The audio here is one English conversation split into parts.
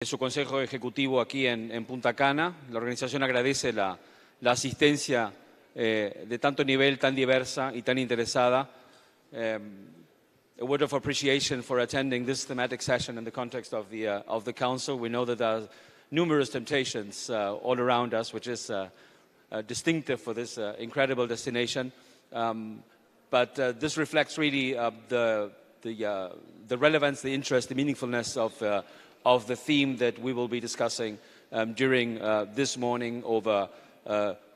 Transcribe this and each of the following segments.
su consejo ejecutivo aquí en Punta Cana. La organización agradece la asistencia de tanto nivel, tan diversa y tan interesada. A word of appreciation for attending this thematic session in the context of the Council. We know that there are numerous temptations all around us, which is distinctive for this incredible destination. But this reflects really the relevance, the interest, the meaningfulness of the theme that we will be discussing during this morning over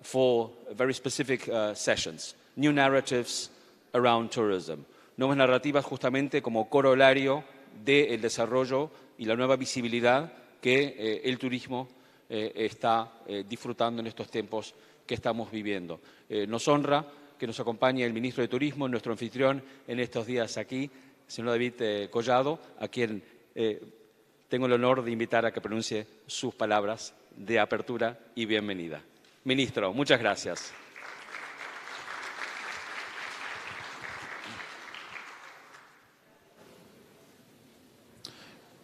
4 very specific sessions. New narratives around tourism. Nuevas narrativas justamente como corolario del desarrollo y la nueva visibilidad que el turismo está disfrutando en estos tiempos que estamos viviendo. Nos honra que nos acompañe el ministro de Turismo, nuestro anfitrión en estos días aquí, señor David Collado, a quien tengo el honor de invitar a que pronuncie sus palabras de apertura y bienvenida. Ministro, muchas gracias.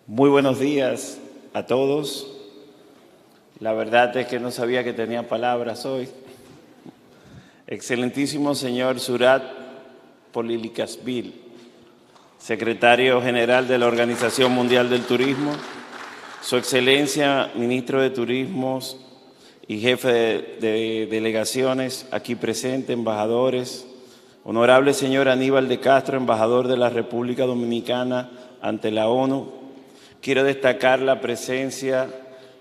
Muy buenos días a todos. La verdad es que no sabía que tenía palabras hoy. Excelentísimo señor Surat Polilikashvili, secretario general de la Organización Mundial del Turismo, Su Excelencia, ministro de Turismo y jefe de delegaciones aquí presente, embajadores, honorable señor Aníbal de Castro, embajador de la República Dominicana ante la ONU. Quiero destacar la presencia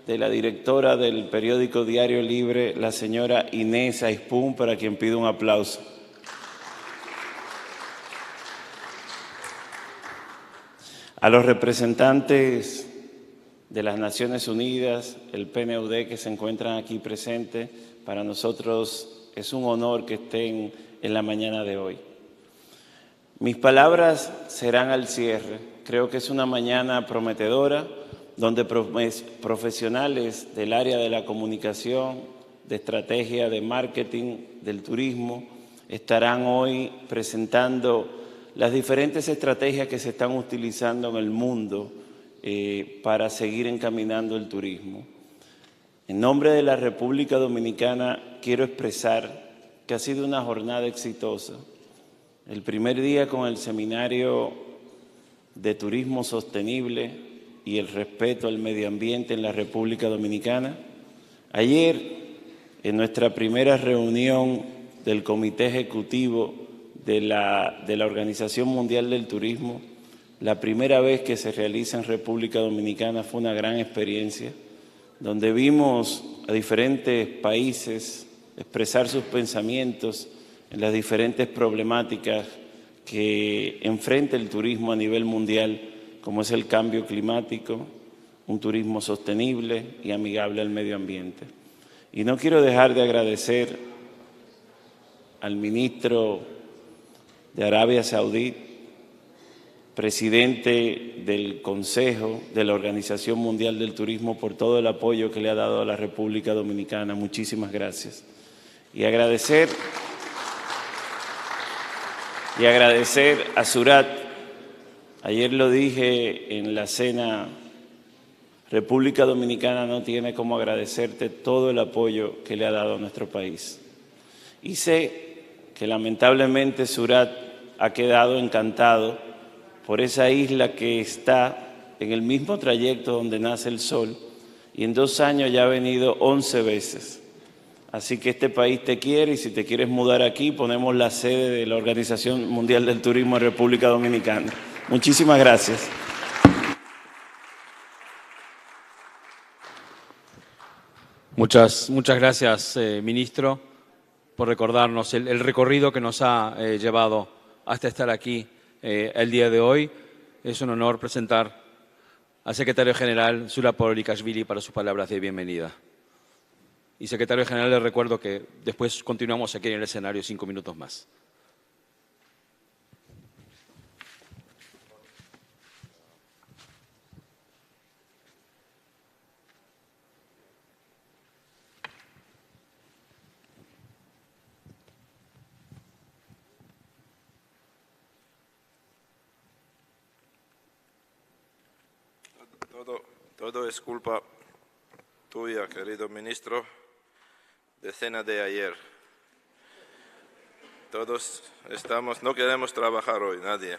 de la directora del periódico Diario Libre, la señora Inés Aispún, para quien pido un aplauso. A los representantes de las Naciones Unidas, el PNUD, que se encuentran aquí presentes, para nosotros es un honor que estén en la mañana de hoy. Mis palabras serán al cierre. Creo que es una mañana prometedora, donde profesionales del área de la comunicación, de estrategia, de marketing, del turismo, estarán hoy presentando las diferentes estrategias que se están utilizando en el mundo para seguir encaminando el turismo. En nombre de la República Dominicana quiero expresar que ha sido una jornada exitosa. El primer día con el seminario de turismo sostenible y el respeto al medio ambiente en la República Dominicana. Ayer, en nuestra primera reunión del Comité Ejecutivo de la Organización Mundial del Turismo, la primera vez que se realiza en República Dominicana, fue una gran experiencia, donde vimos a diferentes países expresar sus pensamientos en las diferentes problemáticas que enfrenta el turismo a nivel mundial, como es el cambio climático, un turismo sostenible y amigable al medio ambiente. Y no quiero dejar de agradecer al ministro de Arabia Saudí, presidente del Consejo de la Organización Mundial del Turismo, por todo el apoyo que le ha dado a la República Dominicana. Muchísimas gracias. Y agradecer a Surat. Ayer lo dije en la cena, República Dominicana no tiene cómo agradecerte todo el apoyo que le ha dado a nuestro país. Y sé que lamentablemente Surat ha quedado encantado por esa isla que está en el mismo trayecto donde nace el sol y en 2 años ya ha venido 11 veces. Así que este país te quiere y si te quieres mudar aquí, ponemos la sede de la Organización Mundial del Turismo en República Dominicana. Muchísimas gracias. Muchas gracias, ministro, por recordarnos el recorrido que nos ha llevado hasta estar aquí el día de hoy. Es un honor presentar al secretario general Surat Polilikashvili para sus palabras de bienvenida. Y secretario general, le recuerdo que después continuamos aquí en el escenario 5 minutos más. Todo es culpa tuya, querido ministro, de cena de ayer. Todos no queremos trabajar hoy, nadie.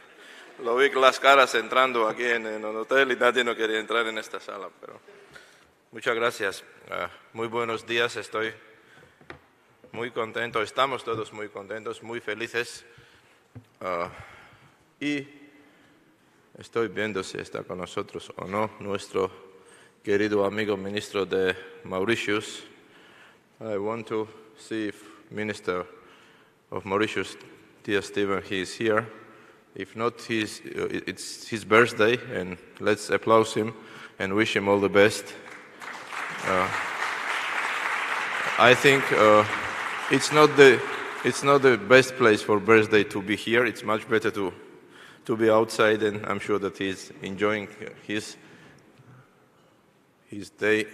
Lo vi con las caras entrando aquí en el hotel y nadie no quería entrar en esta sala. Pero muchas gracias. Muy buenos días, estoy muy contento, estamos todos muy contentos, muy felices. Y estoy viendo si está con nosotros o no nuestro querido amigo ministro de Mauritius. I want to see if Minister of Mauritius, dear Stephen, he is here. If not, it's his birthday, and let's applaud him and wish him all the best. I think it's not the best place for birthday to be here. It's much better to be outside, and I'm sure that he's enjoying his day,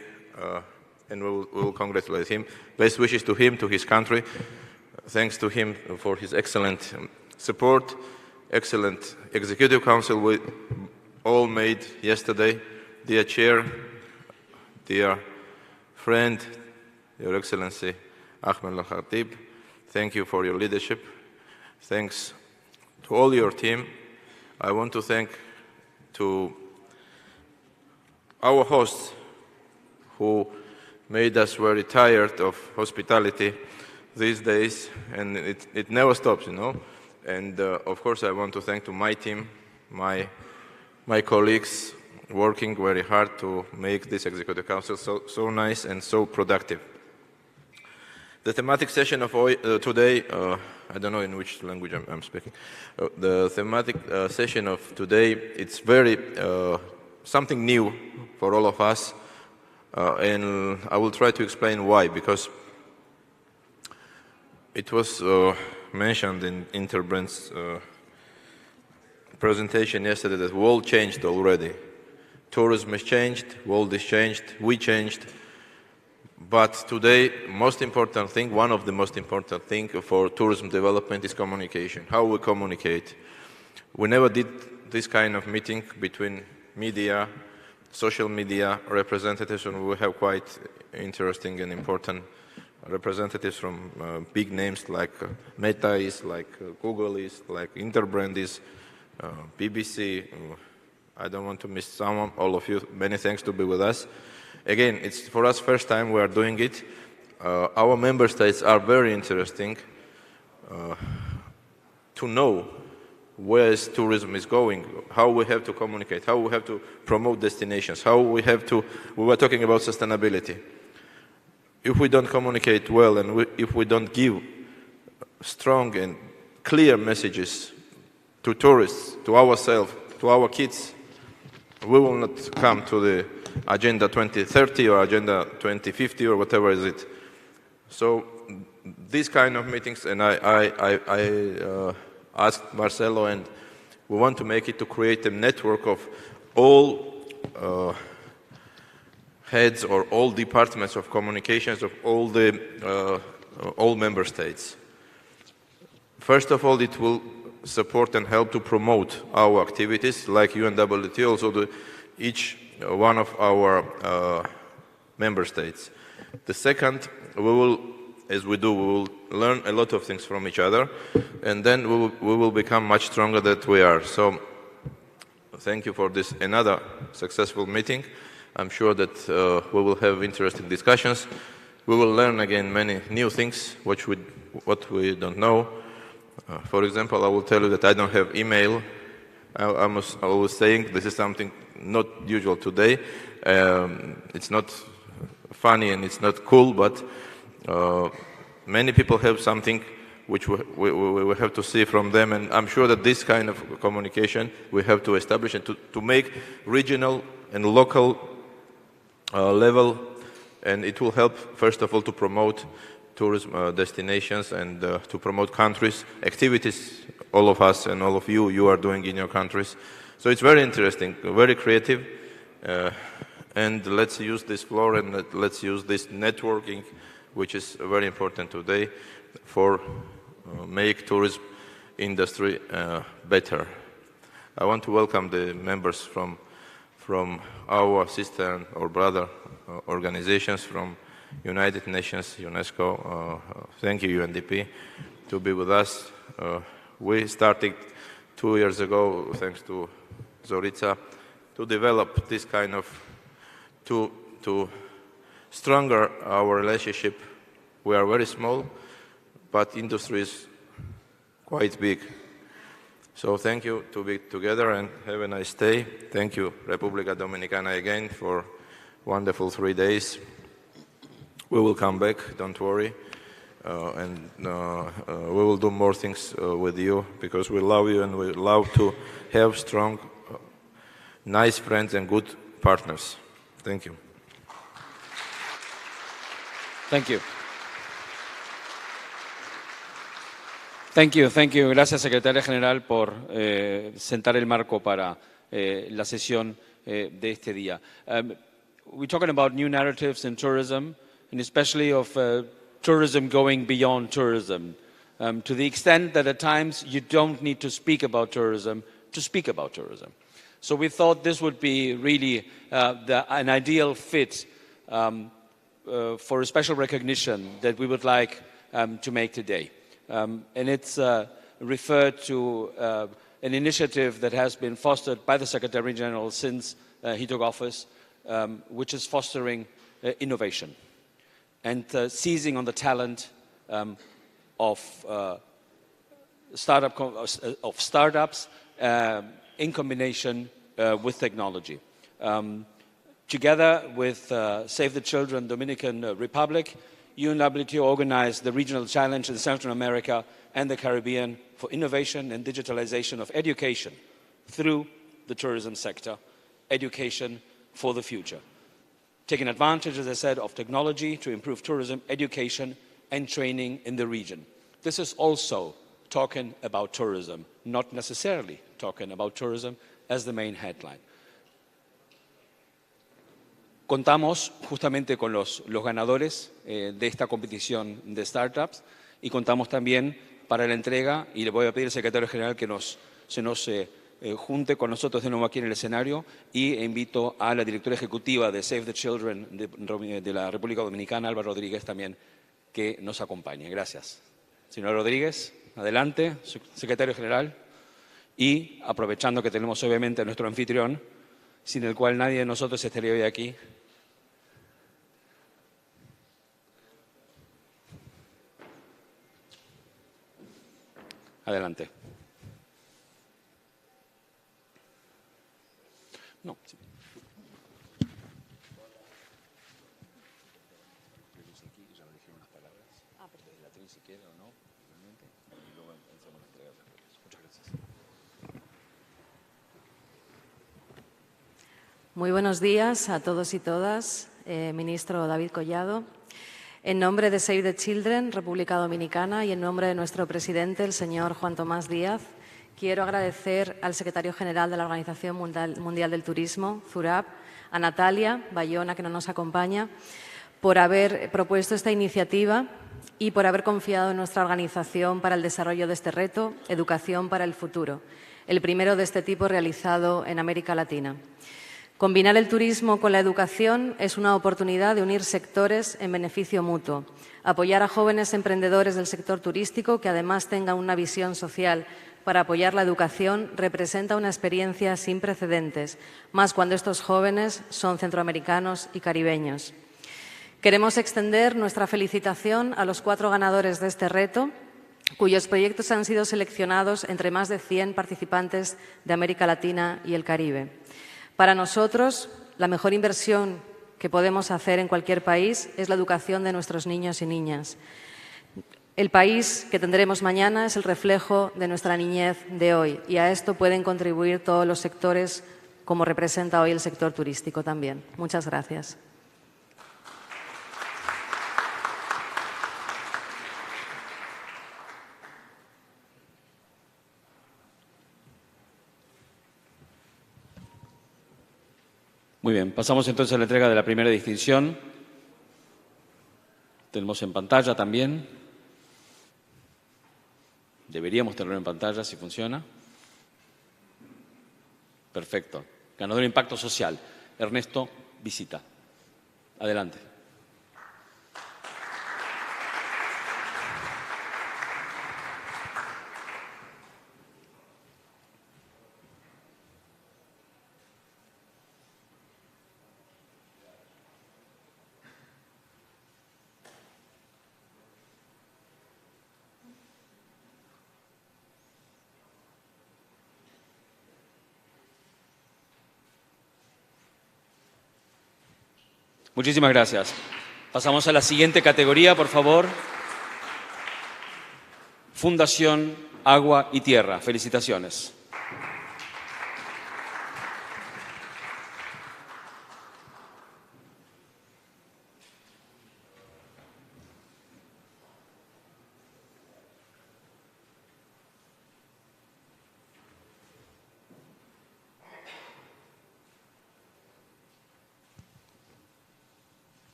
and we will congratulate him. Best wishes to him, to his country. Thanks to him for his excellent support, excellent Executive Council we all made yesterday. Dear Chair, dear friend, Your Excellency Ahmed Al-Khatib, thank you for your leadership. Thanks to all your team. I want to thank to our hosts who made us very tired of hospitality these days, and it never stops, you know. And of course, I want to thank to my team, my colleagues, working very hard to make this Executive Council so nice and so productive. The thematic session of today, I don't know in which language I'm speaking. The thematic session of today, it's very something new for all of us, and I will try to explain why, because it was mentioned in Interbrand's presentation yesterday that the world changed already. Tourism has changed, world has changed, we changed. But today, most important thing, one of the most important things for tourism development is communication, how we communicate. We never did this kind of meeting between media, social media representatives, and we have quite interesting and important representatives from big names like Meta is, like Google is, like Interbrand is, BBC. I don't want to miss someone, all of you. Many thanks to be with us. Again, it's for us first time we are doing it. Our member states are very interesting to know where tourism is going, how we have to communicate, how we have to promote destinations, how we have to, we were talking about sustainability. If we don't communicate well and if we don't give strong and clear messages to tourists, to ourselves, to our kids, we will not come to the Agenda 2030 or Agenda 2050 or whatever is it. So these kind of meetings, and I asked Marcelo, and we want to make it to create a network of all heads or all departments of communications of all member states. First of all, it will support and help to promote our activities like UNWTO, also each one of our member states. The second, we will, as we do, we will learn a lot of things from each other, and then we will become much stronger than we are. So thank you for this another successful meeting. I'm sure that we will have interesting discussions. We will learn again many new things, what we don't know. For example, I will tell you that I don't have email. I was saying this is something not usual today. It's not funny and it's not cool, but many people have something which we have to see from them, and I'm sure that this kind of communication we have to establish and to make regional and local level, and it will help, first of all, to promote tourism destinations and to promote countries, activities all of us and all of you are doing in your countries. So it's very interesting, very creative, and let's use this floor and let's use this networking, which is very important today for make tourism industry better. I want to welcome the members from from our sister or brother organizations from United Nations, UNESCO. Thank you, UNDP, to be with us. We started 2 years ago, thanks to Zorica, to develop this kind of, to stronger our relationship. We are very small, but industry is quite big. So thank you to be together and have a nice day. Thank you, República Dominicana, again for wonderful 3 days. We will come back, don't worry. And we will do more things with you because we love you and we love to have strong, nice friends and good partners. Thank you. Thank you. Thank you, thank you. Gracias, Secretaria General, por sentar el marco para la sesión de este día. We're talking about new narratives in tourism, and especially of tourism going beyond tourism, to the extent that at times you don't need to speak about tourism to speak about tourism. So we thought this would be really an ideal fit for a special recognition that we would like to make today. And it's referred to an initiative that has been fostered by the Secretary General since he took office, which is fostering innovation and seizing on the talent of startups in combination with technology. Together with Save the Children Dominican Republic, UNWTO organized the Regional Challenge in Central America and the Caribbean for innovation and digitalization of education through the tourism sector, education for the future. Taking advantage, as I said, of technology to improve tourism, education, and training in the region. This is also talking about tourism, not necessarily talking about tourism as the main headline. Contamos justamente con los ganadores de esta competición de startups y contamos también para la entrega, y le voy a pedir al Secretario General que se nos junte con nosotros de nuevo aquí en el escenario, y invito a la directora ejecutiva de Save the Children de la República Dominicana, Álvaro Rodríguez, también que nos acompañe. Gracias. Señor Rodríguez, adelante, Secretario General, y aprovechando que tenemos obviamente a nuestro anfitrión, sin el cual nadie de nosotros estaría hoy aquí. Adelante. No. Sí. Muy buenos días a todos y todas, ministro David Collado. En nombre de Save the Children, República Dominicana, y en nombre de nuestro presidente, el señor Juan Tomás Díaz, quiero agradecer al secretario general de la Organización Mundial del Turismo, ZURAP, a Natalia Bayona, que no nos acompaña, por haber propuesto esta iniciativa y por haber confiado en nuestra organización para el desarrollo de este reto, Educación para el Futuro, el primero de este tipo realizado en América Latina. Combinar el turismo con la educación es una oportunidad de unir sectores en beneficio mutuo, apoyar a jóvenes emprendedores del sector turístico que además tengan una visión social para apoyar la educación representa una experiencia sin precedentes, más cuando estos jóvenes son centroamericanos y caribeños. Queremos extender nuestra felicitación a los 4 ganadores de este reto, cuyos proyectos han sido seleccionados entre más de 100 participantes de América Latina y el Caribe. Para nosotros, la mejor inversión que podemos hacer en cualquier país es la educación de nuestros niños y niñas. El país que tendremos mañana es el reflejo de nuestra niñez de hoy, y a esto pueden contribuir todos los sectores, como representa hoy el sector turístico también. Muchas gracias. Muy bien, pasamos entonces a la entrega de la primera distinción. Tenemos en pantalla también. Deberíamos tenerlo en pantalla si funciona. Perfecto. ganador de impacto social. Ernesto, visita. Adelante. Muchísimas gracias. Pasamos a la siguiente categoría, por favor. Fundación Agua y Tierra. Felicitaciones.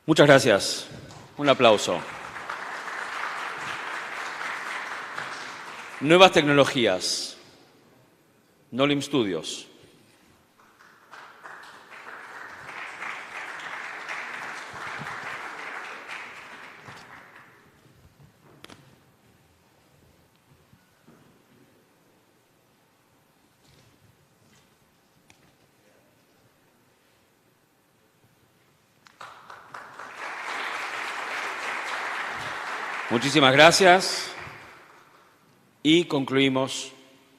Muchas gracias. Un aplauso. Nuevas tecnologías. Nolim Studios. Muchísimas gracias. Y concluimos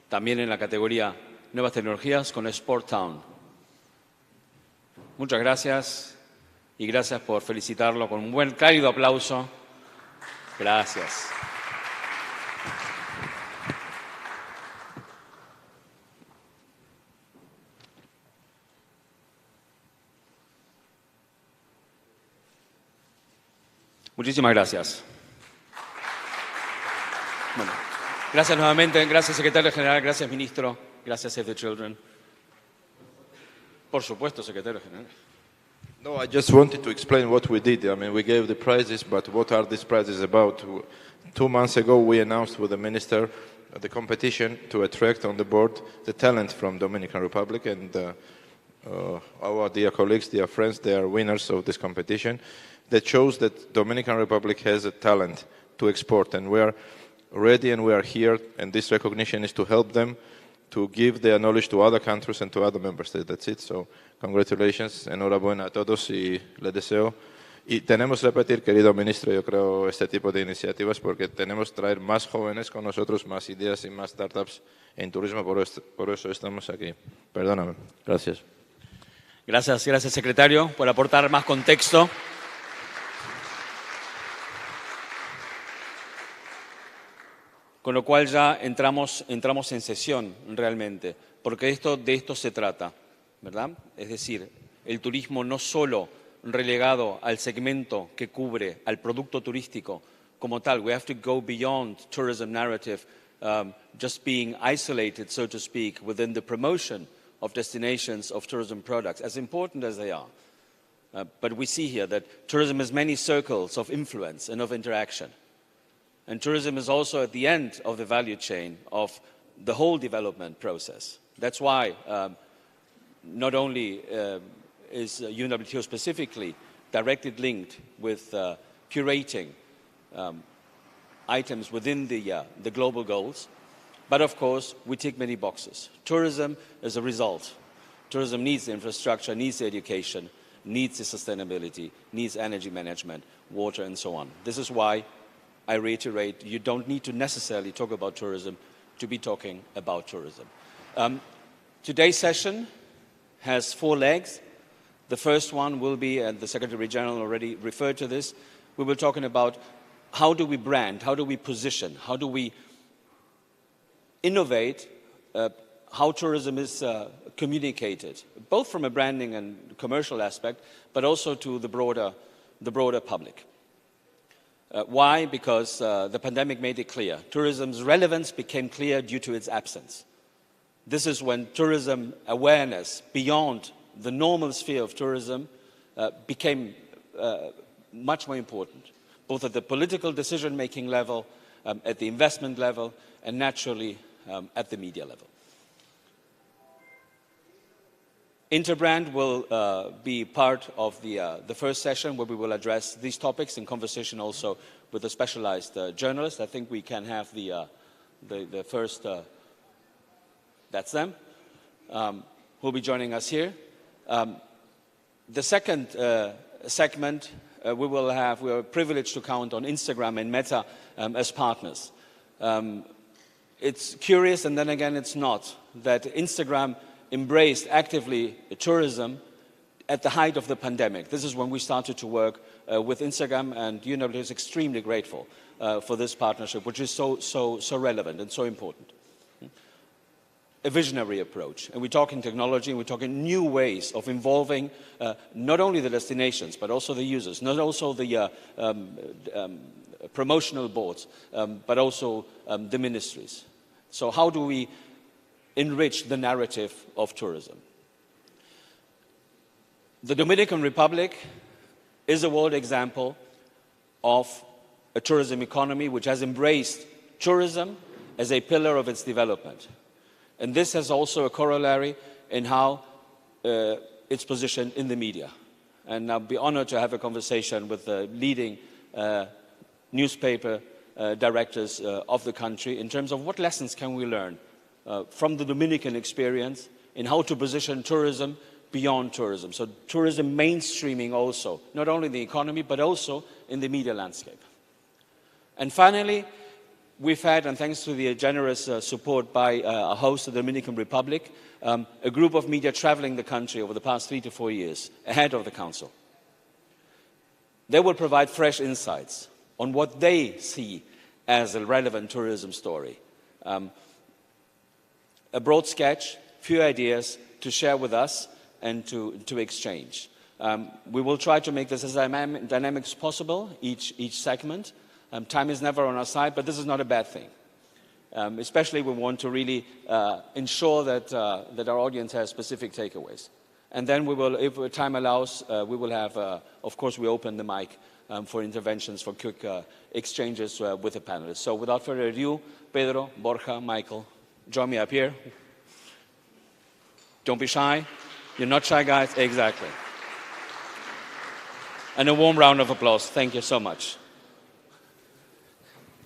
también en la categoría Nuevas Tecnologías con Sport Town. Muchas gracias y gracias por felicitarlo con un buen, cálido aplauso. Gracias. Muchísimas gracias. Bueno, gracias nuevamente, gracias secretario general, gracias ministro, gracias Save the Children. Por supuesto, secretario general. No, I just wanted to explain what we did. I mean, we gave the prizes, but what are these prizes about? 2 months ago, we announced with the minister the competition to attract on the board the talent from Dominican Republic, and our dear colleagues, dear friends, they are winners of this competition. That shows that Dominican Republic has a talent to export, and we are ready and we are here, and this recognition is to help them to give their knowledge to other countries and to other member states. That's it. So, congratulations, enhorabuena a todos y les deseo. Y tenemos que repetir, querido ministro, yo creo, este tipo de iniciativas porque tenemos que traer más jóvenes con nosotros, más ideas y más startups en turismo, por eso estamos aquí. Perdóname. Gracias. Gracias, gracias secretario por aportar más contexto. Con lo cual ya entramos en sesión realmente, porque de esto se trata, ¿verdad? Es decir, el turismo no solo relegado al segmento que cubre al producto turístico como tal. We have to go beyond tourism narrative, just being isolated, so to speak, within the promotion of destinations of tourism products, as important as they are. But we see here that tourism has many circles of influence and of interaction. And tourism is also at the end of the value chain of the whole development process. That's why not only is UNWTO specifically directly linked with curating items within the global goals, but of course we tick many boxes. Tourism is a result. Tourism needs the infrastructure, needs the education, needs the sustainability, needs energy management, water and so on. This is why I reiterate, you don't need to necessarily talk about tourism to be talking about tourism. Today's session has 4 legs. The first one will be, and the Secretary General already referred to this, we were talking about how do we brand, how do we position, how do we innovate how tourism is communicated, both from a branding and commercial aspect, but also to the broader public. Why? Because the pandemic made it clear. Tourism's relevance became clear due to its absence. This is when tourism awareness beyond the normal sphere of tourism became much more important, both at the political decision-making level, at the investment level, and naturally at the media level. Interbrand will be part of the first session where we will address these topics in conversation also with a specialized journalist. I think we can have the first, that's them, who'll be joining us here. The second segment, we are privileged to count on Instagram and Meta as partners. It's curious, and then again it's not, that Instagram embraced actively tourism at the height of the pandemic. This is when we started to work with Instagram, and UNW is extremely grateful for this partnership, which is so relevant and so important. A visionary approach, and we're talking technology, and we're talking new ways of involving not only the destinations, but also the users, not also the promotional boards, but also the ministries. So how do we enrich the narrative of tourism? The Dominican Republic is a world example of a tourism economy which has embraced tourism as a pillar of its development. And this has also a corollary in how it's positioned in the media. And I'll be honored to have a conversation with the leading newspaper directors of the country in terms of what lessons can we learn from the Dominican experience in how to position tourism beyond tourism. So tourism mainstreaming also, not only in the economy, but also in the media landscape. And finally, we've had, and thanks to the generous support by our host, the Dominican Republic, a group of media traveling the country over the past 3 to 4 years, ahead of the Council. They will provide fresh insights on what they see as a relevant tourism story. A broad sketch, few ideas to share with us and to exchange. We will try to make this as dynamic as possible, each segment. Time is never on our side, but this is not a bad thing. Especially we want to really ensure that our audience has specific takeaways. And then we will, if time allows, we will have, of course, we open the mic for interventions, for quick exchanges with the panelists. So without further ado, Pedro, Borja, Michael, join me up here. Don't be shy. You're not shy, guys. Exactly. And a warm round of applause. Thank you so much.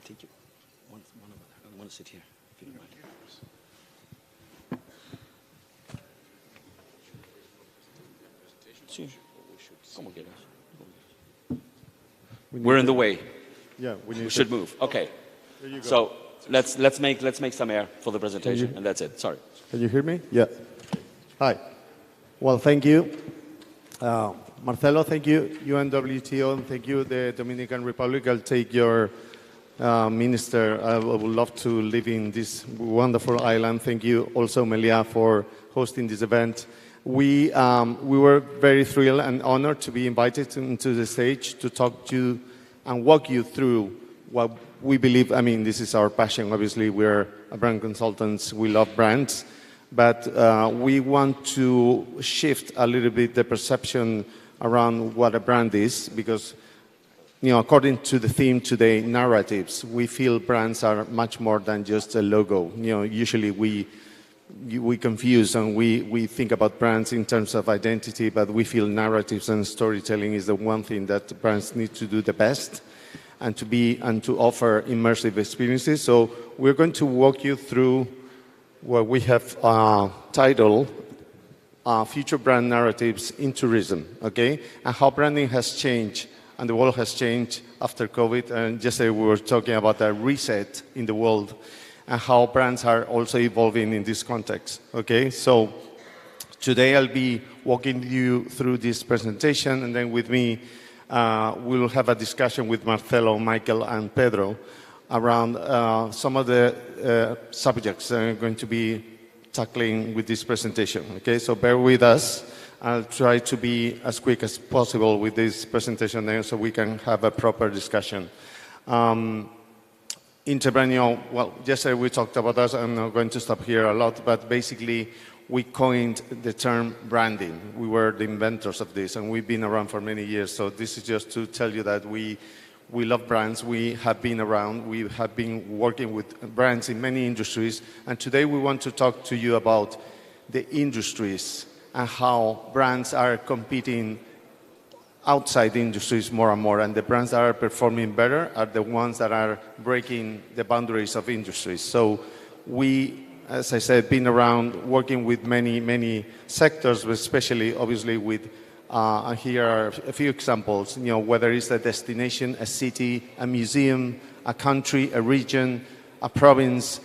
Thank you. I want to sit here, if you don't mind. Sí. ¿Cómo quieras? We're in the way. Yeah, we should move. Okay. So let's make some air for the presentation, and that's it. Sorry. Can you hear me? Yeah. Hi. Well, thank you. Marcelo, thank you, UNWTO, and thank you, the Dominican Republic. I'll take your minister. I would love to live in this wonderful island. Thank you also, Melia, for hosting this event. We were very thrilled and honored to be invited into the stage to talk to you and walk you through what we believe. I mean, this is our passion. Obviously, we're brand consultants. We love brands. But we want to shift a little bit the perception around what a brand is, because, according to the theme today, narratives, we feel brands are much more than just a logo. Usually we confuse and we think about brands in terms of identity, but we feel narratives and storytelling is the one thing that brands need to do the best, and to offer immersive experiences. So we're going to walk you through what we have titled Future Brand Narratives in Tourism, okay? And how branding has changed and the world has changed after COVID. And yesterday we were talking about a reset in the world and how brands are also evolving in this context, okay? So today I'll be walking you through this presentation, and then with me we'll have a discussion with Marcelo, Michael, and Pedro around some of the subjects that I'm going to be tackling with this presentation, okay? So bear with us. I'll try to be as quick as possible with this presentation there so we can have a proper discussion. Interbrand, well, yesterday we talked about that. I'm not going to stop here a lot, but basically we coined the term branding. We were the inventors of this, and we've been around for many years. So this is just to tell you that we love brands. We have been around. We have been working with brands in many industries. And today we want to talk to you about the industries and how brands are competing outside industries more and more, and the brands that are performing better are the ones that are breaking the boundaries of industries. So we, as I said, been around working with many sectors, but especially obviously with, here are a few examples, whether it's a destination, a city, a museum, a country, a region, a province,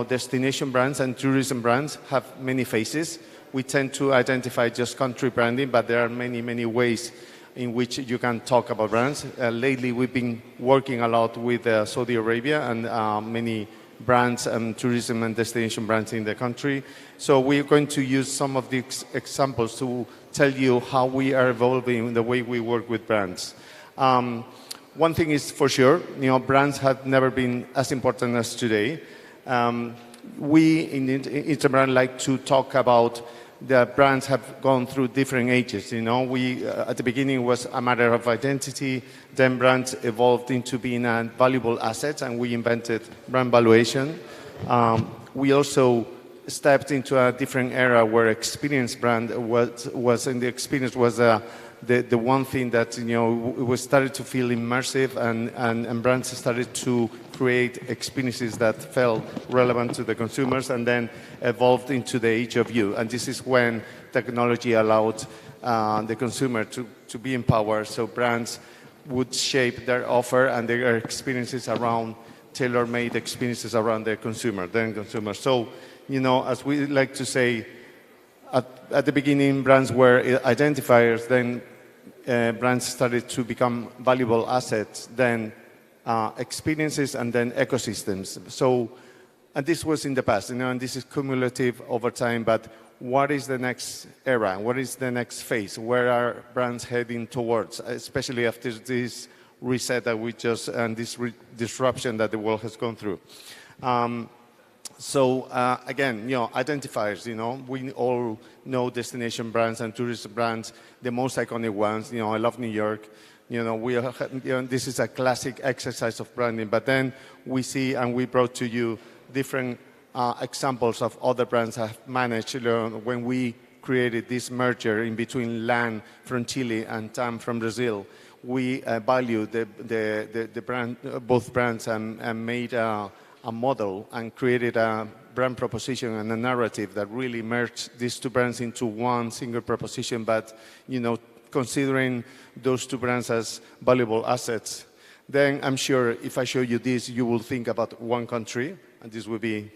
destination brands and tourism brands have many faces. We tend to identify just country branding, but there are many ways in which you can talk about brands. Lately, we've been working a lot with Saudi Arabia and many brands and tourism and destination brands in the country. So we're going to use some of the examples to tell you how we are evolving in the way we work with brands. One thing is for sure, brands have never been as important as today. We in Interbrand like to talk about the brands have gone through different ages. We at the beginning was a matter of identity, then brands evolved into being a valuable asset, and we invented brand valuation. We also stepped into a different era where experience brand was in the experience was the one thing that we started to feel immersive, and brands started to create experiences that felt relevant to the consumers, and then evolved into the age of you. And this is when technology allowed the consumer to be empowered, so brands would shape their offer and their experiences around tailor-made experiences around the consumer, then consumer. So, as we like to say, at the beginning, brands were identifiers, then brands started to become valuable assets, then experiences, and then ecosystems. So, and this was in the past, and this is cumulative over time, but what is the next era? What is the next phase? Where are brands heading towards, especially after this reset that we just, and this disruption that the world has gone through? So again, identifiers, we all know destination brands and tourist brands, the most iconic ones. I love New York. This is a classic exercise of branding, but then we see, and we brought to you different examples of other brands have managed, when we created this merger in between LAN from Chile and TAM from Brazil. We valued the brand, both brands, and made a model and created a brand proposition and a narrative that really merged these two brands into one single proposition, but considering those two brands as valuable assets. Then I'm sure if I show you this, you will think about one country, and this will be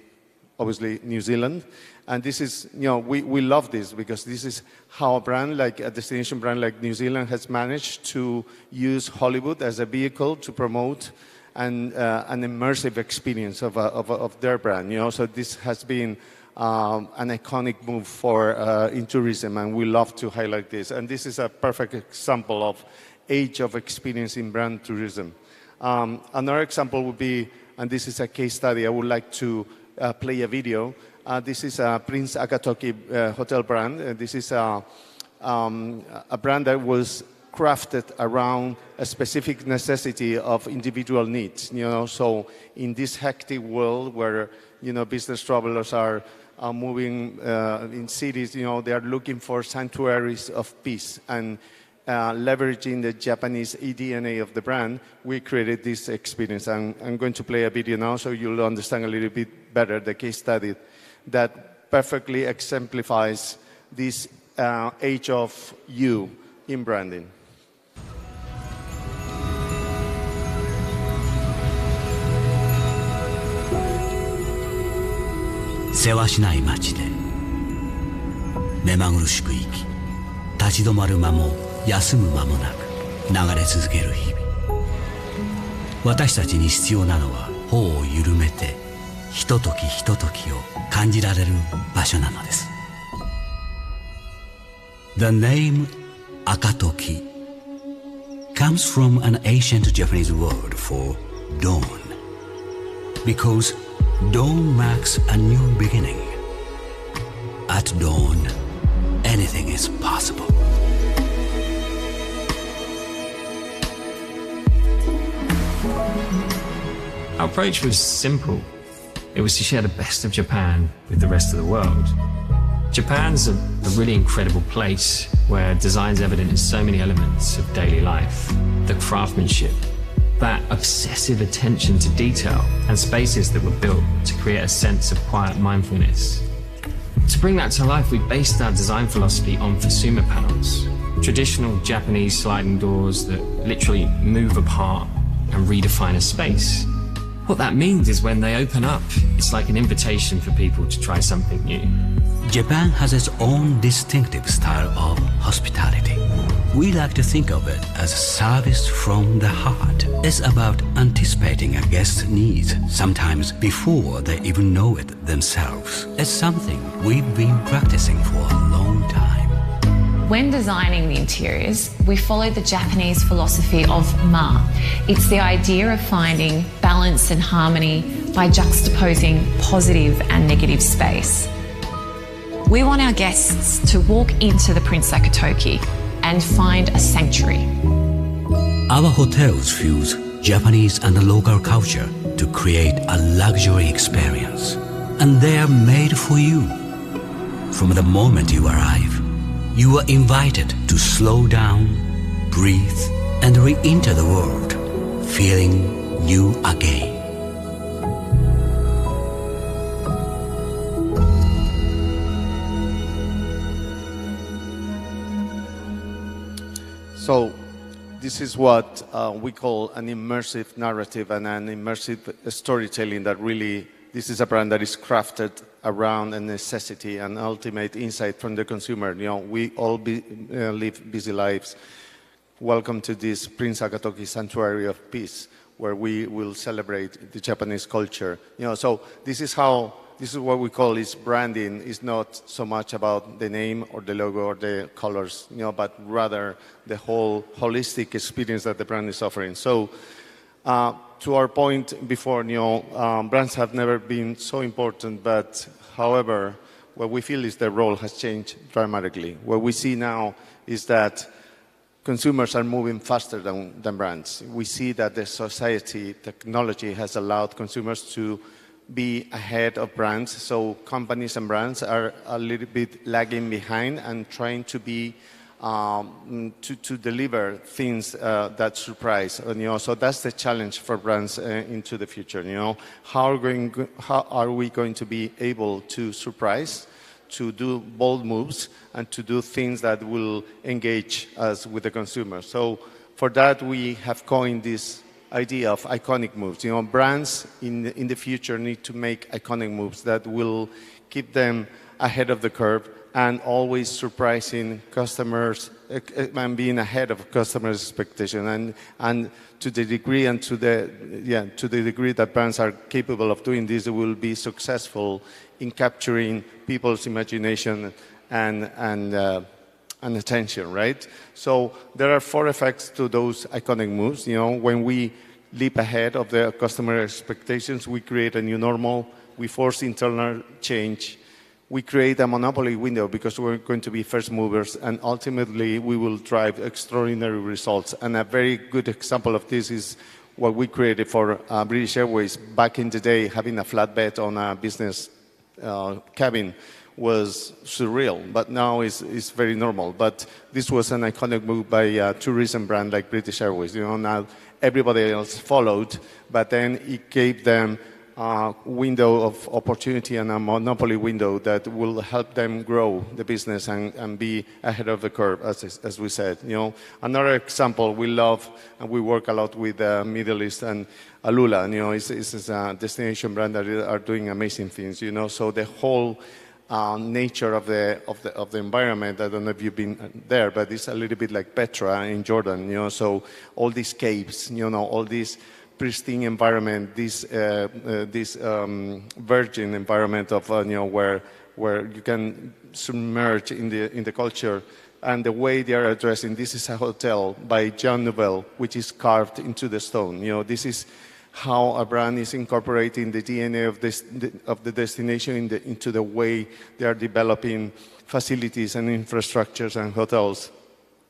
obviously New Zealand. And this is, we love this because this is how a brand, like a destination brand like New Zealand, has managed to use Hollywood as a vehicle to promote an immersive experience of their brand. So this has been an iconic move in tourism, and we love to highlight this. And this is a perfect example of age of experience in brand tourism. Another example would be, and this is a case study, I would like to play a video. This is a Prince Akatoki hotel brand. This is a brand that was crafted around a specific necessity of individual needs. So in this hectic world where business travelers are moving in cities, they are looking for sanctuaries of peace, and leveraging the Japanese DNA of the brand, we created this experience. And I'm going to play a video now so you'll understand a little bit better the case study that perfectly exemplifies this age of you in branding. せわしない街で目まぐるしく生き、立ち止まる間も休む間もなく流れ続ける日々。私たちに必要なのは歩を緩めてひとときひとときを感じられる場所なのです。The name Akatoki comes from an ancient Japanese word for dawn, because dawn marks a new beginning. At dawn, anything is possible. Our approach was simple. It was to share the best of Japan with the rest of the world. Japan's a really incredible place where design's evident in so many elements of daily life. The craftsmanship, that obsessive attention to detail, and spaces that were built to create a sense of quiet mindfulness. To bring that to life, we based our design philosophy on Fusuma panels, traditional Japanese sliding doors that literally move apart and redefine a space. What that means is when they open up, it's like an invitation for people to try something new. Japan has its own distinctive style of hospitality. We like to think of it as a service from the heart. It's about anticipating a guest's needs, sometimes before they even know it themselves. It's something we've been practicing for a long time. When designing the interiors, we follow the Japanese philosophy of ma. It's the idea of finding balance and harmony by juxtaposing positive and negative space. We want our guests to walk into the Prince Akatoki and find a sanctuary. Our hotels fuse Japanese and local culture to create a luxury experience. And they're made for you. From the moment you arrive, you are invited to slow down, breathe, and re-enter the world, feeling new again. So this is what we call an immersive narrative and an immersive storytelling that really, this is a brand that is crafted around a necessity and ultimate insight from the consumer. You know, we all live busy lives. Welcome to this Prince Akatoki Sanctuary of Peace, where we will celebrate the Japanese culture. You know, so this is what we call is branding. It's not so much about the name or the logo or the colors, you know, but rather the whole holistic experience that the brand is offering. So to our point before, you know, brands have never been so important, but however, what we feel is their role has changed dramatically. What we see now is that consumers are moving faster than brands. We see that the society, technology has allowed consumers to be ahead of brands. So companies and brands are a little bit lagging behind and trying to be to deliver things that surprise. And, you know, so that's the challenge for brands into the future. You know, how are we going to be able to surprise, to do bold moves, and to do things that will engage us with the consumer? So for that, we have coined this idea of iconic moves. You know, brands in the future need to make iconic moves that will keep them ahead of the curve and always surprising customers and being ahead of customers' expectation. And to the degree that brands are capable of doing this, they will be successful in capturing people's imagination and attention, right? So there are 4 effects to those iconic moves. You know, when we leap ahead of the customer expectations, we create a new normal, we force internal change, we create a monopoly window because we're going to be first movers, and ultimately we will drive extraordinary results. And a very good example of this is what we created for British Airways. Back in the day, having a flatbed on a business cabin was surreal, but now it's very normal. But this was an iconic move by a tourism brand like British Airways. You know, now everybody else followed, but then it gave them a window of opportunity and a monopoly window that will help them grow the business and be ahead of the curve, as we said. You know, another example we love, and we work a lot with Middle East and Alula. You know, it's a destination brand that are doing amazing things. You know, so the whole nature of the environment. I don't know if you've been there, but it's a little bit like Petra in Jordan. You know, so all these caves, you know, all these pristine environment, this virgin environment of you know, where you can submerge in the culture, and the way they are addressing this is a hotel by Jean Nouvel, which is carved into the stone. You know, this is how a brand is incorporating the DNA of the destination into the way they are developing facilities and infrastructures and hotels.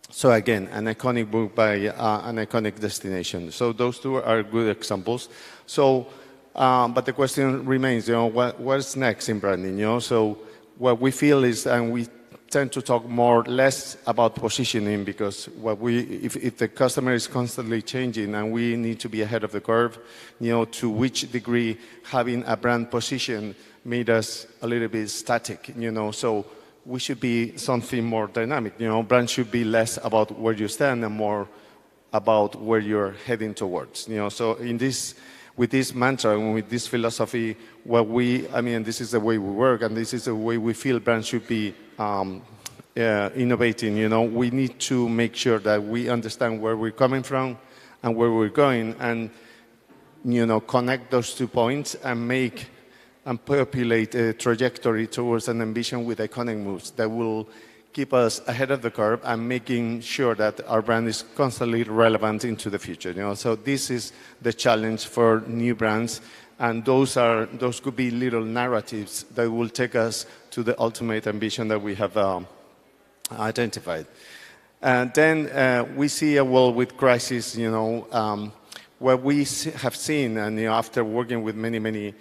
So again, an iconic book by an iconic destination. So those 2 are good examples. So, but the question remains, you know, what's next in branding? You know, so what we feel is, and we tend to talk less about positioning, because if the customer is constantly changing and we need to be ahead of the curve, to which degree having a brand position made us a little bit static, so we should be something more dynamic. Brand should be less about where you stand and more about where you're heading towards. So with this mantra and with this philosophy, this is the way we work, and this is the way we feel brands should be innovating. We need to make sure that we understand where we're coming from and where we're going, and connect those 2 points and make and populate a trajectory towards an ambition with iconic moves that will keep us ahead of the curve and making sure that our brand is constantly relevant into the future. So this is the challenge for new brands, and those could be little narratives that will take us to the ultimate ambition that we have identified. And then we see a world with crisis. What we have seen, and after working with many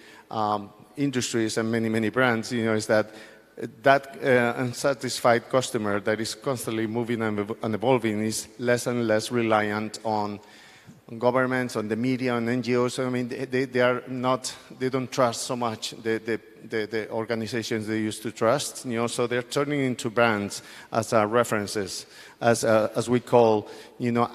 industries and many brands, is that unsatisfied customer that is constantly moving and evolving is less and less reliant on governments, on the media, on NGOs. They don't trust so much the organizations they used to trust. So they're turning into brands as references, as we call,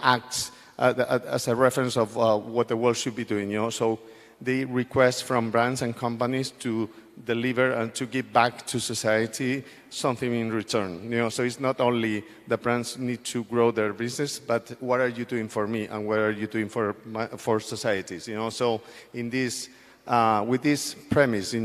acts, as a reference of what the world should be doing. So they request from brands and companies to deliver and to give back to society something in return. So it's not only the brands need to grow their business, but what are you doing for me and what are you doing for societies? So in this, with this premise, at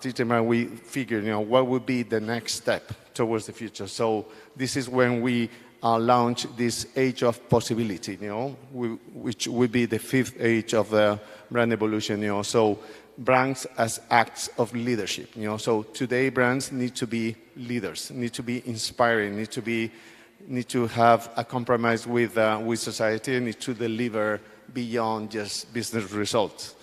Temática we figured, what would be the next step towards the future. So this is when we launch this age of possibility, which would be the 5th age of the brand evolution. So brands as acts of leadership. So today brands need to be leaders, need to be inspiring, need to have a compromise with society, and need to deliver beyond just business results.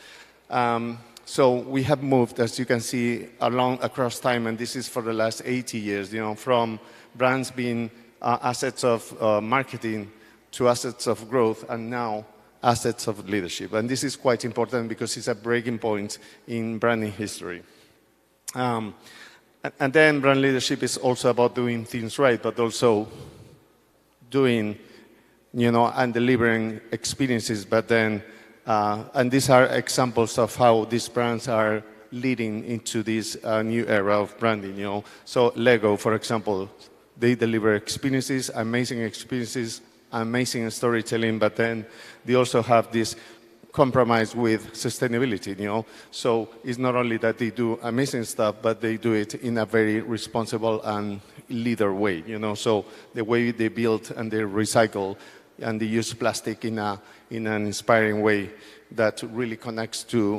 So we have moved, as you can see, across time, and this is for the last 80 years. From brands being assets of marketing to assets of growth, and now assets of leadership. And this is quite important because it's a breaking point in branding history. And then brand leadership is also about doing things right, but also doing, and delivering experiences. But then, and these are examples of how these brands are leading into this new era of branding. So Lego, for example, they deliver experiences, amazing storytelling, but then they also have this compromise with sustainability, So it's not only that they do amazing stuff, but they do it in a very responsible and leader way, So the way they build and they recycle and they use plastic in an inspiring way that really connects to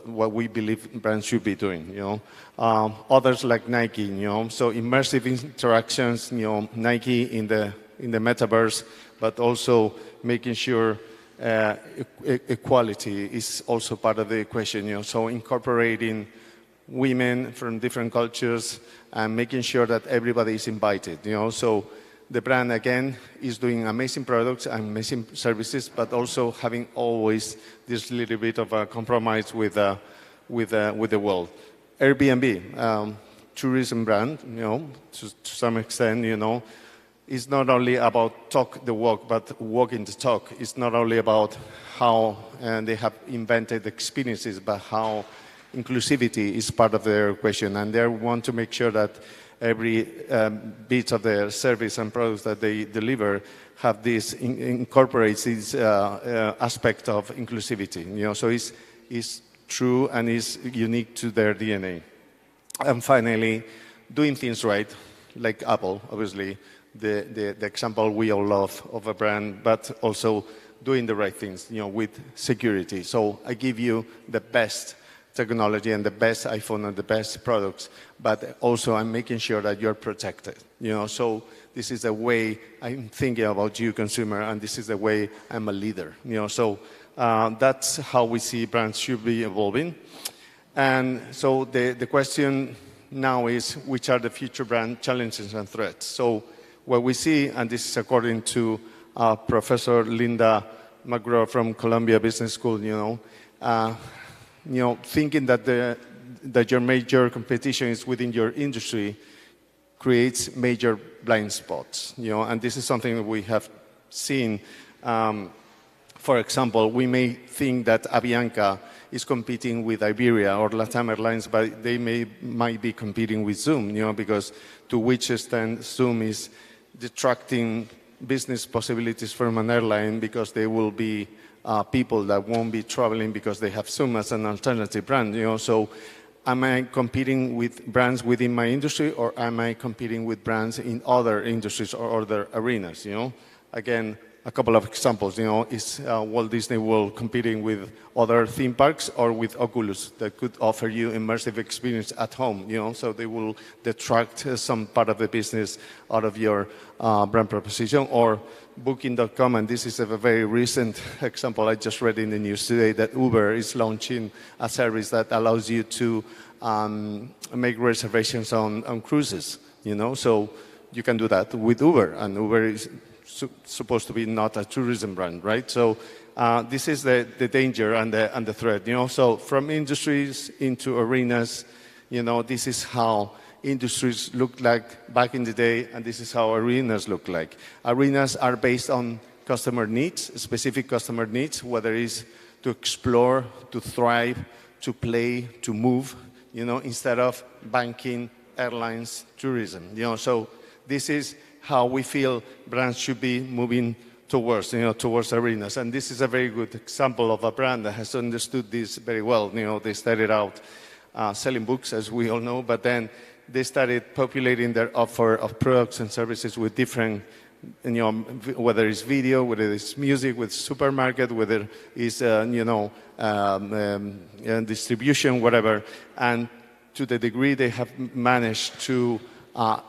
what we believe brands should be doing, Others like Nike, So immersive interactions, Nike in the metaverse, but also making sure equality is also part of the equation. So incorporating women from different cultures and making sure that everybody is invited. So the brand again is doing amazing products and amazing services, but also having always this little bit of a compromise with the world. Airbnb, tourism brand, to some extent, It's not only about talk the walk, but walking the talk. It's not only about how they have invented experiences, but how inclusivity is part of their equation. And they want to make sure that every bit of their service and products that they deliver have this, incorporates this aspect of inclusivity. So it's true and is unique to their DNA. And finally, doing things right, like Apple, obviously. The example we all love of a brand, but also doing the right things, with security. So I give you the best technology and the best iPhone and the best products, but also I'm making sure that you're protected. So this is the way I'm thinking about you, consumer, and this is the way I'm a leader. So that's how we see brands should be evolving. And so the question now is which are the future brand challenges and threats. So what we see, and this is according to Professor Linda McGraw from Columbia Business School, thinking that your major competition is within your industry creates major blind spots, and this is something that we have seen. For example, we may think that Avianca is competing with Iberia or LATAM Airlines, but they might be competing with Zoom, because to which extent Zoom is detracting business possibilities from an airline because there will be people that won't be traveling because they have Zoom as an alternative brand, So am I competing with brands within my industry, or am I competing with brands in other industries or other arenas, Again, a couple of examples, is Walt Disney World competing with other theme parks or with Oculus that could offer you immersive experience at home, so they will detract some part of the business out of your brand proposition. Or Booking.com, and this is a very recent example, I just read in the news today that Uber is launching a service that allows you to make reservations on cruises, so you can do that with Uber, and Uber is supposed to be not a tourism brand, right? So this is the danger and the threat, So from industries into arenas, this is how industries looked like back in the day, and this is how arenas look like. Arenas are based on customer needs, specific customer needs, whether it's to explore, to thrive, to play, to move, instead of banking, airlines, tourism, So this is how we feel brands should be moving towards arenas. And this is a very good example of a brand that has understood this very well. They started out selling books, as we all know, but then they started populating their offer of products and services with different, whether it's video, whether it's music, with supermarket, whether it's, distribution, whatever. And to the degree they have managed to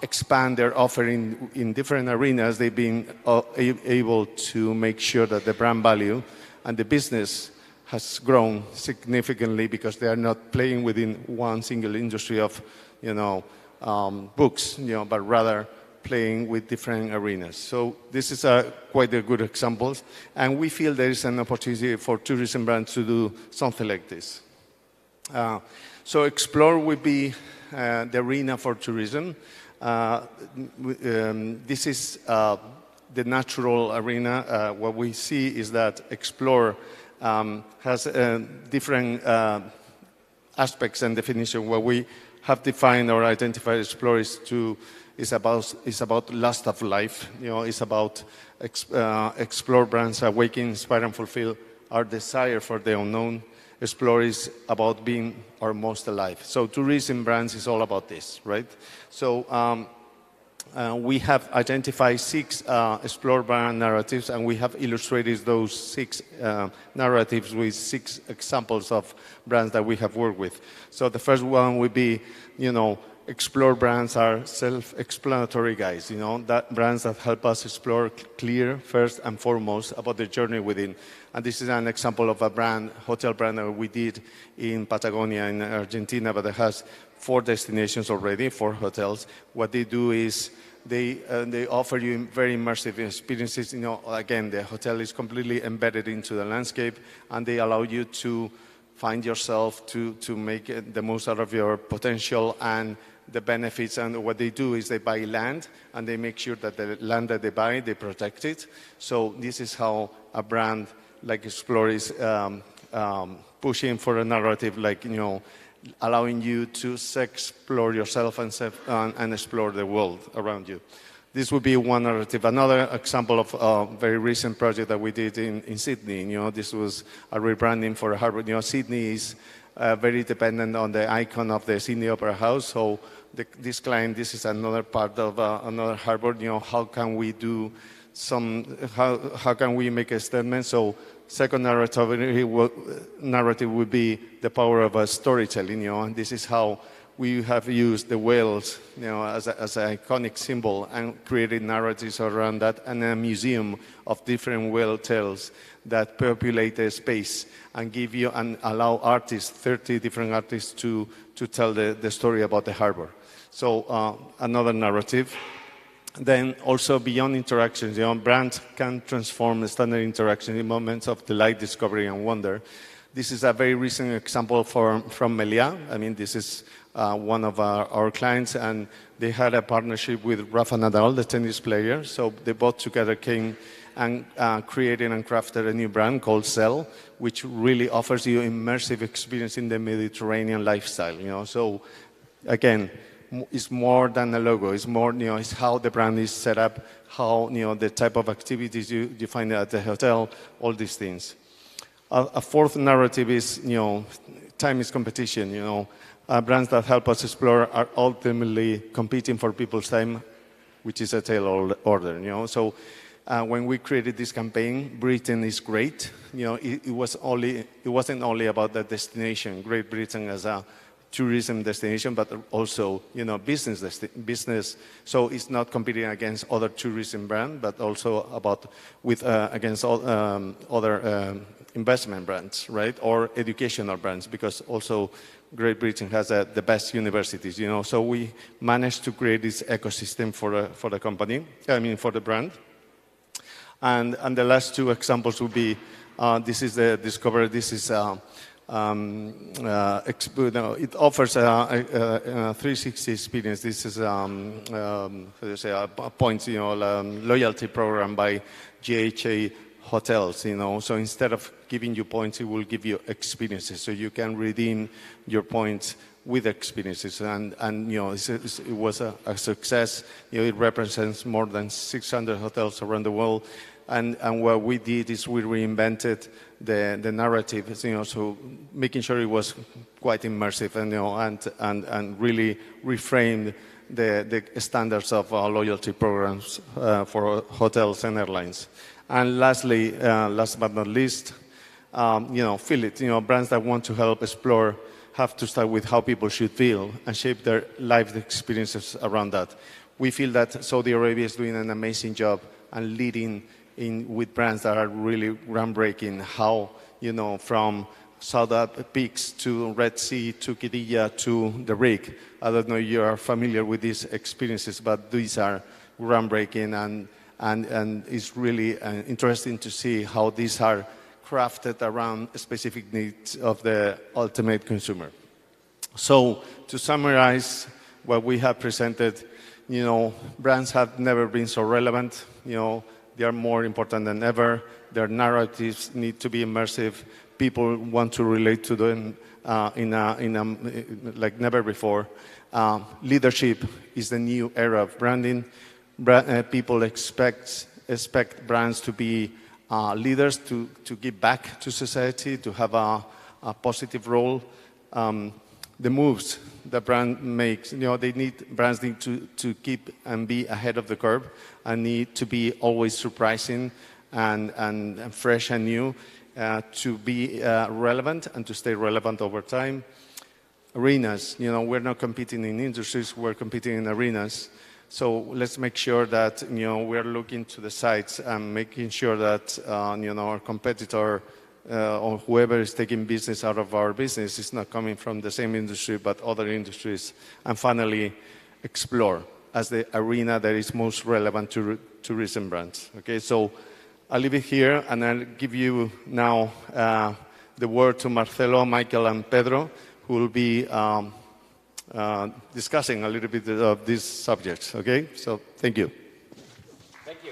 expand their offering in different arenas, they've been able to make sure that the brand value and the business has grown significantly because they are not playing within one single industry of, books, but rather playing with different arenas. So this is quite a good example, and we feel there is an opportunity for tourism brands to do something like this. So Explore would be the arena for tourism. This is the natural arena. What we see is that Explore has different aspects and definition. What we have defined or identified Explore is about lust of life. It's about Explore brands awaken, inspire, and fulfill our desire for the unknown. Explore is about being our most alive. So tourism brands is all about this, right? So we have identified 6 Explore brand narratives, and we have illustrated those 6 narratives with 6 examples of brands that we have worked with. So the first one would be, Explore brands are self-explanatory guides, that brands that help us explore clear, first and foremost, about the journey within. And this is an example of a hotel brand that we did in Patagonia in Argentina, but it has 4 destinations already, 4 hotels. What they do is they offer you very immersive experiences. Again, the hotel is completely embedded into the landscape, and they allow you to find yourself, to make the most out of your potential and the benefits. And what they do is they buy land, and they make sure that the land that they buy, they protect it. So this is how a brand like Explore is pushing for a narrative like, allowing you to explore yourself and explore the world around you. This would be one narrative. Another example of a very recent project that we did in Sydney. This was a rebranding for a harbour. Sydney is very dependent on the icon of the Sydney Opera House. So this client, this is another part of another harbour. How can we do how can we make a statement? So second narrative would be the power of storytelling. And this is how we have used the whales, as an iconic symbol and created narratives around that, and a museum of different whale tales that populate the space and give you and allow artists, 30 different artists, to tell the story about the harbor. So another narrative. Then also beyond interactions, brands can transform the standard interaction in moments of delight, discovery, and wonder. This is a very recent example from Meliá. I mean, this is one of our clients, and they had a partnership with Rafa Nadal, the tennis player. So they both together came and created and crafted a new brand called Cell, which really offers you immersive experience in the Mediterranean lifestyle. So again, it's more than a logo. It's more, it's how the brand is set up, how, the type of activities you find at the hotel, all these things. A fourth narrative is, time is competition. Brands that help us explore are ultimately competing for people's time, which is a tall order. So when we created this campaign, Britain is great. It wasn't only about the destination, Great Britain as a tourism destination, but also business. So it's not competing against other tourism brands, but also against other investment brands, right, or educational brands, because also Great Britain has the best universities. So we managed to create this ecosystem for the company. For the brand. And the last two examples would be this is the Discover. This is it offers a 360 experience. This is a points, loyalty program by GHA Hotels. So instead of giving you points, it will give you experiences. So you can redeem your points with experiences, and it was a success. It represents more than 600 hotels around the world. And what we did is we reinvented the narrative, so making sure it was quite immersive and really reframed the standards of loyalty programs for hotels and airlines. And lastly, last but not least, feel it. Brands that want to help explore have to start with how people should feel and shape their life experiences around that. We feel that Saudi Arabia is doing an amazing job and leading with brands that are really groundbreaking. How, from Saudab Peaks to Red Sea to Qiddiya to the Rig. I don't know if you are familiar with these experiences, but these are groundbreaking, and it's really interesting to see how these are crafted around specific needs of the ultimate consumer. So to summarize what we have presented, brands have never been so relevant. They are more important than ever. Their narratives need to be immersive. People want to relate to them like never before. Leadership is the new era of branding. People expect brands to be leaders, to give back to society, to have a positive role. The moves that brand makes, brands need to keep and be ahead of the curve, and need to be always surprising and fresh and new to be relevant and to stay relevant over time. Arenas, we're not competing in industries, we're competing in arenas. So let's make sure that we're looking to the sites and making sure that our competitor or whoever is taking business out of our business is not coming from the same industry but other industries. And finally, explore as the arena that is most relevant to tourism brands. Okay, so I'll leave it here, and I'll give you now the word to Marcelo, Michael, and Pedro, who will be discussing a little bit of these subjects. Okay, so thank you. Thank you.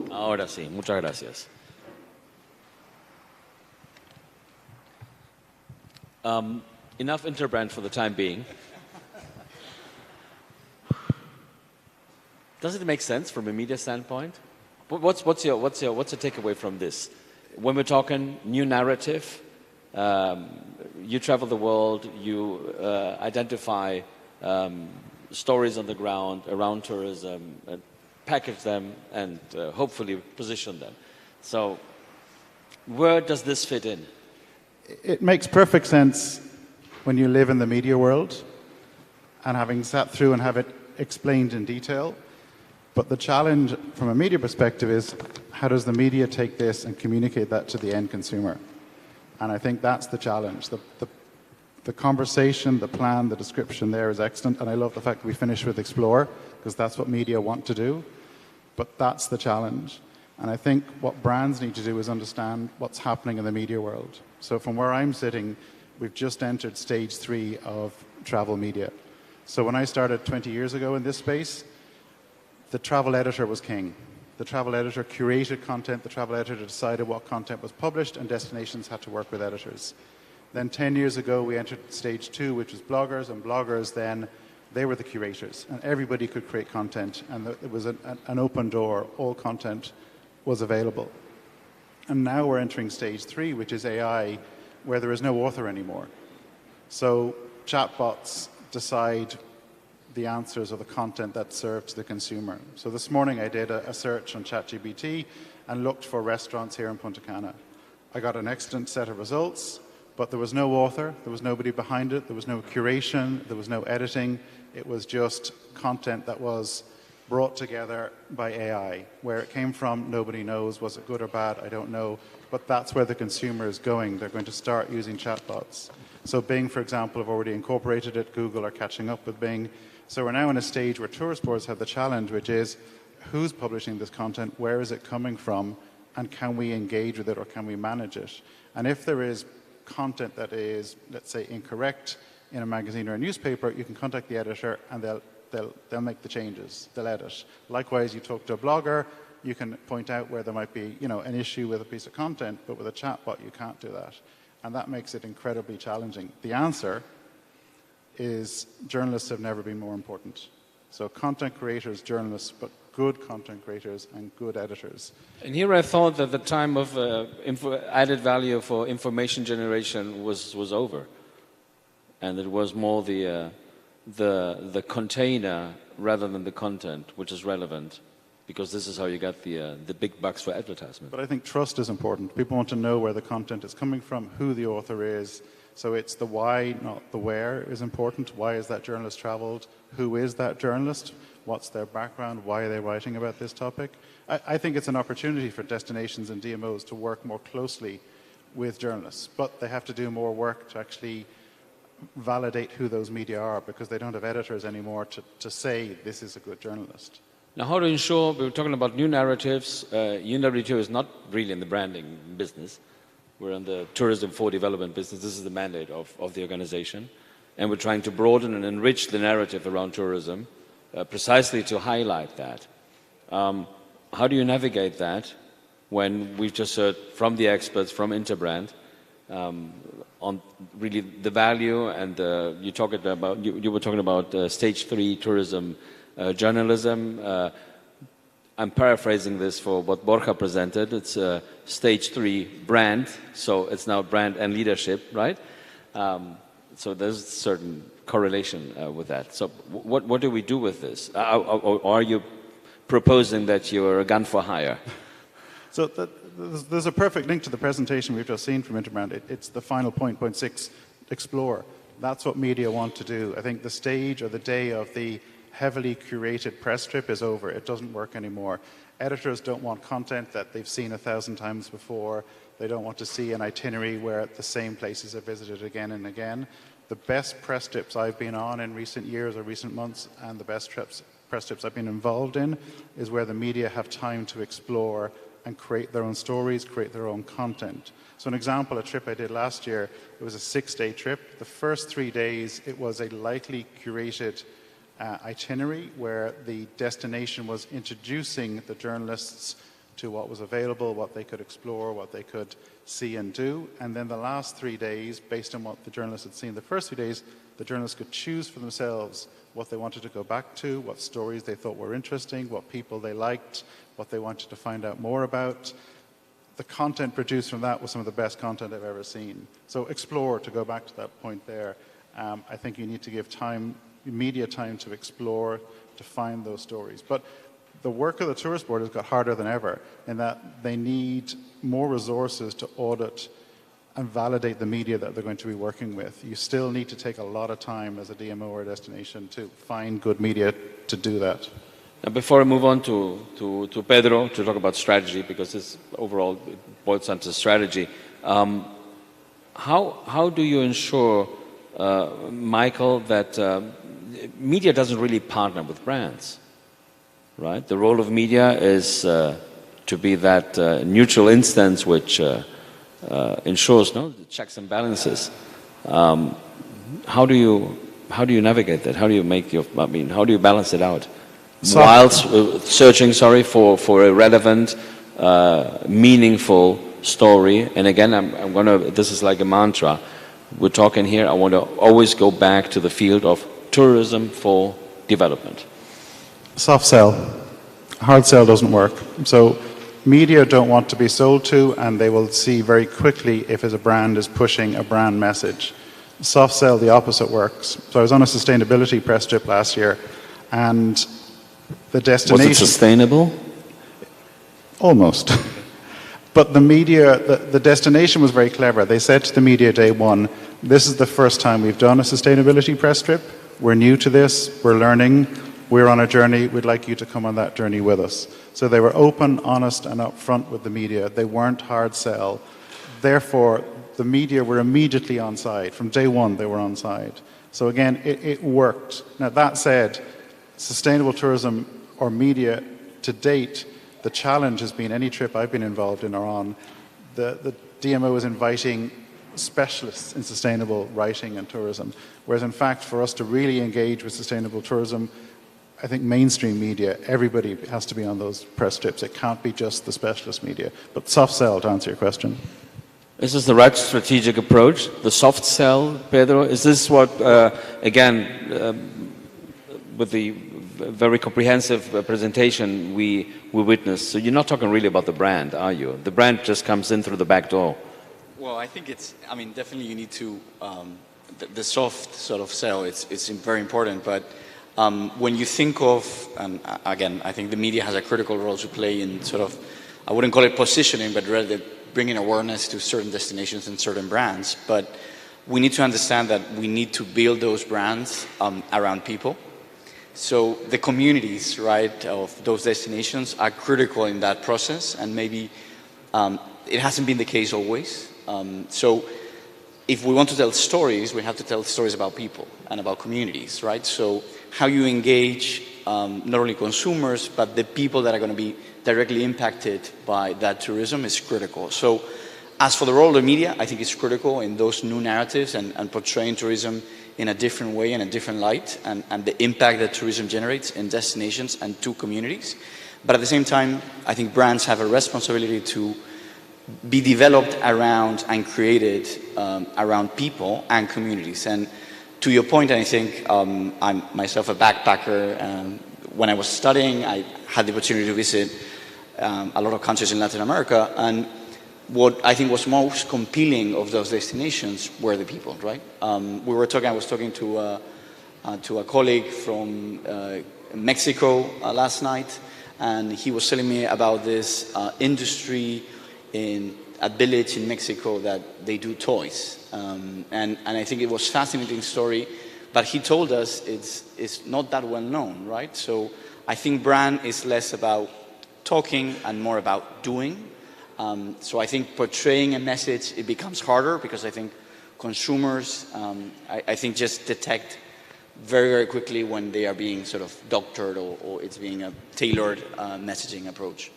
Ahora sí, muchas gracias. Enough Interbrand for the time being. Does it make sense from a media standpoint? What's your takeaway from this? When we're talking new narrative, You travel the world, you identify stories on the ground around tourism, package them, and hopefully position them. So where does this fit in? It makes perfect sense when you live in the media world and having sat through and have it explained in detail. But the challenge from a media perspective is, how does the media take this and communicate that to the end consumer? And I think that's the challenge. The conversation, the plan, the description there is excellent. And I love the fact that we finish with Explore, because that's what media want to do. But that's the challenge. And I think what brands need to do is understand what's happening in the media world. So from where I'm sitting, we've just entered stage 3 of travel media. So when I started 20 years ago in this space, the travel editor was king. The travel editor curated content, the travel editor decided what content was published, and destinations had to work with editors. Then 10 years ago, we entered stage 2, which was bloggers, and bloggers then, they were the curators, and everybody could create content, and it was an open door. All content was available. And now we're entering stage 3, which is AI, where there is no author anymore. So chatbots decide the answers or the content that's served to the consumer. So this morning I did a search on ChatGPT and looked for restaurants here in Punta Cana. I got an excellent set of results, but there was no author, there was nobody behind it, there was no curation, there was no editing. It was just content that was brought together by AI. Where it came from, nobody knows. Was it good or bad? I don't know. But that's where the consumer is going. They're going to start using chatbots. So Bing, for example, have already incorporated it. Google are catching up with Bing. So we're now in a stage where tourist boards have the challenge, which is, who's publishing this content? Where is it coming from? And can we engage with it, or can we manage it? And if there is content that is, let's say, incorrect in a magazine or a newspaper, you can contact the editor and they'll make the changes, they'll edit. Likewise, you talk to a blogger, you can point out where there might be, an issue with a piece of content, but with a chatbot, you can't do that. And that makes it incredibly challenging. The answer is journalists have never been more important. So content creators, journalists, but good content creators and good editors. And here I thought that the time of added value for information generation was over. And it was more the container rather than the content, which is relevant, because this is how you get the big bucks for advertisement. But I think trust is important. People want to know where the content is coming from, who the author is. So it's the why, not the where, is important. Why has that journalist traveled? Who is that journalist? What's their background? Why are they writing about this topic? I think it's an opportunity for destinations and DMOs to work more closely with journalists, but they have to do more work to actually validate who those media are, because they don't have editors anymore to say this is a good journalist. Now, how to ensure, we were talking about new narratives. UNW2 is not really in the branding business. We're in the tourism for development business. This is the mandate of the organization. And we're trying to broaden and enrich the narrative around tourism, precisely to highlight that. How do you navigate that when we've just heard from the experts, from Interbrand, on really the value, and you were talking about stage 3 tourism journalism. I'm paraphrasing this for what Borja presented. It's stage 3 brand, so it's now brand and leadership, right? So there's a certain correlation with that. So what do we do with this? Are you proposing that you're a gun for hire? So there's a perfect link to the presentation we've just seen from Interbrand. It's the final point 6, explore. That's what media want to do. I think the stage or the day of the heavily curated press trip is over. It doesn't work anymore. Editors don't want content that they've seen 1,000 times before. They don't want to see an itinerary where the same places are visited again and again. The best press trips I've been on in recent years or recent months, and the best press trips I've been involved in, is where the media have time to explore and create their own stories, create their own content. So an example, a trip I did last year, it was a 6-day trip. The first 3 days, it was a lightly curated itinerary where the destination was introducing the journalists to what was available, what they could explore, what they could see and do. And then the last 3 days, based on what the journalists had seen the first 3 days, the journalists could choose for themselves what they wanted to go back to, what stories they thought were interesting, what people they liked, what they wanted to find out more about. the content produced from that was some of the best content I've ever seen. So explore, to go back to that point there. I think you need to give media time to explore, to find those stories. But the work of the Tourist Board has got harder than ever in that they need more resources to audit and validate the media that they're going to be working with. You still need to take a lot of time as a DMO or a destination to find good media to do that. Now, before I move on to Pedro to talk about strategy, because this overall boils down to strategy, how do you ensure, Michael, that media doesn't really partner with brands, right? The role of media is to be that neutral instance which ensures the checks and balances. How do you navigate that? How do you how do you balance it out? Whilst searching, for a relevant, meaningful story. And again, this is like a mantra. We're talking here, I want to always go back to the field of tourism for development. Soft sell. Hard sell doesn't work. So media don't want to be sold to, and they will see very quickly if a brand is pushing a brand message. Soft sell, the opposite works. So I was on a sustainability press trip last year, and the destination... Was it sustainable? Almost. But the media, the destination was very clever. They said to the media day one, this is the first time we've done a sustainability press trip. We're new to this. We're learning. We're on a journey. We'd like you to come on that journey with us. So they were open, honest, and upfront with the media. They weren't hard sell. Therefore, the media were immediately on side. From day one, they were on side. So again, it worked. Now, that said, sustainable tourism or media to date, the challenge has been any trip I've been involved in or on, the DMO is inviting specialists in sustainable writing and tourism. Whereas in fact, for us to really engage with sustainable tourism, I think mainstream media, everybody has to be on those press trips. It can't be just the specialist media. But soft sell, to answer your question. Is this the right strategic approach? The soft sell, Pedro? Is this what, again, with the very comprehensive presentation we witnessed, so you're not talking really about the brand, are you? The brand just comes in through the back door. Well, I think definitely you need to, the soft sort of sell, it's very important, but when you think of, again, I think the media has a critical role to play in sort of, I wouldn't call it positioning, but rather bringing awareness to certain destinations and certain brands. But we need to understand that we need to build those brands around people. So the communities, right, of those destinations are critical in that process, and maybe it hasn't been the case always. So if we want to tell stories, we have to tell stories about people and about communities, right? So how you engage not only consumers, but the people that are going to be directly impacted by that tourism is critical. So as for the role of the media, I think it's critical in those new narratives and portraying tourism in a different way and a different light, and the impact that tourism generates in destinations and to communities. But at the same time, I think brands have a responsibility to be developed around and created around people and communities. And to your point, I think I'm myself a backpacker. When I was studying, I had the opportunity to visit a lot of countries in Latin America, and what I think was most compelling of those destinations were the people, right? I was talking to a colleague from Mexico last night, and he was telling me about this industry in a village in Mexico that they do toys. And I think it was a fascinating story, but he told us it's not that well known, right? So I think brand is less about talking and more about doing. So I think portraying a message, it becomes harder because I think consumers, I think just detect very, very quickly when they are being sort of doctored or it's being a tailored messaging approach.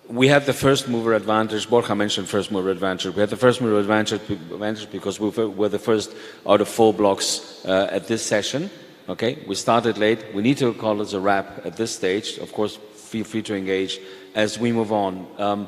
We had the first mover advantage. Borja mentioned first mover advantage. We had the first mover advantage because we were the first out of 4 blocks at this session. Okay, we started late. We need to call it a wrap at this stage. Of course, feel free to engage as we move on.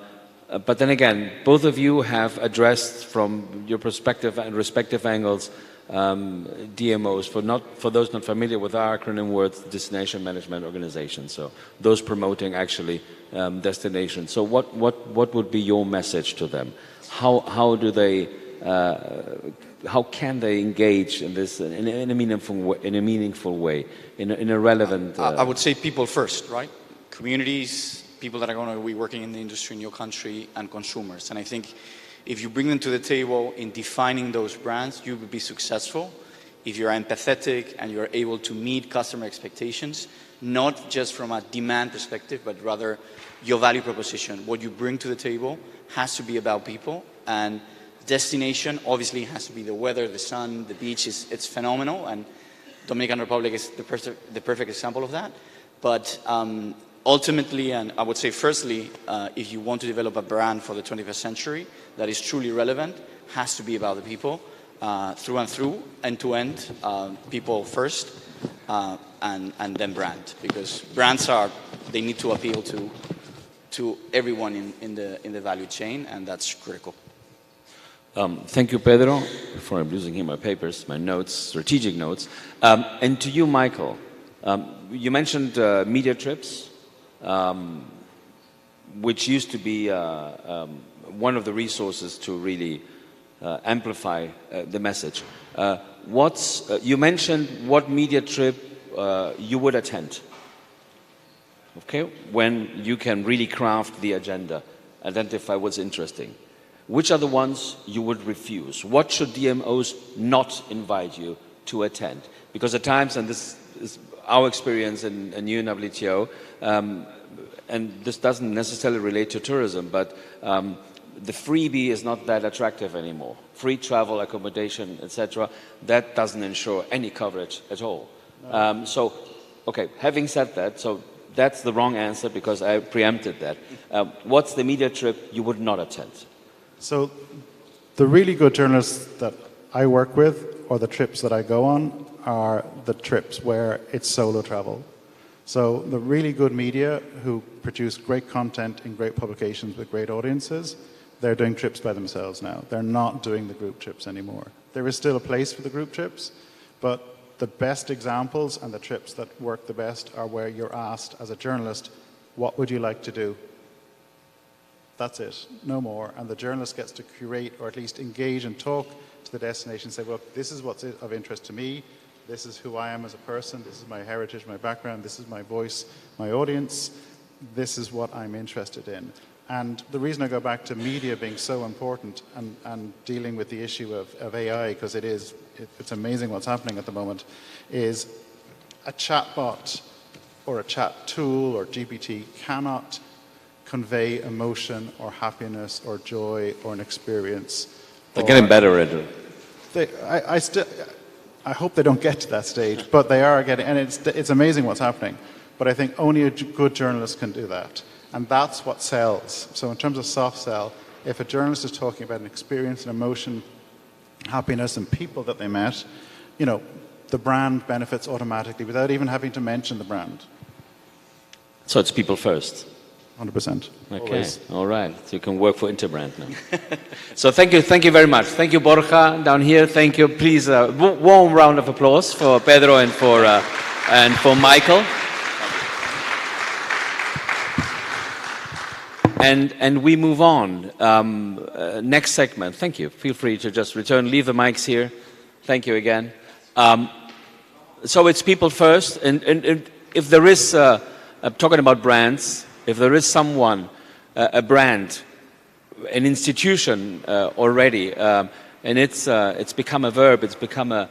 But then again, both of you have addressed from your perspective and respective angles DMOs, for those not familiar with our acronym words, Destination Management Organizations. So those promoting actually destinations. So what would be your message to them? How do they? How can they engage in this in a meaningful way, in a relevant? I would say people first, right? Communities, people that are going to be working in the industry in your country, and consumers. And I think if you bring them to the table in defining those brands, you will be successful. If you're empathetic and you're able to meet customer expectations, not just from a demand perspective, but rather your value proposition, what you bring to the table has to be about people. And destination obviously has to be the weather, the sun, the beach. It's phenomenal, and Dominican Republic is the perfect example of that. But ultimately, and I would say firstly, if you want to develop a brand for the 21st century that is truly relevant, has to be about the people, through and through, end to end, people first, and then brand, because brands they need to appeal to everyone in the value chain, and that's critical. Thank you, Pedro. Before I'm losing here my papers, my notes, strategic notes. And to you, Michael, you mentioned media trips, which used to be one of the resources to really amplify the message. You mentioned what media trip you would attend, okay? When you can really craft the agenda, identify what's interesting. Which are the ones you would refuse? What should DMOs not invite you to attend? Because at times, and this is our experience in UNWTO, and this doesn't necessarily relate to tourism, but the freebie is not that attractive anymore. Free travel, accommodation, etc., that doesn't ensure any coverage at all. No. So, okay, having said that, so that's the wrong answer because I preempted that. What's the media trip you would not attend? So the really good journalists that I work with, or the trips that I go on, are the trips where it's solo travel. So the really good media who produce great content in great publications with great audiences, they're doing trips by themselves now. They're not doing the group trips anymore. There is still a place for the group trips, but the best examples and the trips that work the best are where you're asked as a journalist, what would you like to do? That's it, no more. And the journalist gets to curate, or at least engage and talk to the destination and say, well, this is what's of interest to me. This is who I am as a person. This is my heritage, my background. This is my voice, my audience. This is what I'm interested in. And the reason I go back to media being so important and dealing with the issue of AI, because it's amazing what's happening at the moment, is a chatbot or a chat tool or GPT cannot convey emotion or happiness or joy or an experience. They're getting better at it. I hope they don't get to that stage, but they are getting, and it's amazing what's happening. But I think only a good journalist can do that. And that's what sells. So in terms of soft sell, if a journalist is talking about an experience, an emotion, happiness, and people that they met, the brand benefits automatically without even having to mention the brand. So it's people first. 100%. Okay, Always. All right. So you can work for Interbrand now. So thank you very much. Thank you, Borja, down here. Thank you. Please, warm round of applause for Pedro and for Michael. And we move on. Next segment. Thank you. Feel free to just return. Leave the mics here. Thank you again. So it's people first. And if there is, talking about brands, if there is someone, a brand, an institution already, and it's become a verb, it's become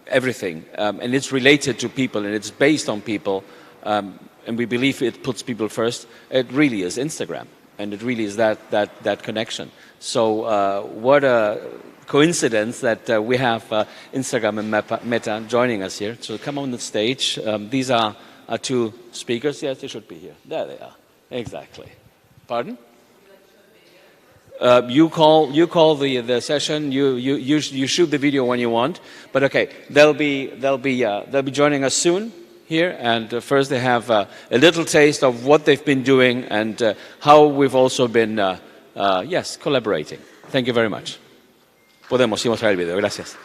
everything, and it's related to people, and it's based on people, and we believe it puts people first, it really is Instagram, and it really is that connection. So what a coincidence that we have Instagram and Meta joining us here. So come on the stage. These are our two speakers. Yes, they should be here. There they are. Exactly. Pardon? You call the session. You shoot the video when you want. But okay, they'll be joining us soon here. And first they have a little taste of what they've been doing and how we've also been collaborating. Thank you very much. Podemos ir a mostrar el video. Gracias.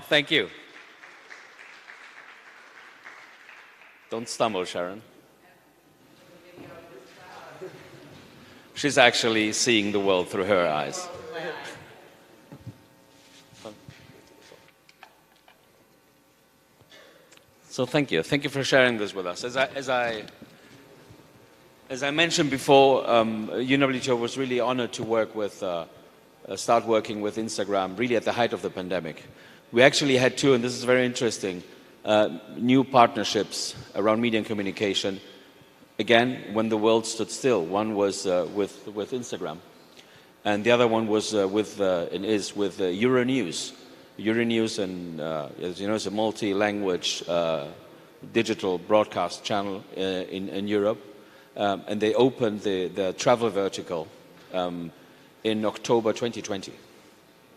thank you. Don't stumble, Sharon. She's actually seeing the world through her eyes. So thank you. Thank you for sharing this with us. As I mentioned before, UNWTO was really honored to work with, start working with Instagram really at the height of the pandemic. We actually had two, and this is very interesting, new partnerships around media and communication. Again, when the world stood still, one was with Instagram, and the other one was with Euronews. Euronews, and as you know, is a multi-language digital broadcast channel in Europe, and they opened the travel vertical in October 2020.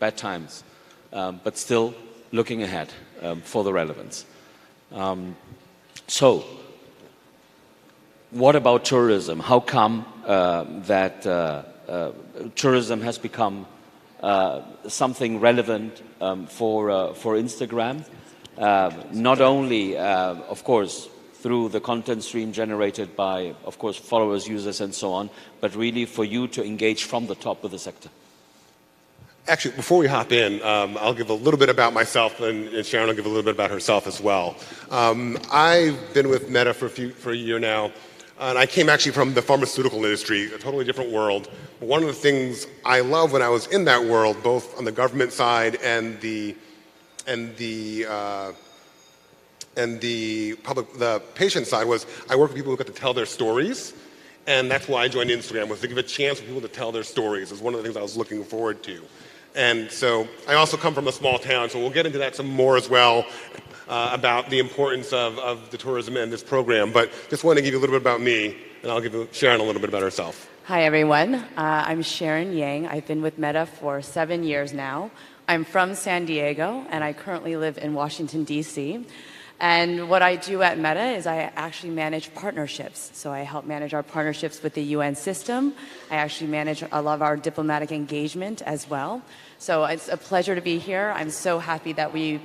Bad times, but still looking ahead for the relevance. So, what about tourism? How come that tourism has become something relevant for Instagram? Not only, of course, through the content stream generated by, of course, followers, users, and so on, but really for you to engage from the top with the sector. Actually, before we hop in, I'll give a little bit about myself, and Sharon will give a little bit about herself as well. I've been with Meta for a year now, and I came actually from the pharmaceutical industry, a totally different world. But one of the things I love when I was in that world, both on the government side and the patient side, was I work with people who got to tell their stories, and that's why I joined Instagram, was to give a chance for people to tell their stories. It's one of the things I was looking forward to. And so I also come from a small town, so we'll get into that some more as well, about the importance of the tourism and this program. But just want to give you a little bit about me, and I'll give Sharon a little bit about herself. Hi, everyone. I'm Sharon Yang. I've been with Meta for 7 years now. I'm from San Diego, and I currently live in Washington, D.C. And what I do at Meta is I actually manage partnerships. So I help manage our partnerships with the UN system. I actually manage a lot of our diplomatic engagement as well. So it's a pleasure to be here. I'm so happy that we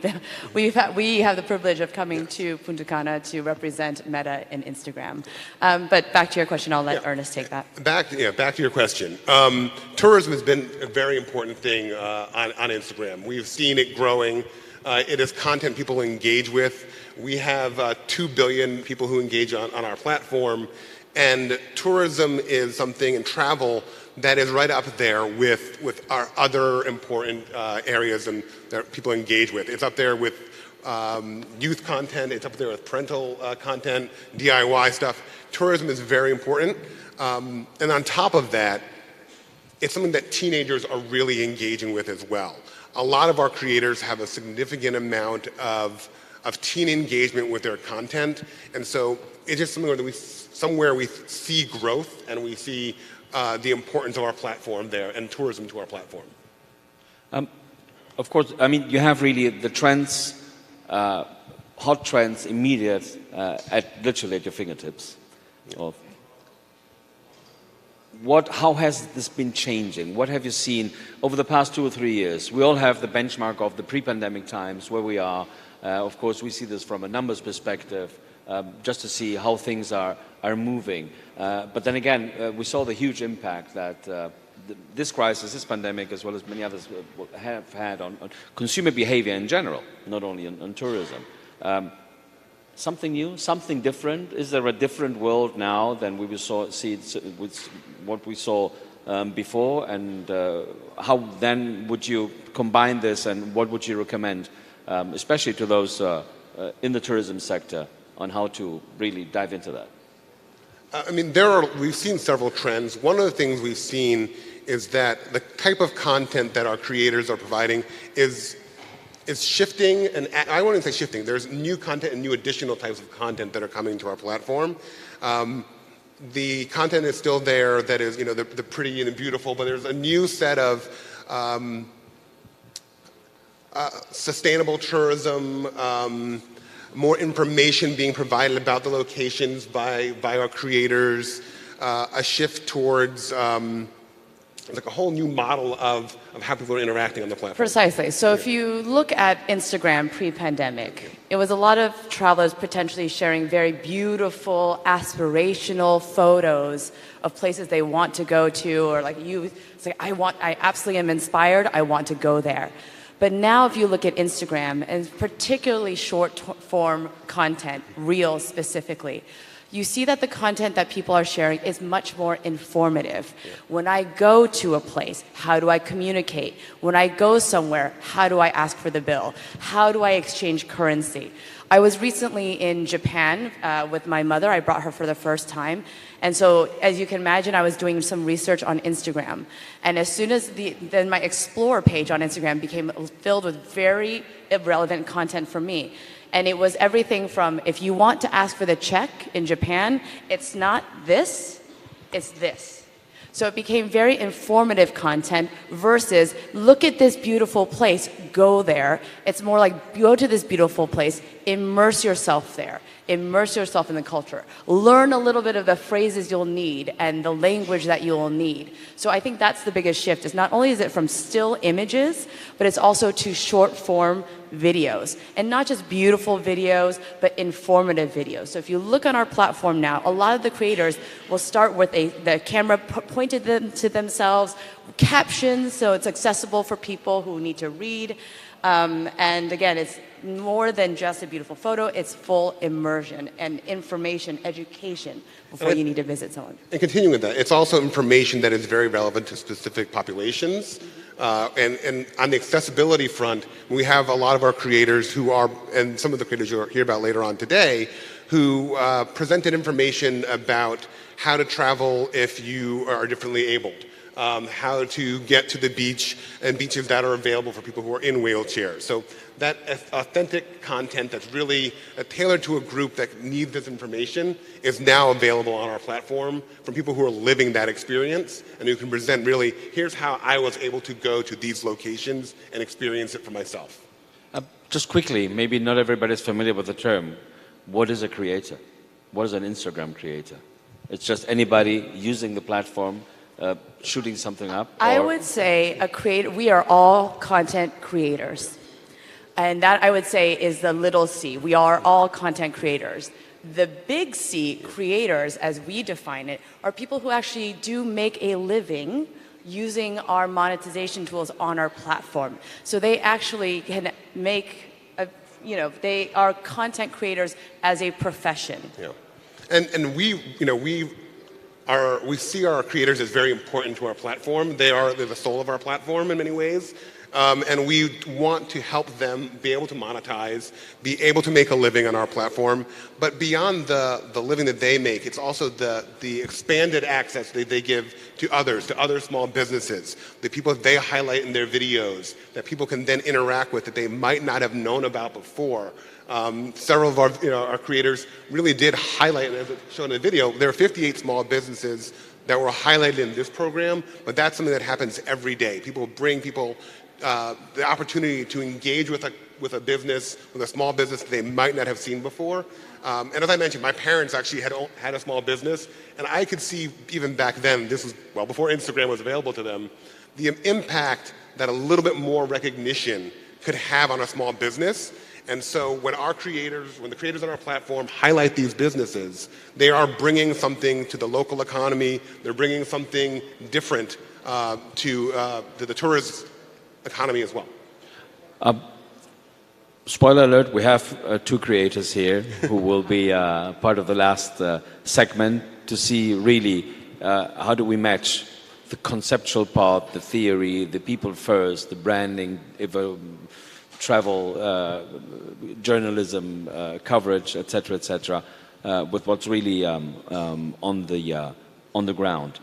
have the privilege of coming to Punta Cana to represent Meta and Instagram. But back to your question, I'll let Ernest take that. Back to your question. Tourism has been a very important thing on Instagram. We've seen it growing. It is content people engage with. We have 2 billion people who engage on our platform, and tourism is something, and travel, that is right up there with our other important areas and that people engage with. It's up there with youth content, it's up there with parental content, DIY stuff. Tourism is very important. And on top of that, it's something that teenagers are really engaging with as well. A lot of our creators have a significant amount of teen engagement with their content, and so it's just somewhere we see growth, and we see the importance of our platform there and tourism to our platform. Of course, I mean, you have really the trends, hot trends, immediate, literally at your fingertips. How has this been changing? What have you seen over the past 2 or 3 years? We all have the benchmark of the pre-pandemic times where we are. Of course, we see this from a numbers perspective, just to see how things are moving. But then again, we saw the huge impact that this crisis, this pandemic, as well as many others, have had on consumer behavior in general, not only on tourism. Something new, something different? Is there a different world now than we see with what we saw before? And how then would you combine this, and what would you recommend, especially to those in the tourism sector, on how to really dive into that? I mean, we've seen several trends. One of the things we've seen is that the type of content that our creators are providing is shifting, and I wouldn't say shifting. There's new content and new additional types of content that are coming to our platform. The content is still there that is, the pretty and the beautiful, but there's a new set of sustainable tourism, more information being provided about the locations by our creators, a shift towards It's like a whole new model of how people are interacting on the platform. Precisely. So if you look at Instagram pre-pandemic, it was a lot of travelers potentially sharing very beautiful, aspirational photos of places they want to go to, or like you say, I absolutely am inspired, I want to go there. But now if you look at Instagram, and particularly short form content, Reels specifically, you see that the content that people are sharing is much more informative. When I go to a place, how do I communicate? When I go somewhere, how do I ask for the bill? How do I exchange currency? I was recently in Japan with my mother. I brought her for the first time. And so, as you can imagine, I was doing some research on Instagram. And as soon as then my Explore page on Instagram became filled with very relevant content for me. And it was everything from, if you want to ask for the check in Japan, it's not this, it's this. So it became very informative content versus, look at this beautiful place, go there. It's more like, go to this beautiful place, immerse yourself there. Immerse yourself in the culture. Learn a little bit of the phrases you'll need and the language that you'll need. So I think that's the biggest shift. Is not only is it from still images, but it's also to short form videos. And not just beautiful videos, but informative videos. So if you look on our platform now, a lot of the creators will start with the camera pointed to themselves, captions, so it's accessible for people who need to read. And again, it's more than just a beautiful photo, it's full immersion and information, education before you need to visit someone. And continuing with that, it's also information that is very relevant to specific populations. And on the accessibility front, we have a lot of our creators who are, and some of the creators you'll hear about later on today, who presented information about how to travel if you are differently abled. How to get to the beach and beaches that are available for people who are in wheelchairs. So that authentic content that's really tailored to a group that needs this information is now available on our platform from people who are living that experience and who can present really, here's how I was able to go to these locations and experience it for myself. Just quickly, maybe not everybody's familiar with the term. What is a creator? What is an Instagram creator? It's just anybody using the platform shooting something up? I would say we are all content creators. And that, I would say, is the little c. We are all content creators. The big C, creators, as we define it, are people who actually do make a living using our monetization tools on our platform. So they actually can make, they are content creators as a profession. Yeah. And we see our creators as very important to our platform. They're the soul of our platform in many ways. And we want to help them be able to monetize, be able to make a living on our platform. But beyond the living that they make, it's also the expanded access that they give to other small businesses, the people that they highlight in their videos, that people can then interact with that they might not have known about before. Several of our creators really did highlight, as shown in the video, there are 58 small businesses that were highlighted in this program, but that's something that happens every day. People bring the opportunity to engage with a business, with a small business that they might not have seen before. And as I mentioned, my parents actually had a small business, and I could see even back then, this was well before Instagram was available to them, the impact that a little bit more recognition could have on a small business. And so when the creators on our platform highlight these businesses, they are bringing something to the local economy, they're bringing something different to the tourist economy as well. Spoiler alert, we have two creators here who will be part of the last segment to see really how do we match the conceptual part, the theory, the people first, the branding, travel, journalism, coverage, etc., with what's really on the ground.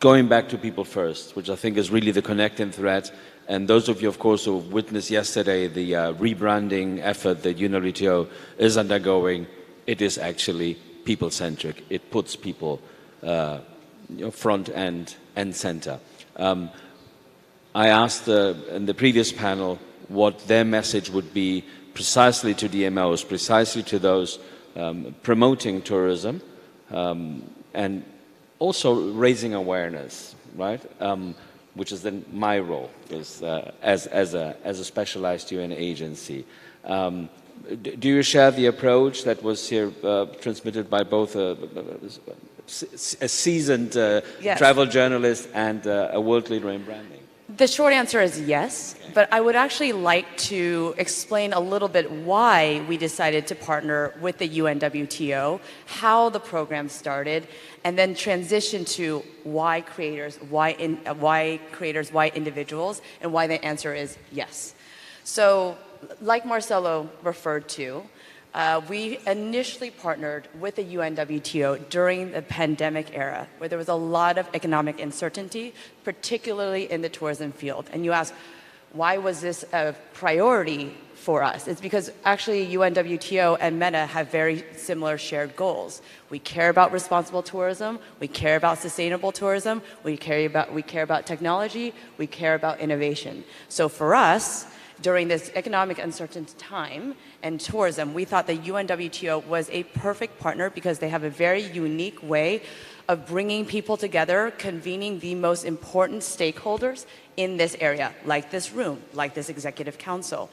Going back to people first, which I think is really the connecting thread, and those of you, of course, who witnessed yesterday the rebranding effort that UNWTO is undergoing, it is actually people-centric. It puts people front and center. I asked in the previous panel what their message would be precisely to DMOs, precisely to those promoting tourism, and also raising awareness, right? Which is then my role is, as a specialized UN agency. Do you share the approach that was here transmitted by both a seasoned Yes. travel journalist and a world leader in branding? The short answer is yes, but I would actually like to explain a little bit why we decided to partner with the UNWTO, how the program started, and then transition to why creators, why individuals, and why the answer is yes. So, like Marcelo referred to, we initially partnered with the UNWTO during the pandemic era, where there was a lot of economic uncertainty, particularly in the tourism field. And you ask, why was this a priority for us? It's because actually UNWTO and Meta have very similar shared goals. We care about responsible tourism, we care about sustainable tourism, we care about technology, we care about innovation. So for us, during this economic uncertain time and tourism, we thought the UNWTO was a perfect partner because they have a very unique way of bringing people together, convening the most important stakeholders in this area, like this room, like this executive council.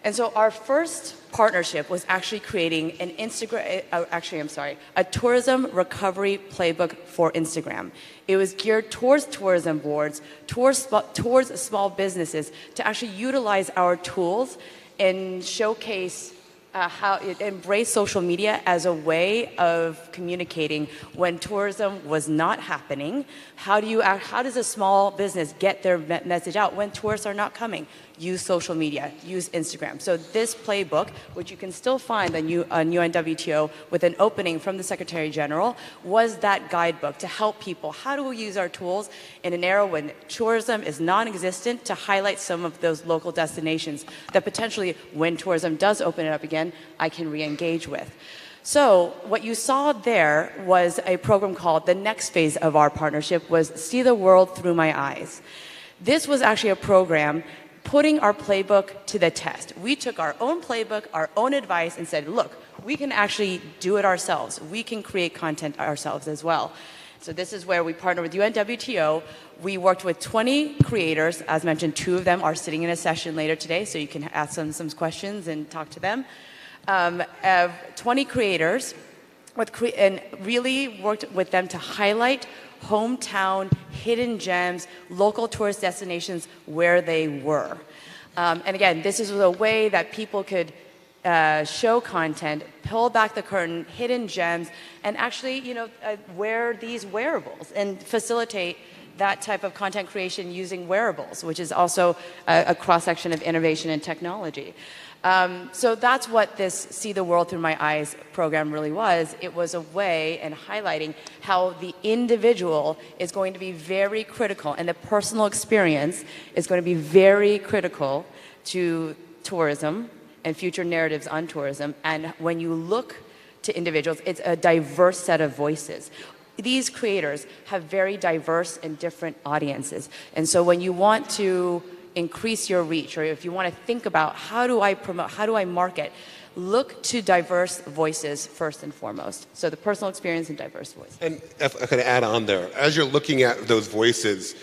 And so our first partnership was actually creating an a tourism recovery playbook for Instagram. It was geared towards tourism boards, towards small businesses to actually utilize our tools and showcase how it embraced social media as a way of communicating when tourism was not happening. How does a small business get their message out when tourists are not coming? Use social media, use Instagram. So this playbook, which you can still find on UNWTO with an opening from the Secretary General, was that guidebook to help people. How do we use our tools in an era when tourism is non-existent to highlight some of those local destinations that potentially, when tourism does open it up again, I can re-engage with. So what you saw there was a program called, the next phase of our partnership was See the World Through My Eyes. This was actually a program putting our playbook to the test. We took our own playbook, our own advice, and said, look, we can actually do it ourselves. We can create content ourselves as well. So this is where we partner with UNWTO. We worked with 20 creators. As mentioned, 2 of them are sitting in a session later today, so you can ask them some questions and talk to them. 20 creators, and really worked with them to highlight hometown, hidden gems, local tourist destinations where they were. And again, this is a way that people could show content, pull back the curtain, hidden gems, and actually, wear these wearables and facilitate that type of content creation using wearables, which is also a cross-section of innovation and technology. So that's what this See the World Through My Eyes program really was. It was a way in highlighting how the individual is going to be very critical, and the personal experience is going to be very critical to tourism and future narratives on tourism. And when you look to individuals, it's a diverse set of voices. These creators have very diverse and different audiences. And so when you want to increase your reach, or if you want to think about how do I promote, how do I market, look to diverse voices first and foremost. So the personal experience and diverse voice. And if I could add on there, as you're looking at those voices,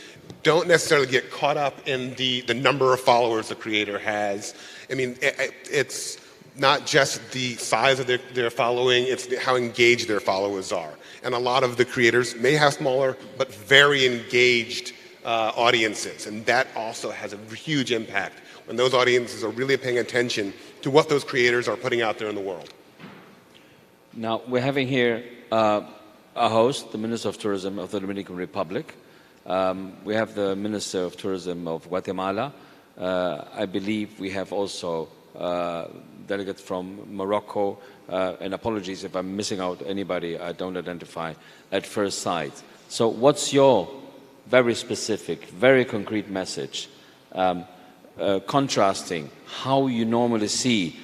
don't necessarily get caught up in the number of followers the creator has. I mean, it's not just the size of their following, it's how engaged their followers are. And a lot of the creators may have smaller, but very engaged audiences, and that also has a huge impact when those audiences are really paying attention to what those creators are putting out there in the world. Now, we're having here a host, the Minister of Tourism of the Dominican Republic. We have the Minister of Tourism of Guatemala. I believe we have also delegates from Morocco, and apologies if I'm missing out anybody I don't identify at first sight. So what's your very specific, very concrete message, contrasting how you normally see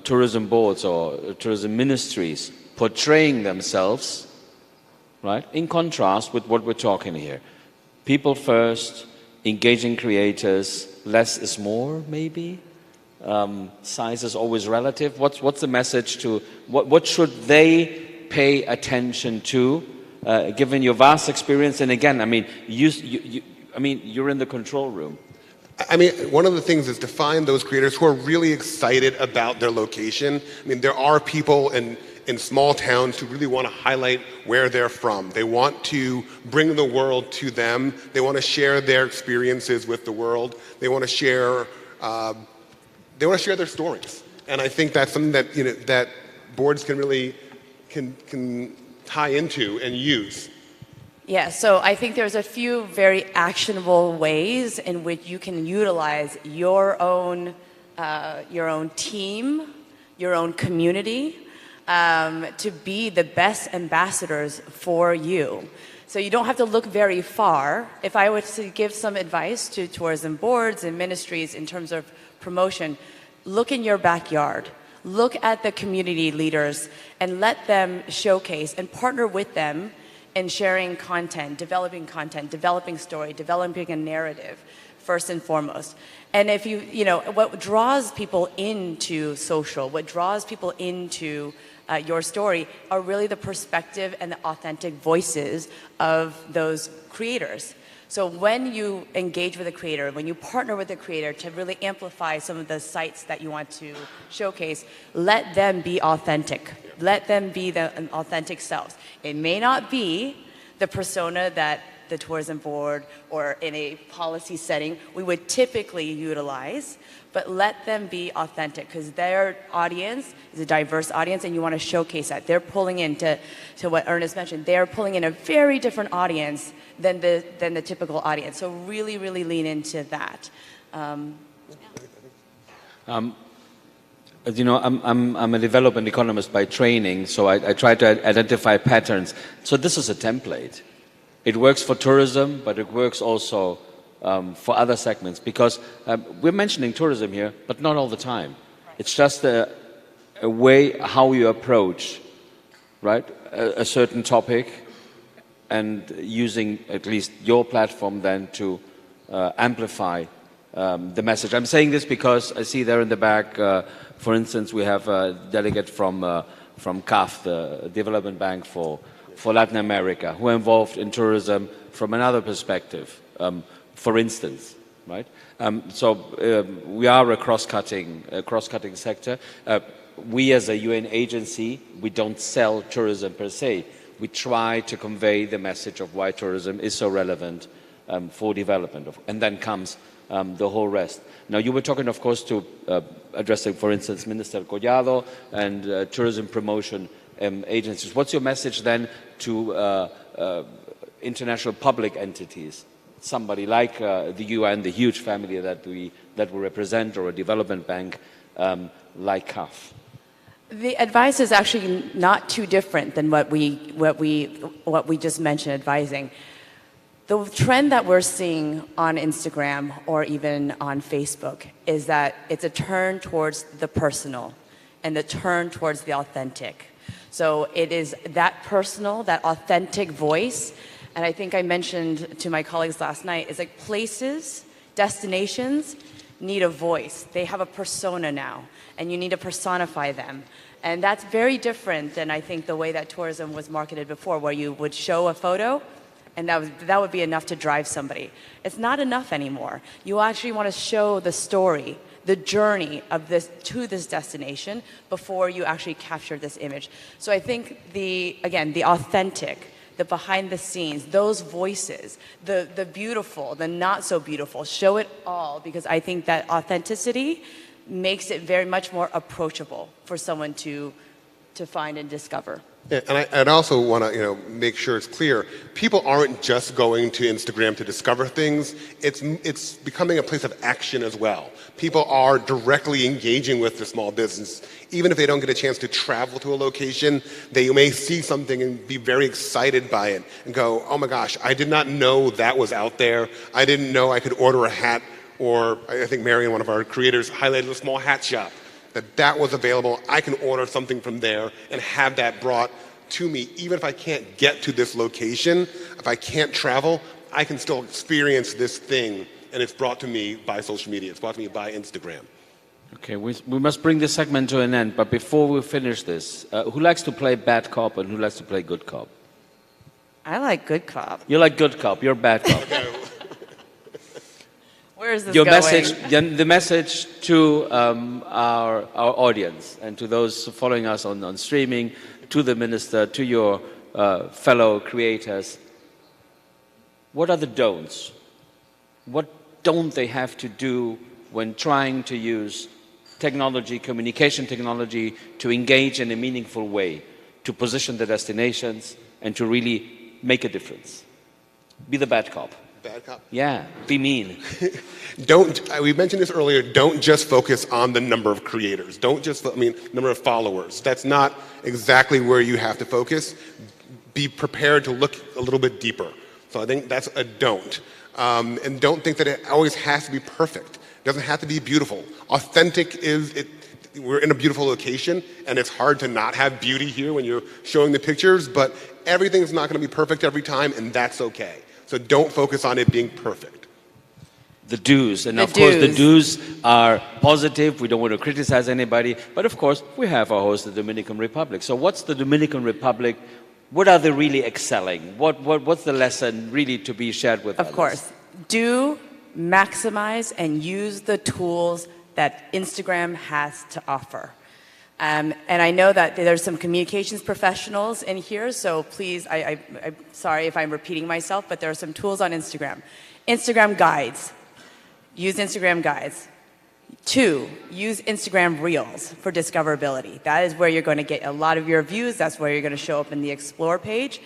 tourism boards or tourism ministries portraying themselves, right, in contrast with what we're talking here? People first, engaging creators, less is more, maybe? Size is always relative. What's the message to, what should they pay attention to given your vast experience, and again, I mean, you're in the control room. I mean, one of the things is to find those creators who are really excited about their location. I mean, there are people in small towns who really want to highlight where they're from. They want to bring the world to them. They want to share their experiences with the world. They want to share their stories. And I think that's something that, you know, that boards can really can tie into and use. Yeah, so I think there's a few very actionable ways in which you can utilize your own team, your own community, to be the best ambassadors for you. So you don't have to look very far. If I were to give some advice to tourism boards and ministries in terms of promotion, look in your backyard. Look at the community leaders and let them showcase and partner with them in sharing content, developing story, developing a narrative, first and foremost. And if you know, what draws people into social, what draws people into your story are really the perspective and the authentic voices of those creators. So when you engage with a creator, when you partner with a creator to really amplify some of the sites that you want to showcase, let them be authentic. Let them be the authentic selves. It may not be the persona that the tourism board or in a policy setting we would typically utilize, but let them be authentic because their audience is a diverse audience and you want to showcase that. They're pulling into what Ernest mentioned. They're pulling in a very different audience than the typical audience. So really, really lean into that. As you know, I'm a development economist by training, so I try to identify patterns. So this is a template. It works for tourism, but it works also for other segments because we're mentioning tourism here, but not all the time. It's just a way how you approach, right, a certain topic and using at least your platform then to amplify the message. I'm saying this because I see there in the back, for instance, we have a delegate from CAF, the Development Bank for Latin America, who are involved in tourism from another perspective, for instance, right? So we are a cross-cutting sector. We as a UN agency, we don't sell tourism per se. We try to convey the message of why tourism is so relevant for development, and then comes the whole rest. Now, you were talking, of course, to addressing, for instance, Minister Collado and tourism promotion agencies. What's your message then to international public entities? Somebody like the UN, the huge family that we represent, or a development bank like CAF. The advice is actually not too different than what we just mentioned advising. The trend that we're seeing on Instagram or even on Facebook is that it's a turn towards the personal and the turn towards the authentic. So it is that personal, that authentic voice. And I think I mentioned to my colleagues last night, is like places, destinations need a voice. They have a persona now, and you need to personify them. And that's very different than I think the way that tourism was marketed before, where you would show a photo and that would be enough to drive somebody. It's not enough anymore. You actually want to show the story, the journey of this to this destination before you actually capture this image. So I think the authentic, the behind the scenes, those voices, the beautiful, the not so beautiful, show it all, because I think that authenticity makes it very much more approachable for someone to find and discover. Yeah, and I'd also want to make sure it's clear. People aren't just going to Instagram to discover things. It's becoming a place of action as well. People are directly engaging with the small business. Even if they don't get a chance to travel to a location, they may see something and be very excited by it and go, oh my gosh, I did not know that was out there. I didn't know I could order a hat. Or I think Marion, one of our creators, highlighted a small hat shop. That was available. I can order something from there and have that brought to me. Even if I can't get to this location, if I can't travel, I can still experience this thing, and it's brought to me by social media. It's brought to me by Instagram. Okay, we must bring this segment to an end, but before we finish this, who likes to play bad cop and who likes to play good cop? I like good cop. You like good cop. You're bad cop. Where is this Your going? the message to our audience and to those following us on streaming, to the minister, to your fellow creators. What are the don'ts? What don't they have to do when trying to use technology, communication technology, to engage in a meaningful way, to position the destinations and to really make a difference? Be the bad cop. Bad cop? Yeah, be mean. We mentioned this earlier, don't just focus on the number of creators. Don't just, number of followers. That's not exactly where you have to focus. Be prepared to look a little bit deeper. So I think that's a don't. And don't think that it always has to be perfect. It doesn't have to be beautiful. Authentic we're in a beautiful location, and it's hard to not have beauty here when you're showing the pictures, but everything's not going to be perfect every time, and that's okay. So don't focus on it being perfect. The do's, and of course the do's are positive. We don't want to criticize anybody, but of course we have our host, the Dominican Republic. So what's the Dominican Republic? What are they really excelling? What's the lesson really to be shared with us? Of course. Do maximize and use the tools that Instagram has to offer. And I know that there's some communications professionals in here, so please, I'm sorry if I'm repeating myself, but there are some tools on Instagram. Instagram guides. Use Instagram guides. 2, use Instagram Reels for discoverability. That is where you're going to get a lot of your views. That's where you're going to show up in the Explore page.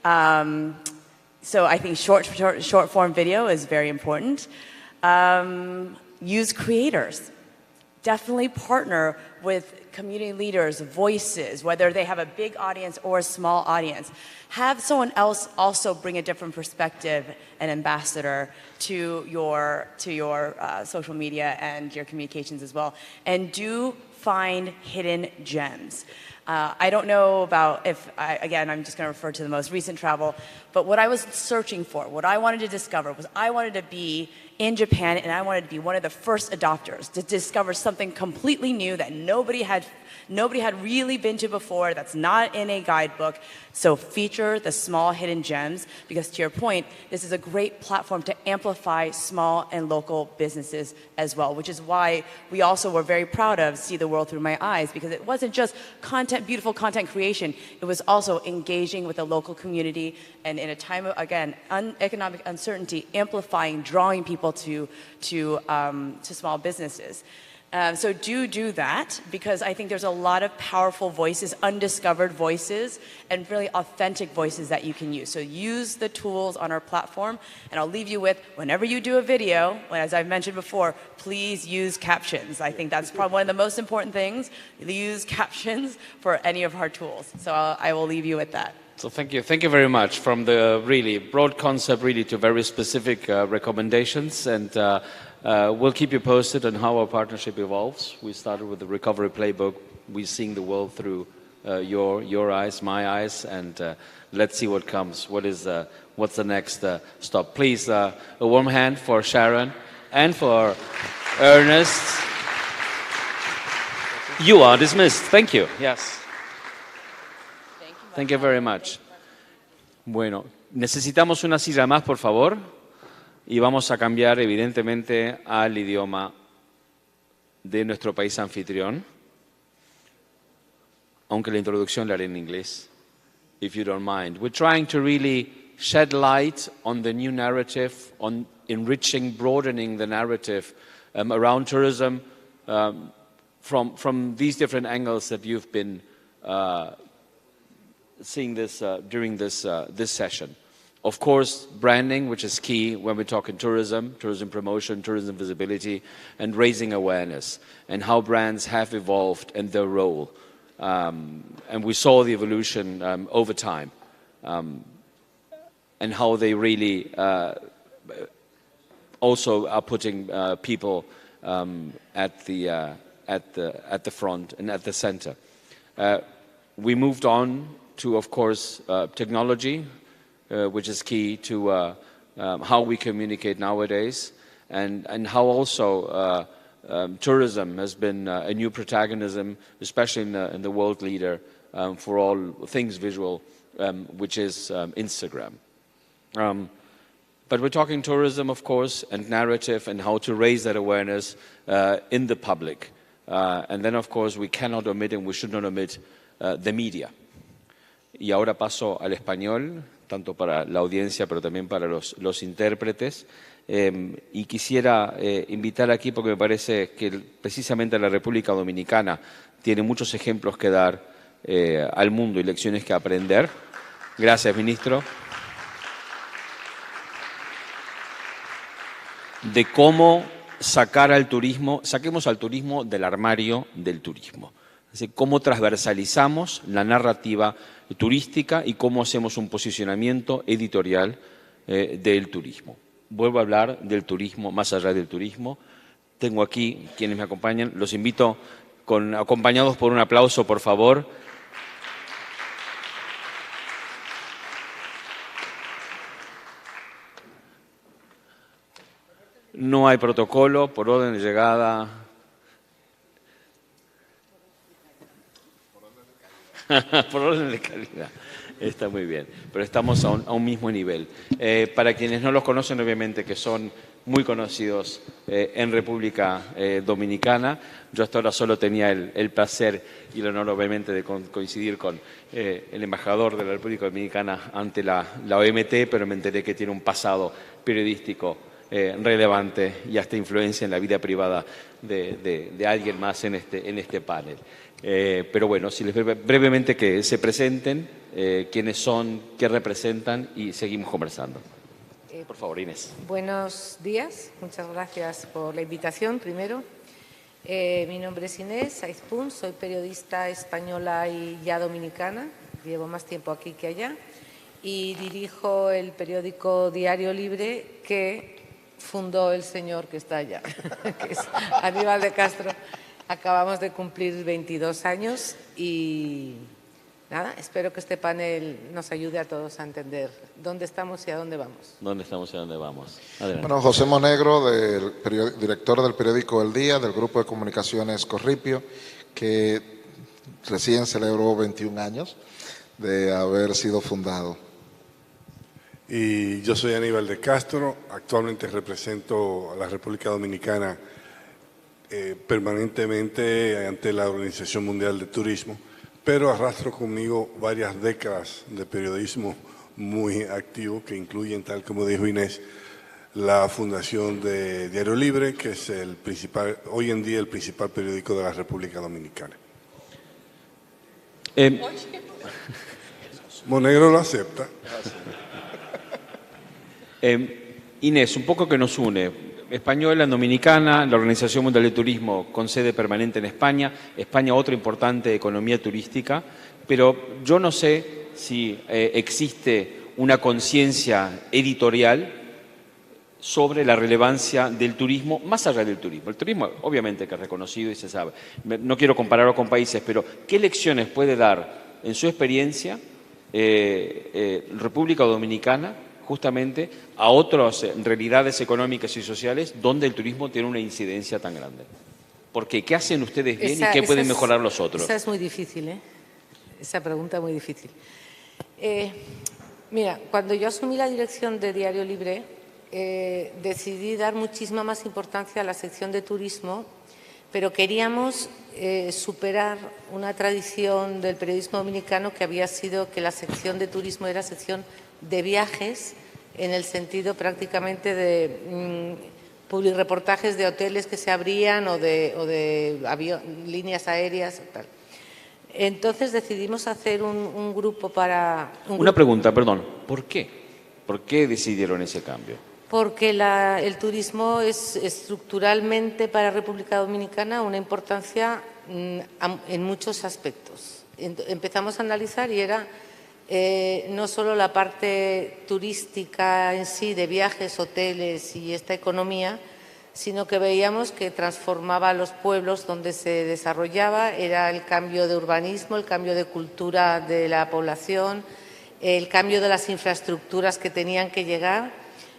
So I think short form video is very important. Use creators. Definitely partner with community leaders, voices, whether they have a big audience or a small audience. Have someone else also bring a different perspective, an ambassador, to your social media and your communications as well. And do find hidden gems. I don't know about again, I'm just going to refer to the most recent travel, but what I was searching for, what I wanted to discover was I wanted to be in Japan and I wanted to be one of the first adopters to discover something completely new that nobody had really been to before, that's not in a guidebook. So feature the small hidden gems, because to your point, this is a great platform to amplify small and local businesses as well, which is why we also were very proud of See the World Through My Eyes, because it wasn't just beautiful content creation, it was also engaging with the local community, and in a time of, again, economic uncertainty, amplifying, drawing people to small businesses. So do that, because I think there's a lot of powerful voices, undiscovered voices, and really authentic voices that you can use. So use the tools on our platform, and I'll leave you with, whenever you do a video, as I've mentioned before, please use captions. I think that's probably one of the most important things. Use captions for any of our tools. So I will leave you with that. So thank you very much. From the really broad concept really to very specific recommendations, and we'll keep you posted on how our partnership evolves. We started with the Recovery Playbook. We're seeing the world through your eyes, my eyes, and let's see what comes. What's the next stop? Please, a warm hand for Sharon and for Ernest. You are dismissed. Thank you. Yes. Thank you very much. Bueno, necesitamos una silla más, por favor. Y vamos a cambiar, evidentemente, al idioma de nuestro país anfitrión. Aunque la introducción la haré en inglés, if you don't mind. We're trying to really shed light on the new narrative, on enriching, broadening the narrative around tourism from these different angles that you've been seeing this during this session. Of course, branding, which is key when we talk in tourism promotion, tourism visibility, and raising awareness, and how brands have evolved and their role. And we saw the evolution over time, and how they really also are putting people at the front and at the center. We moved on to, of course, technology, which is key to how we communicate nowadays, and how also tourism has been a new protagonism, especially in the world leader for all things visual which is Instagram. But we're talking tourism, of course, and narrative and how to raise that awareness in the public. And then, of course, we cannot omit and we should not omit the media. Y ahora paso al español, tanto para la audiencia, pero también para los intérpretes. Y quisiera invitar aquí, porque me parece que precisamente la República Dominicana tiene muchos ejemplos que dar al mundo y lecciones que aprender. Gracias, ministro. De cómo saquemos al turismo del armario del turismo. Es decir, cómo transversalizamos la narrativa turística y cómo hacemos un posicionamiento editorial del turismo. Vuelvo a hablar del turismo más allá del turismo. Tengo aquí quienes me acompañan. Los invito acompañados por un aplauso, por favor. No hay protocolo, por orden de llegada. Por orden de calidad. Está muy bien, pero estamos a un mismo nivel. Para quienes no los conocen, obviamente, que son muy conocidos en República Dominicana, yo hasta ahora solo tenía el placer y el honor, obviamente, de coincidir con el embajador de la República Dominicana ante la OMT, pero me enteré que tiene un pasado periodístico relevante y hasta influencia en la vida privada de alguien más en este panel. Pero bueno, si les brevemente que se presenten, quiénes son, qué representan y seguimos conversando. Por favor, Inés. Buenos días, muchas gracias por la invitación primero. Mi nombre es Inés Saizpún, soy periodista española y ya dominicana, llevo más tiempo aquí que allá y dirijo el periódico Diario Libre que fundó el señor que está allá, que es Aníbal de Castro. Acabamos de cumplir 22 años y nada, espero que este panel nos ayude a todos a entender dónde estamos y a dónde vamos. ¿Dónde estamos y a dónde vamos? Adelante. Bueno, José Monegro, director del periódico El Día, del grupo de comunicaciones Corripio, que recién celebró 21 años de haber sido fundado. Y yo soy Aníbal de Castro, actualmente represento a la República Dominicana permanentemente ante la Organización Mundial de Turismo, pero arrastro conmigo varias décadas de periodismo muy activo que incluyen, tal como dijo Inés, la fundación de Diario Libre, que es hoy en día el principal periódico de la República Dominicana. Monegro lo acepta. Inés, un poco que nos une. Española, dominicana, la Organización Mundial de Turismo con sede permanente en España. España, otra importante economía turística. Pero yo no sé si existe una conciencia editorial sobre la relevancia del turismo, más allá del turismo. El turismo, obviamente, que es reconocido y se sabe. No quiero compararlo con países, pero ¿qué lecciones puede dar, en su experiencia, República Dominicana, justamente a otras realidades económicas y sociales donde el turismo tiene una incidencia tan grande? Porque ¿qué hacen ustedes bien y qué pueden mejorar los otros? Esa es muy difícil, ¿eh? Esa pregunta es muy difícil. Mira, cuando yo asumí la dirección de Diario Libre, decidí dar muchísima más importancia a la sección de turismo, pero queríamos superar una tradición del periodismo dominicano que había sido que la sección de turismo era sección de viajes, en el sentido prácticamente de publireportajes de hoteles que se abrían o de líneas aéreas y tal. Entonces decidimos hacer un grupo para... Una pregunta, perdón. ¿Por qué? ¿Por qué decidieron ese cambio? Porque el turismo es estructuralmente para República Dominicana una importancia en muchos aspectos. Empezamos a analizar y era no solo la parte turística en sí, de viajes, hoteles y esta economía, sino que veíamos que transformaba los pueblos donde se desarrollaba, era el cambio de urbanismo, el cambio de cultura de la población, el cambio de las infraestructuras que tenían que llegar.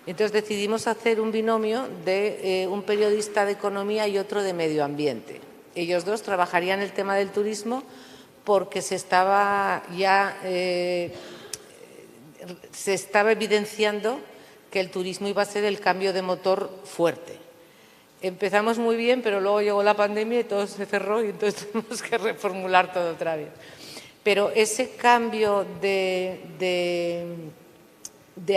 Entonces decidimos hacer un binomio de un periodista de economía y otro de medio ambiente. Ellos dos trabajarían el tema del turismo porque se estaba ya se estaba evidenciando que el turismo iba a ser el cambio de motor fuerte. Empezamos muy bien, pero luego llegó la pandemia y todo se cerró y entonces tuvimos que reformular todo otra vez. Pero ese cambio de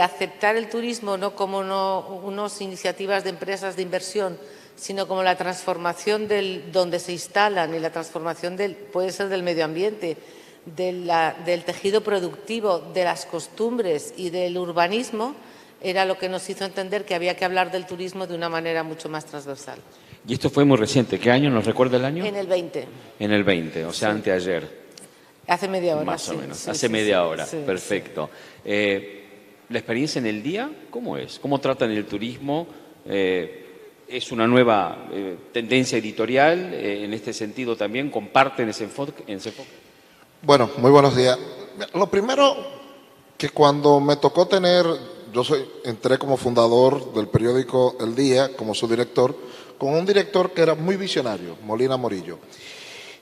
aceptar el turismo no como unas iniciativas de empresas de inversión, sino como la transformación donde se instalan y la transformación puede ser del medio ambiente, del tejido productivo, de las costumbres y del urbanismo, era lo que nos hizo entender que había que hablar del turismo de una manera mucho más transversal. Y esto fue muy reciente. ¿Qué año? ¿Nos recuerda el año? En el 20. En el 20, o sea, Sí. anteayer. Hace media hora. Más o sí, menos, sí, hace sí, media sí, hora. sí, Perfecto. ¿La experiencia en el día cómo es? ¿Cómo tratan el turismo? ¿Es una nueva tendencia editorial en este sentido también? ¿Comparten ese enfoque? Bueno, muy buenos días. Lo primero que cuando me tocó entré como fundador del periódico El Día, como su director, con un director que era muy visionario, Molina Morillo.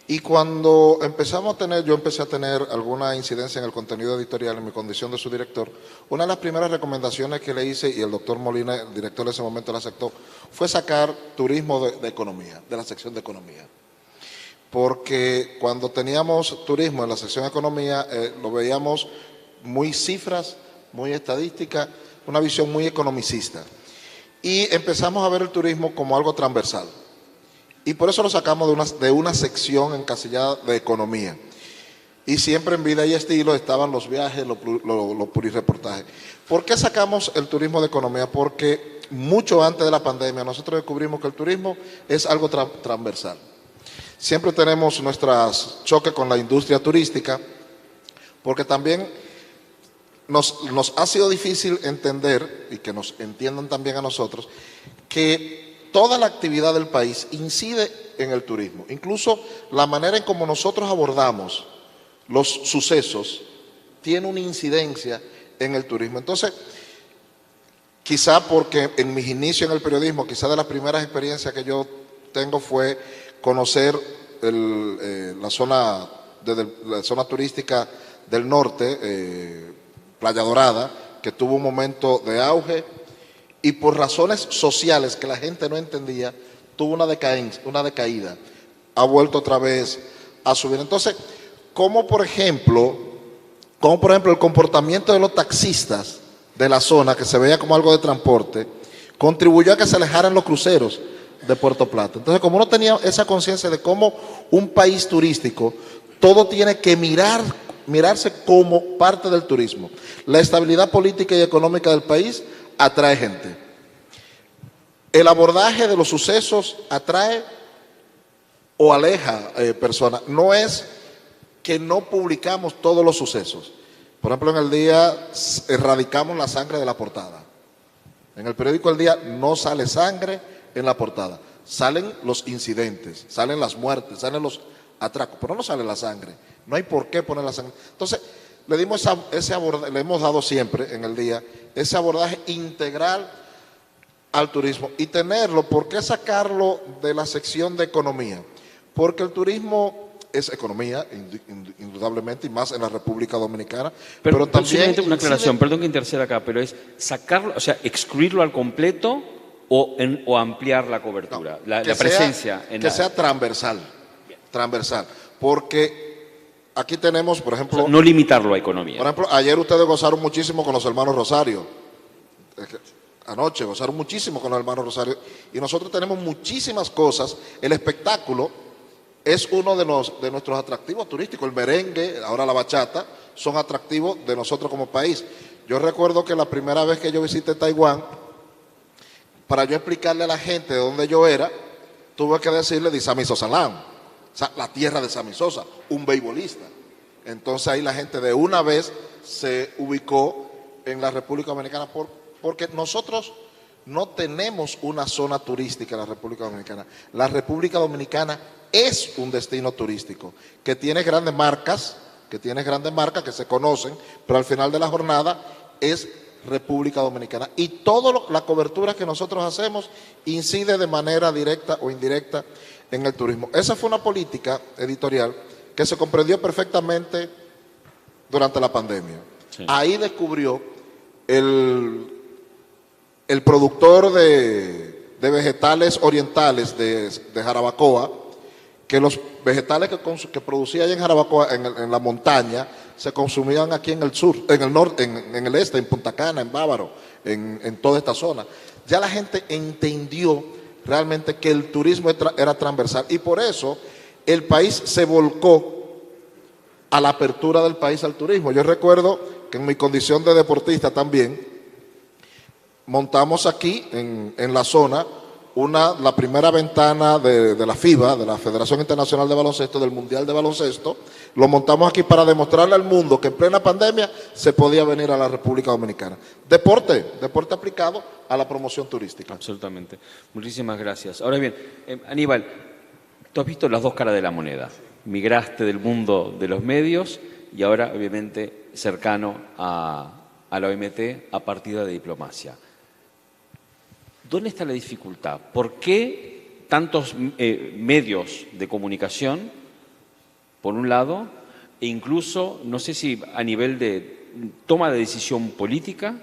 Y cuando yo empecé a tener alguna incidencia en el contenido editorial en mi condición de su director, una de las primeras recomendaciones que le hice, y el doctor Molina, el director de ese momento, la aceptó, fue sacar turismo de economía, de la sección de economía. Porque cuando teníamos turismo en la sección de economía, lo veíamos muy cifras, muy estadística, una visión muy economicista. Y empezamos a ver el turismo como algo transversal. Y por eso lo sacamos de una sección encasillada de economía. Y siempre en Vida y Estilo estaban los viajes, los plurireportajes. ¿Por qué sacamos el turismo de economía? Porque mucho antes de la pandemia nosotros descubrimos que el turismo es algo transversal. Siempre tenemos nuestros choques con la industria turística, porque también nos ha sido difícil entender, y que nos entiendan también a nosotros, que toda la actividad del país incide en el turismo. Incluso la manera en cómo nosotros abordamos los sucesos tiene una incidencia en el turismo. Entonces, quizá porque en mis inicios en el periodismo, quizá de las primeras experiencias que yo tengo fue conocer la zona turística del norte, Playa Dorada, que tuvo un momento de auge, y por razones sociales que la gente no entendía, tuvo una decaída, ha vuelto otra vez a subir. Entonces, como por ejemplo el comportamiento de los taxistas de la zona, que se veía como algo de transporte, contribuyó a que se alejaran los cruceros de Puerto Plata. Entonces, como uno tenía esa conciencia de cómo un país turístico, todo tiene que mirarse como parte del turismo. La estabilidad política y económica del país atrae gente. El abordaje de los sucesos atrae o aleja personas. No es que no publicamos todos los sucesos. Por ejemplo, en El Día erradicamos la sangre de la portada. En el periódico El Día no sale sangre en la portada. Salen los incidentes, salen las muertes, salen los atracos, pero no sale la sangre. No hay por qué poner la sangre. Entonces, le hemos dado siempre en El Día ese abordaje integral al turismo. Y tenerlo, ¿por qué sacarlo de la sección de economía? Porque el turismo es economía, indudablemente, y más en la República Dominicana. Pero también una aclaración, perdón que interceda acá, pero es sacarlo, o sea, excluirlo al completo o ampliar la cobertura, no, la presencia. Que sea transversal, porque aquí tenemos, por ejemplo... O sea, no limitarlo a economía. Por ejemplo, ayer ustedes gozaron muchísimo con los hermanos Rosario. Anoche gozaron muchísimo con los hermanos Rosario. Y nosotros tenemos muchísimas cosas. El espectáculo es uno de nuestros atractivos turísticos. El merengue, ahora la bachata, son atractivos de nosotros como país. Yo recuerdo que la primera vez que yo visité Taiwán, para yo explicarle a la gente de dónde yo era, tuve que decirle de Sammy Sosa Lam, o sea, la tierra de Sammy Sosa, un beisbolista. Entonces ahí la gente de una vez se ubicó en la República Dominicana porque nosotros no tenemos una zona turística en la República Dominicana. La República Dominicana es un destino turístico que tiene grandes marcas que se conocen, pero al final de la jornada es República Dominicana. Y toda la cobertura que nosotros hacemos incide de manera directa o indirecta en el turismo. Esa fue una política editorial que se comprendió perfectamente durante la pandemia. Sí. Ahí descubrió el productor de vegetales orientales de Jarabacoa, que los vegetales que producía allá en Jarabacoa, en la montaña, se consumían aquí en el sur, en el norte, en el este, en Punta Cana, en Bávaro, en toda esta zona. Ya la gente entendió realmente que el turismo era transversal y por eso el país se volcó a la apertura del país al turismo. Yo recuerdo que en mi condición de deportista también, montamos aquí en la zona la primera ventana de la FIBA, de la Federación Internacional de Baloncesto, del Mundial de Baloncesto. Lo montamos aquí para demostrarle al mundo que en plena pandemia se podía venir a la República Dominicana. Deporte aplicado a la promoción turística. Absolutamente. Muchísimas gracias. Ahora bien, Aníbal, tú has visto las dos caras de la moneda. Migraste del mundo de los medios y ahora, obviamente, cercano a la OMT a partir de diplomacia. ¿Dónde está la dificultad? ¿Por qué tantos medios de comunicación, por un lado, e incluso, no sé si a nivel de toma de decisión política,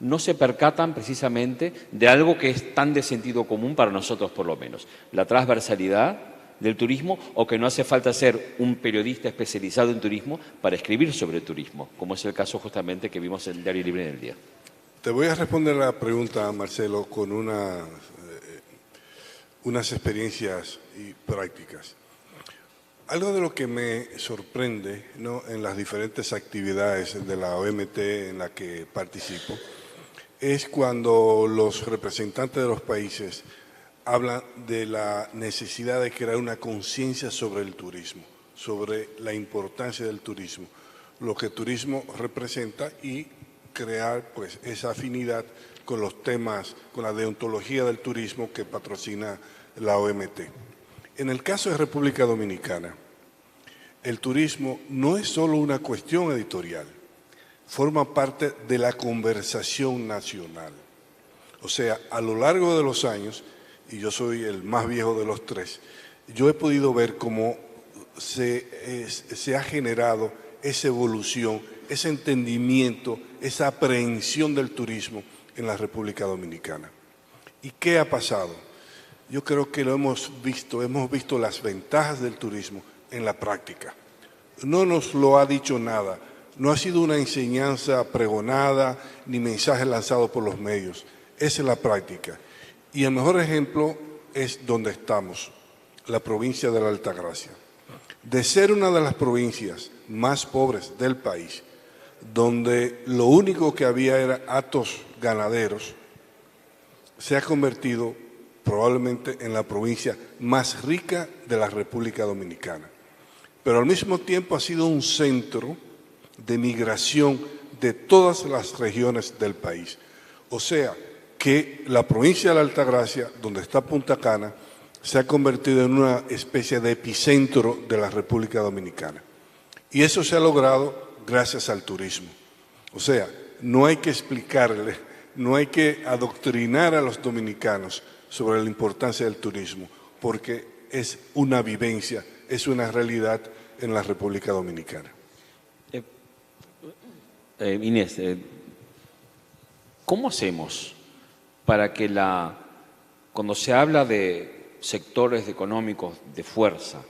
no se percatan precisamente de algo que es tan de sentido común para nosotros por lo menos? La transversalidad del turismo, o que no hace falta ser un periodista especializado en turismo para escribir sobre turismo, como es el caso justamente que vimos en el Diario Libre en el día. Te voy a responder la pregunta, Marcelo, con unas experiencias y prácticas. Algo de lo que me sorprende, ¿no?, en las diferentes actividades de la OMT en la que participo, es cuando los representantes de los países hablan de la necesidad de crear una conciencia sobre el turismo, sobre la importancia del turismo, lo que el turismo representa y crear pues esa afinidad con los temas, con la deontología del turismo que patrocina la OMT. En el caso de República Dominicana, el turismo no es solo una cuestión editorial, forma parte de la conversación nacional. O sea, a lo largo de los años, y yo soy el más viejo de los tres, yo he podido ver cómo se ha generado esa evolución, ese entendimiento, esa aprehensión del turismo en la República Dominicana. ¿Y qué ha pasado? Yo creo que lo hemos visto las ventajas del turismo en la práctica. No nos lo ha dicho nada, no ha sido una enseñanza pregonada ni mensaje lanzado por los medios, esa es la práctica. Y el mejor ejemplo es donde estamos, la provincia de la Altagracia. De ser una de las provincias más pobres del país, donde lo único que había era hatos ganaderos, se ha convertido probablemente en la provincia más rica de la República Dominicana. Pero al mismo tiempo ha sido un centro de migración de todas las regiones del país. O sea, que la provincia de la Altagracia, donde está Punta Cana, se ha convertido en una especie de epicentro de la República Dominicana. Y eso se ha logrado gracias al turismo. O sea, no hay que explicarle, no hay que adoctrinar a los dominicanos sobre la importancia del turismo, porque es una vivencia, es una realidad en la República Dominicana. Inés, ¿cómo hacemos para que cuando se habla de sectores económicos de fuerza,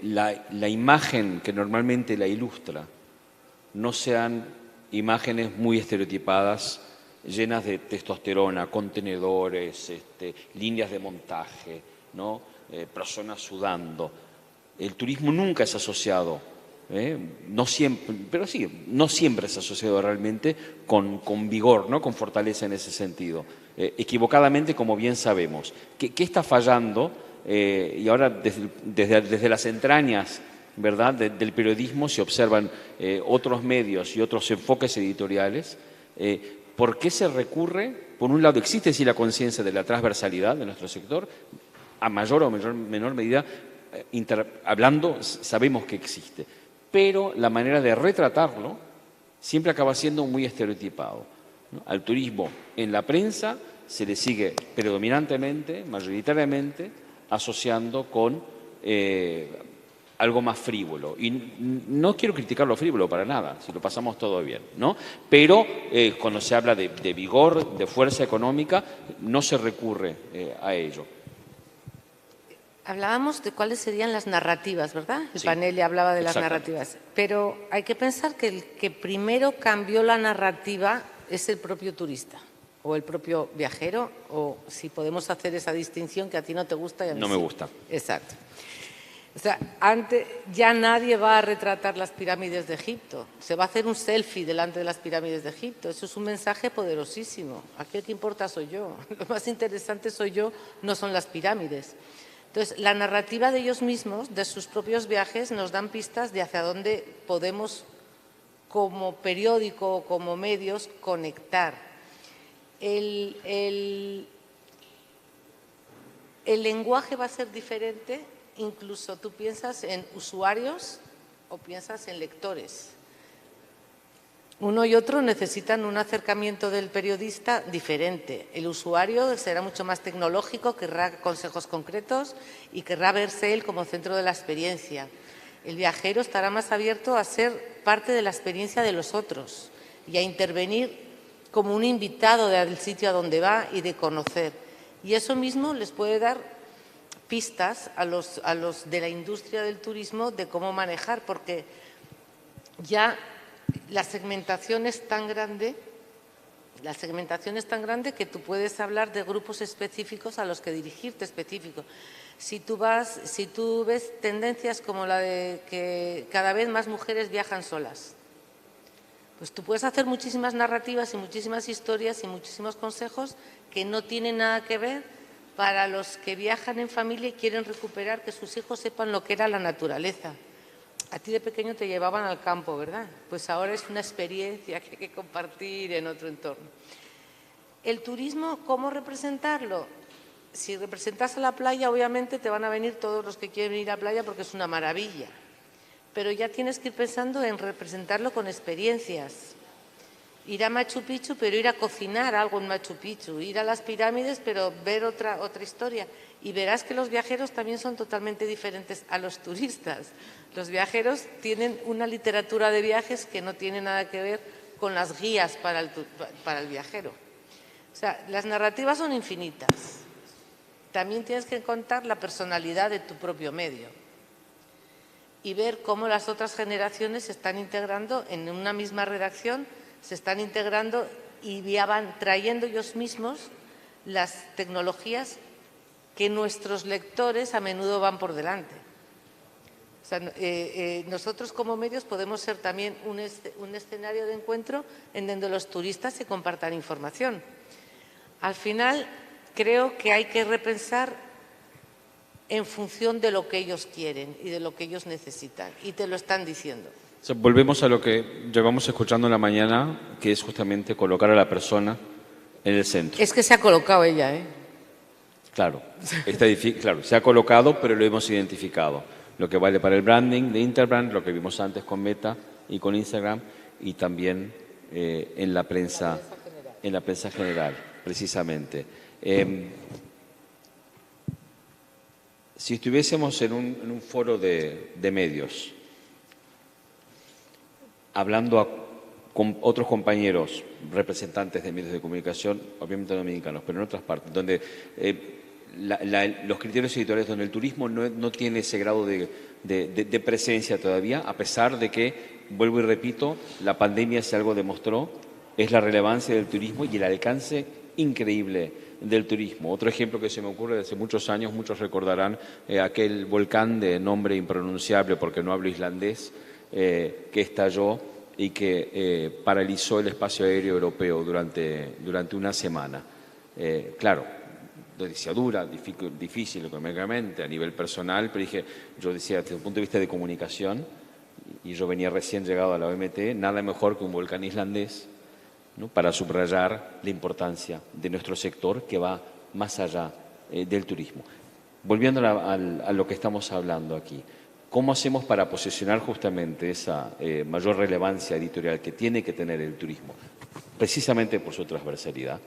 la imagen que normalmente la ilustra no sean imágenes muy estereotipadas, llenas de testosterona, contenedores, líneas de montaje, ¿no? Personas sudando? El turismo nunca es asociado, no siempre, pero sí, no siempre es asociado realmente con vigor, ¿no?, con fortaleza en ese sentido. Equivocadamente, como bien sabemos. ¿Qué está fallando? Y ahora desde las entrañas, ¿verdad?, del periodismo se observan otros medios y otros enfoques editoriales. ¿Por qué se recurre? Por un lado, existe sí la conciencia de la transversalidad de nuestro sector, a mayor o menor medida, hablando, sabemos que existe, pero la manera de retratarlo siempre acaba siendo muy estereotipado, ¿no? Al turismo en la prensa se le sigue predominantemente, mayoritariamente, asociando con algo más frívolo. Y no quiero criticar lo frívolo para nada, si lo pasamos todo bien, ¿no? Pero cuando se habla de vigor, de fuerza económica, no se recurre a ello. Hablábamos de cuáles serían las narrativas, ¿verdad? El Sí, panel le hablaba de las exactamente. narrativas. Pero hay que pensar que el que primero cambió la narrativa es el propio turista o el propio viajero, o si podemos hacer esa distinción que a ti no te gusta y a mí No me sí. gusta. Exacto. O sea, antes ya nadie va a retratar las pirámides de Egipto. Se va a hacer un selfie delante de las pirámides de Egipto. Eso es un mensaje poderosísimo. Aquí el que importa soy yo. Lo más interesante soy yo, no son las pirámides. Entonces, la narrativa de ellos mismos, de sus propios viajes, nos dan pistas de hacia dónde podemos, como periódico o como medios, conectar. El lenguaje va a ser diferente, incluso tú piensas en usuarios o piensas en lectores. Uno y otro necesitan un acercamiento del periodista diferente. El usuario será mucho más tecnológico, querrá consejos concretos y querrá verse él como centro de la experiencia. El viajero estará más abierto a ser parte de la experiencia de los otros y a intervenir como un invitado del sitio a donde va y de conocer. Y eso mismo les puede dar pistas a los de la industria del turismo de cómo manejar, porque ya la segmentación es tan grande que tú puedes hablar de grupos específicos a los que dirigirte específico. Si tú ves tendencias como la de que cada vez más mujeres viajan solas, pues tú puedes hacer muchísimas narrativas y muchísimas historias y muchísimos consejos que no tienen nada que ver para los que viajan en familia y quieren recuperar que sus hijos sepan lo que era la naturaleza. A ti de pequeño te llevaban al campo, ¿verdad? Pues ahora es una experiencia que hay que compartir en otro entorno. El turismo, ¿cómo representarlo? Si representas a la playa, obviamente te van a venir todos los que quieren ir a la playa porque es una maravilla. Pero ya tienes que ir pensando en representarlo con experiencias. Ir a Machu Picchu, pero ir a cocinar algo en Machu Picchu. Ir a las pirámides, pero ver otra historia. Y verás que los viajeros también son totalmente diferentes a los turistas. Los viajeros tienen una literatura de viajes que no tiene nada que ver con las guías para el viajero. O sea, las narrativas son infinitas. También tienes que contar la personalidad de tu propio medio y ver cómo las otras generaciones se están integrando en una misma redacción, se están integrando y ya van trayendo ellos mismos las tecnologías que nuestros lectores a menudo van por delante. O sea, nosotros como medios podemos ser también un escenario de encuentro en donde los turistas se compartan información. Al final, creo que hay que repensar en función de lo que ellos quieren y de lo que ellos necesitan, y te lo están diciendo. O sea, volvemos a lo que llevamos escuchando en la mañana, que es justamente colocar a la persona en el centro. Es que se ha colocado ella, ¿eh? Claro, claro, se ha colocado, pero lo hemos identificado. Lo que vale para el branding de Interbrand, lo que vimos antes con Meta y con Instagram, y también en la prensa general, precisamente. Si estuviésemos en un foro de medios, hablando con otros compañeros, representantes de medios de comunicación, obviamente dominicanos, pero en otras partes, donde los criterios editoriales, donde el turismo no tiene ese grado de presencia todavía, a pesar de que, vuelvo y repito, la pandemia, si algo demostró, es la relevancia del turismo y el alcance increíble del turismo. Otro ejemplo que se me ocurre de hace muchos años, muchos recordarán aquel volcán de nombre impronunciable, porque no hablo islandés, que estalló y que paralizó el espacio aéreo europeo durante una semana. Claro, noticia dura, difícil económicamente, a nivel personal, pero yo decía, desde el punto de vista de comunicación, y yo venía recién llegado a la OMT, nada mejor que un volcán islandés, ¿no?, para subrayar la importancia de nuestro sector que va más allá del turismo. Volviendo a lo que estamos hablando aquí, ¿cómo hacemos para posicionar justamente esa mayor relevancia editorial que tiene que tener el turismo, precisamente por su transversalidad?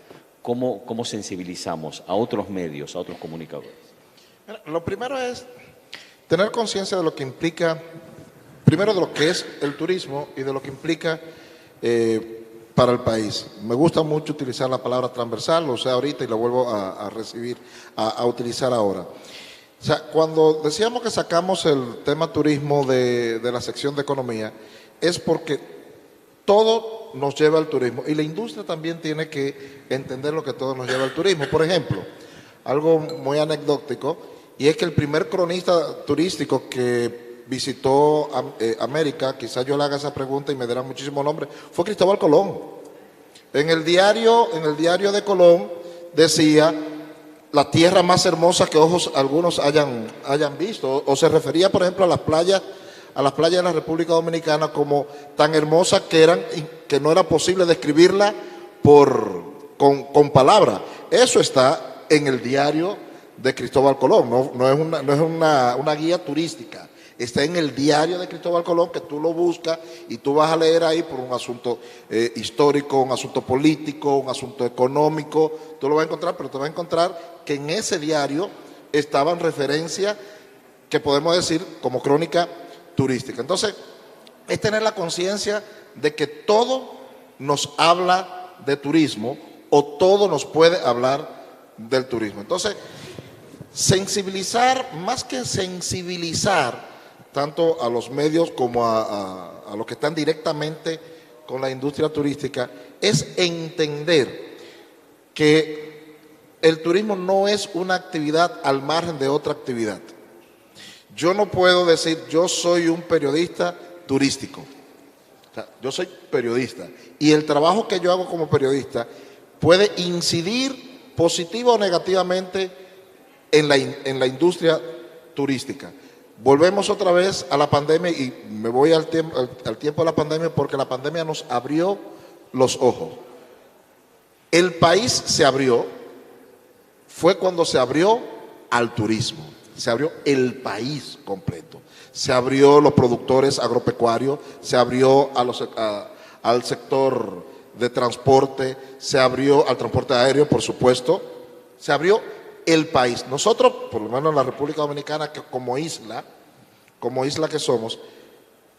¿Cómo sensibilizamos a otros medios, a otros comunicadores? Lo primero es tener conciencia de lo que implica, primero de lo que es el turismo y de lo que implica para el país. Me gusta mucho utilizar la palabra transversal, lo usé ahorita y lo vuelvo a utilizar ahora. O sea, cuando decíamos que sacamos el tema turismo de la sección de economía, es porque todo nos lleva al turismo y la industria también tiene que entender lo que todo nos lleva al turismo. Por ejemplo, algo muy anecdótico, y es que el primer cronista turístico que visitó América, quizás yo le haga esa pregunta y me dará muchísimo nombre, fue Cristóbal Colón. En el diario de Colón decía la tierra más hermosa que ojos algunos hayan visto, o se refería, por ejemplo, a las playas de la República Dominicana como tan hermosas que eran, que no era posible describirla con palabras. Eso está en el diario de Cristóbal Colón, no es una guía turística. Está en el diario de Cristóbal Colón, que tú lo buscas y tú vas a leer ahí por un asunto histórico, un asunto político, un asunto económico. Tú lo vas a encontrar, pero te vas a encontrar que en ese diario estaban referencias que podemos decir como crónica turística. Entonces, es tener la conciencia de que todo nos habla de turismo o todo nos puede hablar del turismo. Entonces, sensibilizar, más que sensibilizar tanto a los medios como a los que están directamente con la industria turística, es entender que el turismo no es una actividad al margen de otra actividad. Yo no puedo decir, yo soy un periodista turístico. O sea, yo soy periodista y el trabajo que yo hago como periodista puede incidir positiva o negativamente en la industria turística. Volvemos otra vez a la pandemia y me voy al tiempo de la pandemia porque la pandemia nos abrió los ojos. El país se abrió, fue cuando se abrió al turismo, se abrió el país completo, se abrió los productores agropecuarios, se abrió al sector de transporte, se abrió al transporte aéreo, por supuesto, se abrió el país. Nosotros, por lo menos en la República Dominicana, que como isla que somos,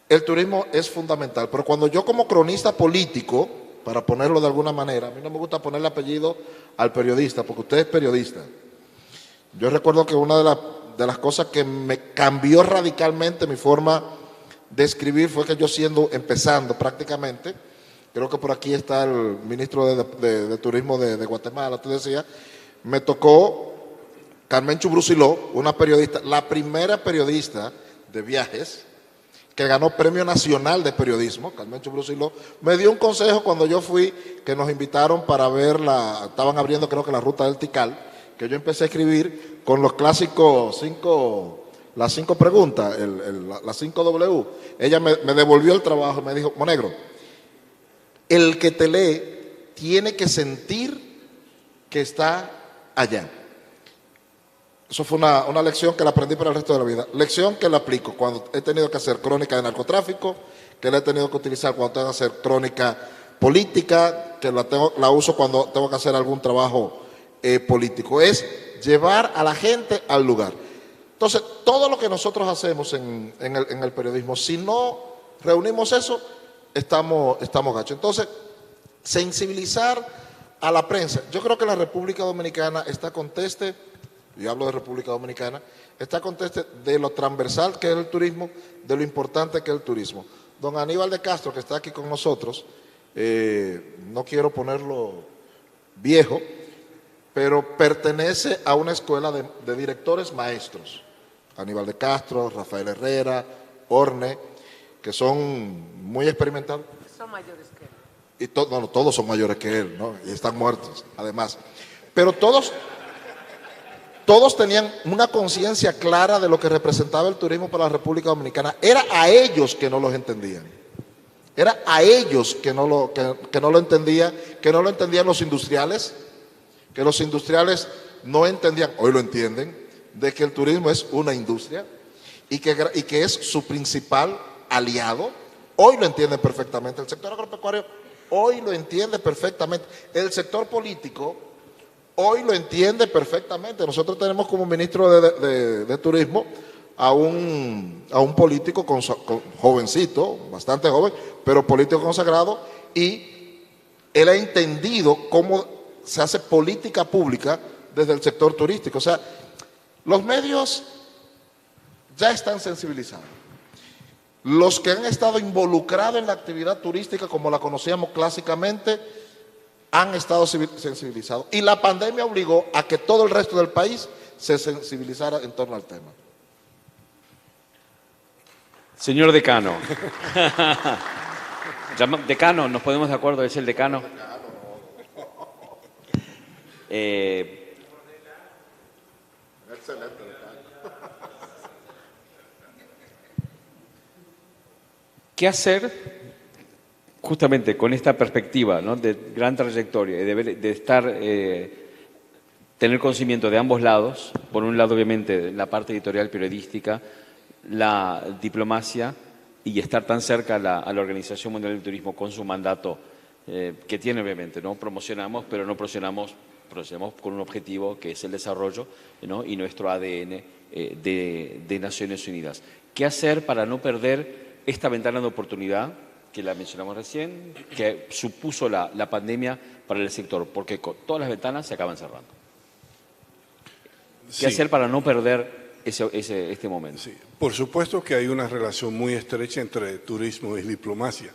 el turismo es fundamental. Pero cuando yo como cronista político, para ponerlo de alguna manera, a mí no me gusta ponerle apellido al periodista, porque usted es periodista. Yo recuerdo que una de las cosas que me cambió radicalmente mi forma de escribir fue que yo empezando prácticamente, creo que por aquí está el ministro de Turismo de Guatemala, tú decías, me tocó Carmen Chubrusiló, una periodista, la primera periodista de viajes que ganó Premio Nacional de Periodismo. Carmen Chubrusiló me dio un consejo cuando yo fui, que nos invitaron para ver estaban abriendo creo que la ruta del Tikal, que yo empecé a escribir con los clásicos las 5 preguntas, las 5 W. Ella me devolvió el trabajo y me dijo, Monegro, el que te lee tiene que sentir que está allá. Eso fue una lección que la aprendí para el resto de la vida. Lección que la aplico cuando he tenido que hacer crónica de narcotráfico, que la he tenido que utilizar cuando tengo que hacer crónica política, que la uso cuando tengo que hacer algún trabajo político. Es llevar a la gente al lugar. Entonces, todo lo que nosotros hacemos en el periodismo, si no reunimos eso, estamos gachos. Entonces, sensibilizar a la prensa. Yo creo que la República Dominicana está conteste, y hablo de República Dominicana, está conteste de lo transversal que es el turismo, de lo importante que es el turismo. Don Aníbal de Castro, que está aquí con nosotros, no quiero ponerlo viejo, pero pertenece a una escuela de directores maestros. Aníbal de Castro, Rafael Herrera, Orne, que son muy experimentados. Son mayores que él. Y todos son mayores que él, ¿no? Y están muertos, además. Pero todos tenían una conciencia clara de lo que representaba el turismo para la República Dominicana. Era a ellos que no los entendían. Era a ellos que no lo entendían, que no lo entendían los industriales, que los industriales no entendían, hoy lo entienden, de que el turismo es una industria y que es su principal aliado. Hoy lo entienden perfectamente. El sector agropecuario hoy lo entiende perfectamente. El sector político hoy lo entiende perfectamente. Nosotros tenemos como ministro de Turismo a un político jovencito, bastante joven, pero político consagrado, y él ha entendido cómo se hace política pública desde el sector turístico. O sea, los medios ya están sensibilizados. Los que han estado involucrados en la actividad turística, como la conocíamos clásicamente, han estado sensibilizados. Y la pandemia obligó a que todo el resto del país se sensibilizara en torno al tema. Señor decano. Decano, ¿nos ponemos de acuerdo? ¿Es el decano? Excelente. ¿Qué hacer justamente con esta perspectiva, ¿no?, de gran trayectoria y de estar, tener conocimiento de ambos lados? Por un lado, obviamente, la parte editorial periodística, la diplomacia, y estar tan cerca a la Organización Mundial del Turismo con su mandato que tiene, obviamente, ¿no? Promocionamos, pero no promocionamos con un objetivo que es el desarrollo, ¿no?, y nuestro ADN de Naciones Unidas. ¿Qué hacer para no perder esta ventana de oportunidad que la mencionamos recién, que supuso la pandemia para el sector? Porque con todas las ventanas se acaban cerrando. ¿Qué hacer para no perder este momento? Sí, por supuesto que hay una relación muy estrecha entre turismo y diplomacia,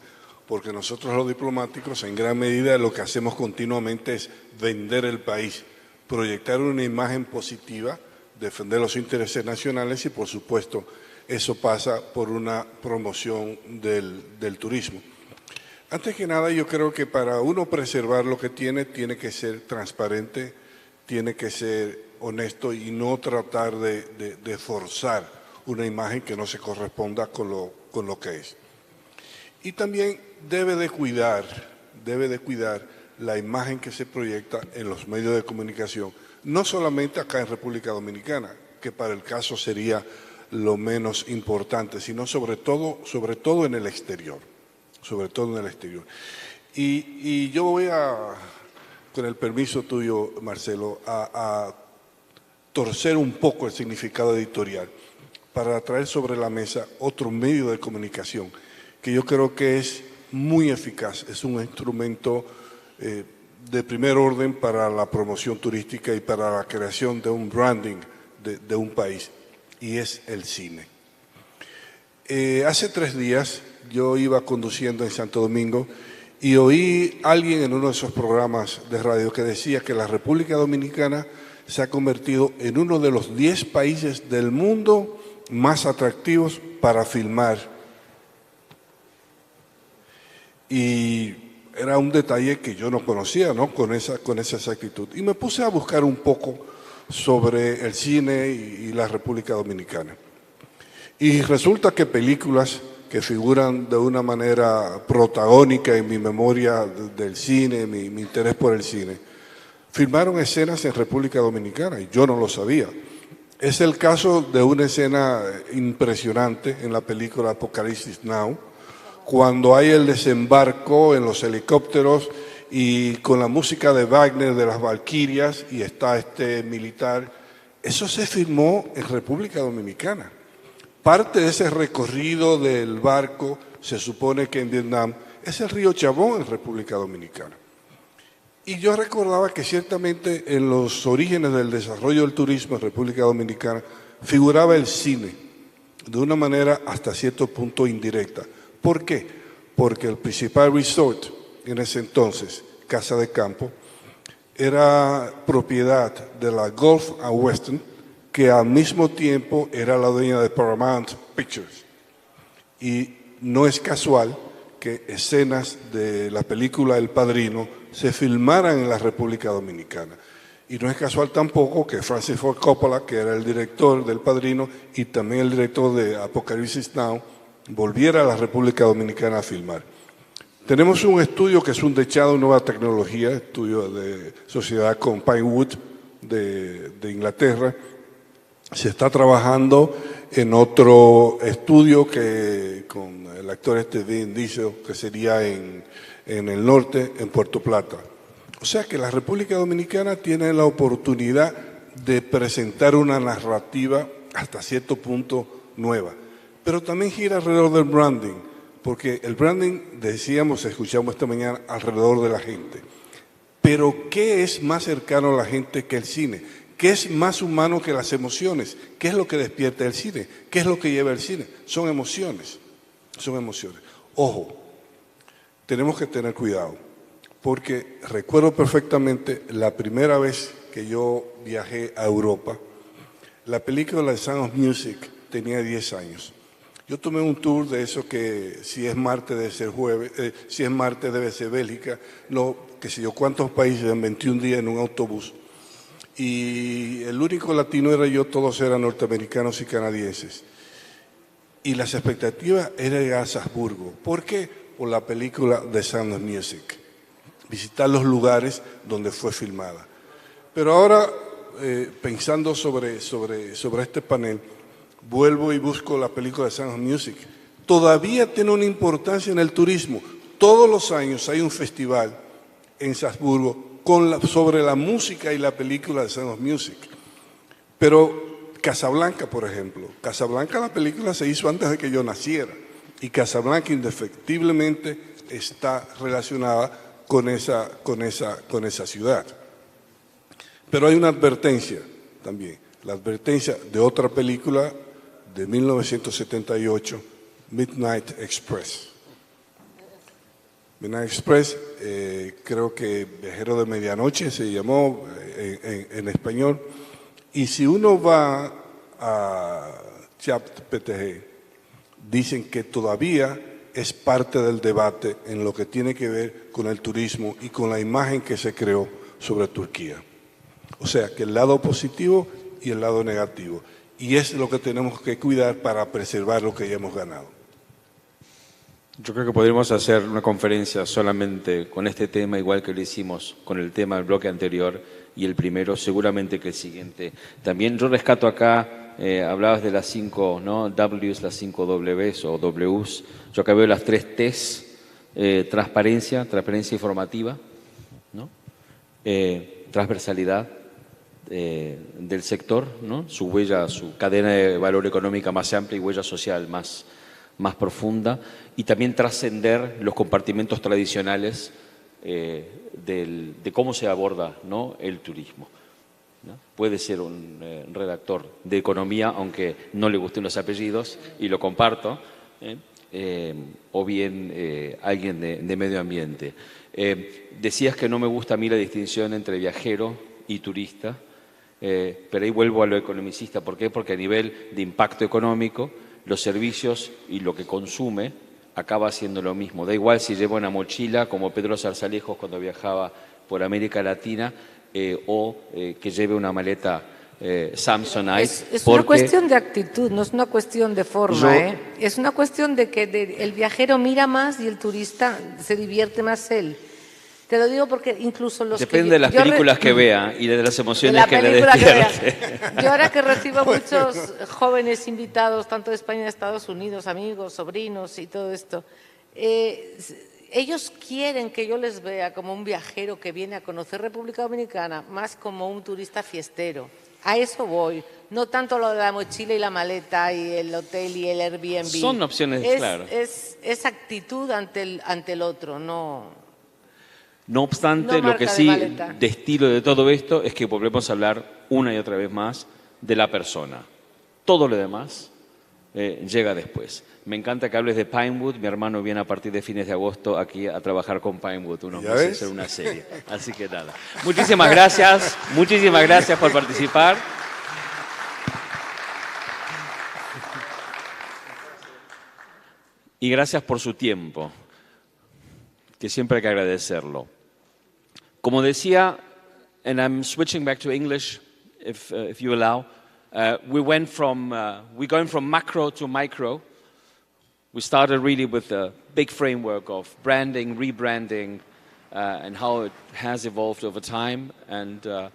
porque nosotros los diplomáticos en gran medida lo que hacemos continuamente es vender el país, proyectar una imagen positiva, defender los intereses nacionales y por supuesto eso pasa por una promoción del turismo. Antes que nada, yo creo que para uno preservar lo que tiene que ser transparente, tiene que ser honesto y no tratar de forzar una imagen que no se corresponda con lo que es. Y también debe de cuidar la imagen que se proyecta en los medios de comunicación, no solamente acá en República Dominicana, que para el caso sería lo menos importante, sino sobre todo en el exterior, Y yo voy con el permiso tuyo, Marcelo, a torcer un poco el significado editorial para traer sobre la mesa otro medio de comunicación que yo creo que es muy eficaz, es un instrumento de primer orden para la promoción turística y para la creación de un branding de un país, y es el cine. Hace 3 días yo iba conduciendo en Santo Domingo y oí a alguien en uno de esos programas de radio que decía que la República Dominicana se ha convertido en uno de los 10 países del mundo más atractivos para filmar. Y era un detalle que yo no conocía, ¿no?, con esa exactitud. Y me puse a buscar un poco sobre el cine y la República Dominicana. Y resulta que películas que figuran de una manera protagónica en mi memoria del cine, mi interés por el cine, filmaron escenas en República Dominicana y yo no lo sabía. Es el caso de una escena impresionante en la película Apocalipsis Now, cuando hay el desembarco en los helicópteros y con la música de Wagner de las Valquirias y está este militar. Eso se filmó en República Dominicana. Parte de ese recorrido del barco, se supone que en Vietnam, es el río Chabón en República Dominicana. Y yo recordaba que ciertamente en los orígenes del desarrollo del turismo en República Dominicana figuraba el cine de una manera hasta cierto punto indirecta. ¿Por qué? Porque el principal resort en ese entonces, Casa de Campo, era propiedad de la Gulf and Western, que al mismo tiempo era la dueña de Paramount Pictures. Y no es casual que escenas de la película El Padrino se filmaran en la República Dominicana. Y no es casual tampoco que Francis Ford Coppola, que era el director del Padrino y también el director de Apocalipsis Now, volviera a la República Dominicana a filmar. Tenemos un estudio que es un dechado de nueva tecnología, estudio de sociedad con Pinewood de Inglaterra. Se está trabajando en otro estudio que con el actor Vin Diesel, que sería en el norte, en Puerto Plata. O sea que la República Dominicana tiene la oportunidad de presentar una narrativa hasta cierto punto nueva. Pero también gira alrededor del branding, porque el branding, decíamos, escuchamos esta mañana, alrededor de la gente. Pero ¿qué es más cercano a la gente que el cine? ¿Qué es más humano que las emociones? ¿Qué es lo que despierta el cine? ¿Qué es lo que lleva el cine? Son emociones, son emociones. Ojo, tenemos que tener cuidado, porque recuerdo perfectamente la primera vez que yo viajé a Europa, la película de Sound of Music tenía 10 años. Yo tomé un tour de eso que si es martes debe ser jueves, si es martes debe ser Bélgica, no, qué sé yo, cuántos países en 21 días en un autobús. Y el único latino era yo, todos eran norteamericanos y canadienses. Y las expectativas eran ir a Salzburgo. ¿Por qué? Por la película The Sound of Music. Visitar los lugares donde fue filmada. Pero ahora, pensando sobre este panel, vuelvo y busco la película de Sound of Music. Todavía tiene una importancia en el turismo. Todos los años hay un festival en Salzburgo sobre la música y la película de Sound of Music. Pero Casablanca, por ejemplo. Casablanca, la película se hizo antes de que yo naciera. Y Casablanca indefectiblemente está relacionada con esa ciudad. Pero hay una advertencia también. La advertencia de otra película de 1978, Midnight Express. Midnight Express, creo que Viajero de Medianoche se llamó en español. Y si uno va a ChatGPT, dicen que todavía es parte del debate en lo que tiene que ver con el turismo y con la imagen que se creó sobre Turquía. O sea, que el lado positivo y el lado negativo. Y es lo que tenemos que cuidar para preservar lo que ya hemos ganado. Yo creo que podríamos hacer una conferencia solamente con este tema, igual que lo hicimos con el tema del bloque anterior y el primero, seguramente que el siguiente. También yo rescato acá, hablabas de las 5 Ws, las 5 Ws o Ws. Yo acá veo las 3 Ts, transparencia informativa, ¿no? Transversalidad del sector, ¿no? Su huella, su cadena de valor económica más amplia y huella social más profunda, y también trascender los compartimentos tradicionales de cómo se aborda, ¿no?, el turismo, ¿no? Puede ser un redactor de economía, aunque no le gusten los apellidos, y lo comparto, o bien alguien de medio ambiente. Decías que no me gusta a mí la distinción entre viajero y turista, pero ahí vuelvo a lo economicista. ¿Por qué? Porque a nivel de impacto económico, los servicios y lo que consume acaba siendo lo mismo. Da igual si lleva una mochila, como Pedro Zarzalejos cuando viajaba por América Latina, o que lleve una maleta Samsonite. Es una cuestión de actitud, no es una cuestión de forma. Es una cuestión de que el viajero mira más y el turista se divierte más él. Te lo digo porque incluso los Depende de las películas que vea y de las emociones que le despierte. Yo ahora que recibo muchos jóvenes invitados, tanto de España y de Estados Unidos, amigos, sobrinos y todo esto, ellos quieren que yo les vea como un viajero que viene a conocer República Dominicana, más como un turista fiestero. A eso voy, no tanto lo de la mochila y la maleta y el hotel y el Airbnb. Son opciones, claro. Es actitud ante el otro, no... No obstante, lo que sí destilo de todo esto es que volvemos a hablar una y otra vez más de la persona. Todo lo demás llega después. Me encanta que hables de Pinewood. Mi hermano viene a partir de fines de agosto aquí a trabajar con Pinewood unos meses a hacer una serie. Así que nada. Muchísimas gracias por participar. Y gracias por su tiempo, que siempre hay que agradecerlo. Como decía, and I'm switching back to English, if you allow, we're going from macro to micro. We started really with a big framework of branding, rebranding, and how it has evolved over time, and the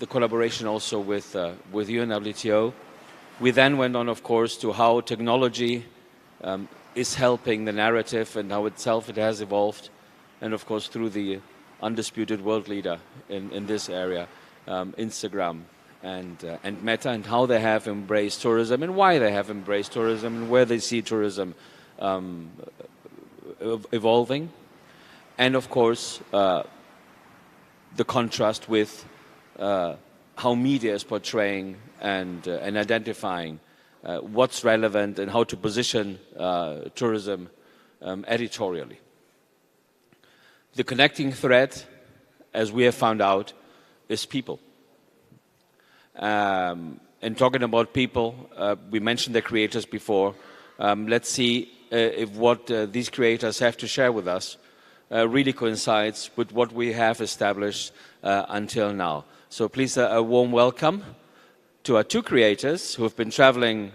collaboration also with you and WTO. We then went on, of course, to how technology is helping the narrative and how itself it has evolved, and of course through the undisputed world leader in this area, Instagram and Meta, and how they have embraced tourism and why they have embraced tourism and where they see tourism evolving. And of course, the contrast with how media is portraying and identifying what's relevant and how to position tourism editorially. The connecting thread, as we have found out, is people. And talking about people, we mentioned the creators before. Let's see if what these creators have to share with us really coincides with what we have established until now. So please, a warm welcome to our two creators who have been traveling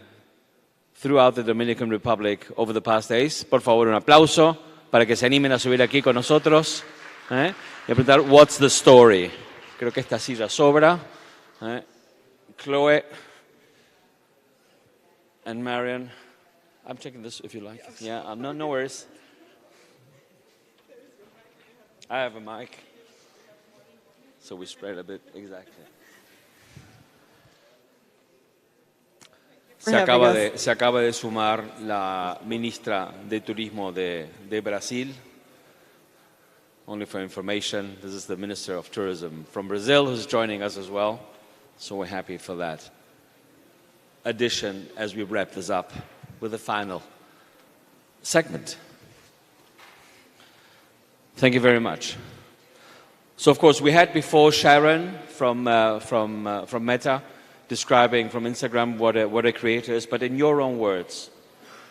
throughout the Dominican Republic over the past days. Por favor, un aplauso para que se animen a subir aquí con nosotros y a preguntar, what's the story? Creo que esta silla sobra. Chloe and Marian. I'm checking this if you like. Yeah, no worries. I have a mic. So we spread a bit, exactly. Se acaba de sumar la ministra de Turismo de Brasil. Only for information, this is the Minister of Tourism from Brazil who's joining us as well. So we're happy for that addition as we wrap this up with the final segment. Thank you very much. So, of course, we had before Sharon from Meta describing from Instagram what a creator is, but in your own words,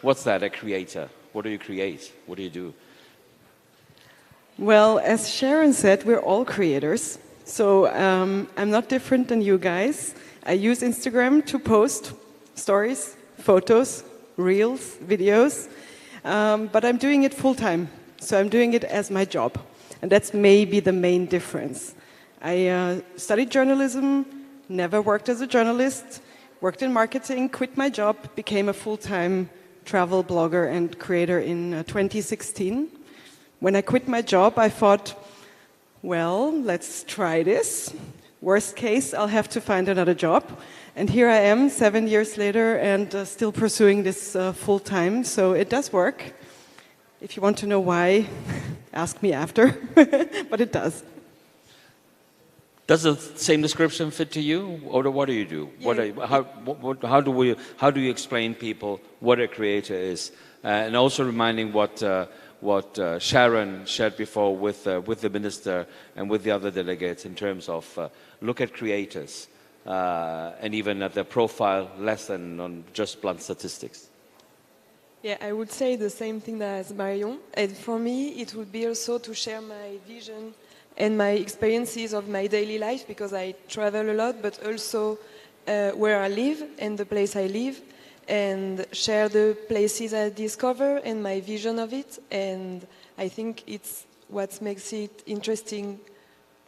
what's that, a creator? What do you create? What do you do? Well, as Sharon said, we're all creators. So I'm not different than you guys. I use Instagram to post stories, photos, reels, videos, but I'm doing it full time. So I'm doing it as my job. And that's maybe the main difference. I studied journalism, never worked as a journalist, worked in marketing, quit my job, became a full-time travel blogger and creator in 2016. When I quit my job, I thought, well, let's try this. Worst case, I'll have to find another job. And here I am 7 years later and still pursuing this full-time, so it does work. If you want to know why, ask me after, but it does. Does the same description fit to you, or what do you do? Yeah. How do you explain people what a creator is, and also reminding what Sharon shared before with the minister and with the other delegates in terms of look at creators and even at their profile, less than on just blunt statistics. Yeah, I would say the same thing as Marion. And for me, it would be also to share my vision and my experiences of my daily life, because I travel a lot, but also where I live and the place I live, and share the places I discover and my vision of it. And I think it's what makes it interesting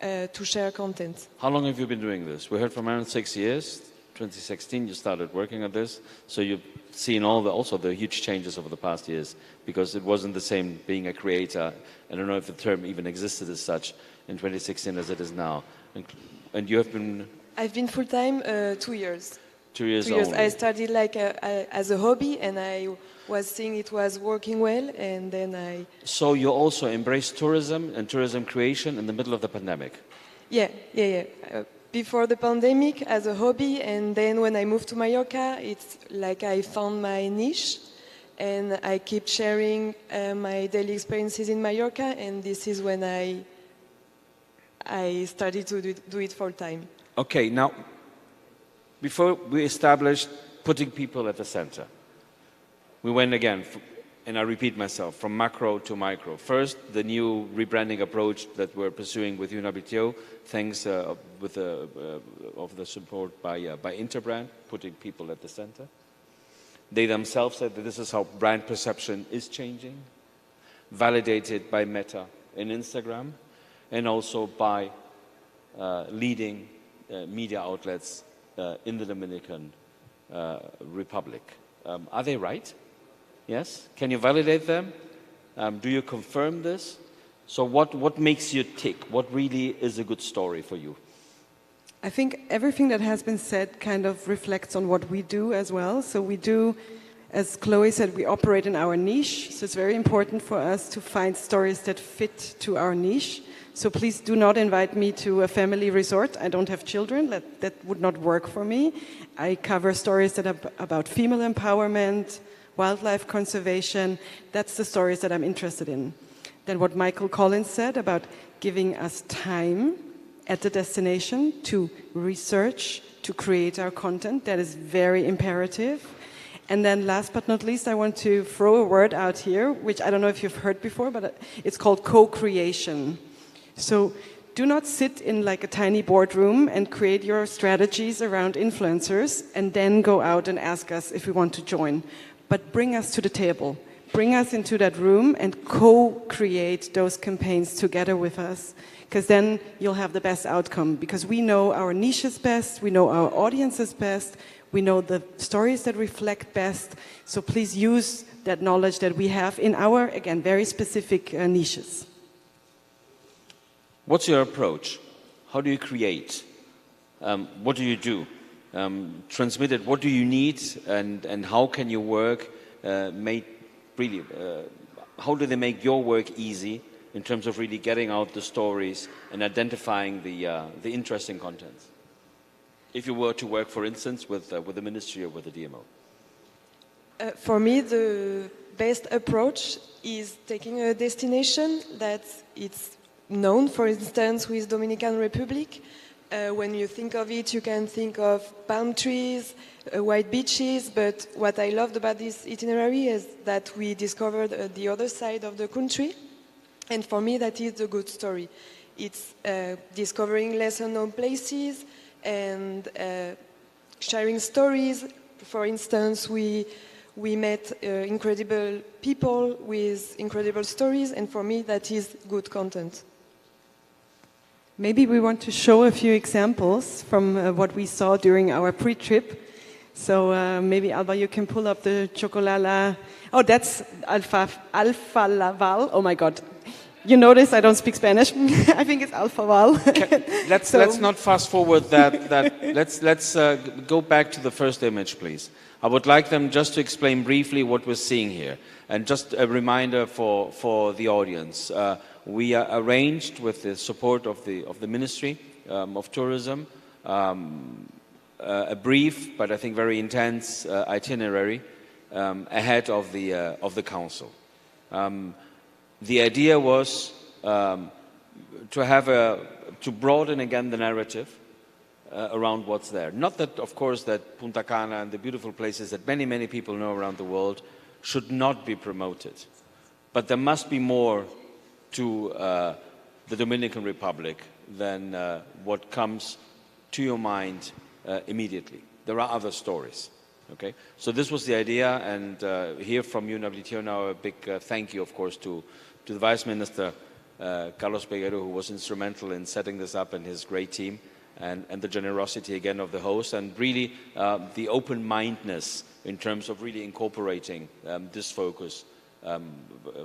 to share content. How long have you been doing this? We heard from around 6 years. 2016, you started working on this, so you've seen also the huge changes over the past years, because it wasn't the same being a creator. I don't know if the term even existed as such in 2016 as it is now. And you have been... I've been full-time 2 years. 2 years 2 years. Only. I started as a hobby, and I was seeing it was working well, and then I... So you also embraced tourism and tourism creation in the middle of the pandemic? Yeah. Before the pandemic as a hobby, and then when I moved to Mallorca, it's like I found my niche, and I keep sharing my daily experiences in Mallorca, and this is when I started to do it full time. Okay, now, before we established putting people at the center, we went again, and I repeat myself, from macro to micro. First, the new rebranding approach that we're pursuing with UNABTO, thanks with of the support by Interbrand, putting people at the center. They themselves said that this is how brand perception is changing, validated by Meta and Instagram, and also by leading media outlets in the Dominican Republic. Are they right? Yes? Can you validate them? Do you confirm this? So what makes you tick? What really is a good story for you? I think everything that has been said kind of reflects on what we do as well. So we do, as Chloe said, we operate in our niche. So it's very important for us to find stories that fit to our niche. So please do not invite me to a family resort. I don't have children. That would not work for me. I cover stories that are about female empowerment, wildlife conservation. That's the stories that I'm interested in. Then what Michael Collins said about giving us time at the destination to research, to create our content, that is very imperative. And then last but not least, I want to throw a word out here, which I don't know if you've heard before, but it's called co-creation. So do not sit in like a tiny boardroom and create your strategies around influencers and then go out and ask us if we want to join. But bring us to the table. Bring us into that room and co-create those campaigns together with us. Because then you'll have the best outcome. Because we know our niches best, we know our audiences best, we know the stories that reflect best. So please use that knowledge that we have in our, again, very specific niches. What's your approach? How do you create? What do you do? Transmit it. What do you need? And how can your work how do they make your work easy in terms of really getting out the stories and identifying the interesting contents? If you were to work, for instance, with the ministry or with the DMO. For me, the best approach is taking a destination that it's known, for instance, with Dominican Republic. When you think of it, you can think of palm trees, white beaches, but what I loved about this itinerary is that we discovered the other side of the country, and for me that is the good story. It's discovering lesser known places and sharing stories. For instance, we met incredible people with incredible stories, and for me that is good content. Maybe we want to show a few examples from what we saw during our pre-trip. So maybe, Alba, you can pull up the Chocolala. Oh, that's Alfa Laval. Oh, my God. You notice I don't speak Spanish. I think it's Alfa Val. Let's not fast forward that. Let's go back to the first image, please. I would like them just to explain briefly what we're seeing here. And just a reminder for the audience. We arranged, with the support of the Ministry of Tourism, a brief, but I think very intense itinerary ahead of the council. The idea was to broaden again the narrative around what's there. Not that, of course, that Punta Cana and the beautiful places that many, many people know around the world should not be promoted, but there must be more to the Dominican Republic than what comes to your mind immediately. There are other stories. Okay, so this was the idea, and hear from you, WTO, now a big thank you, of course, to the Vice Minister Carlos Peguero, who was instrumental in setting this up, and his great team, and the generosity again of the host, and really the open-mindedness in terms of really incorporating this focus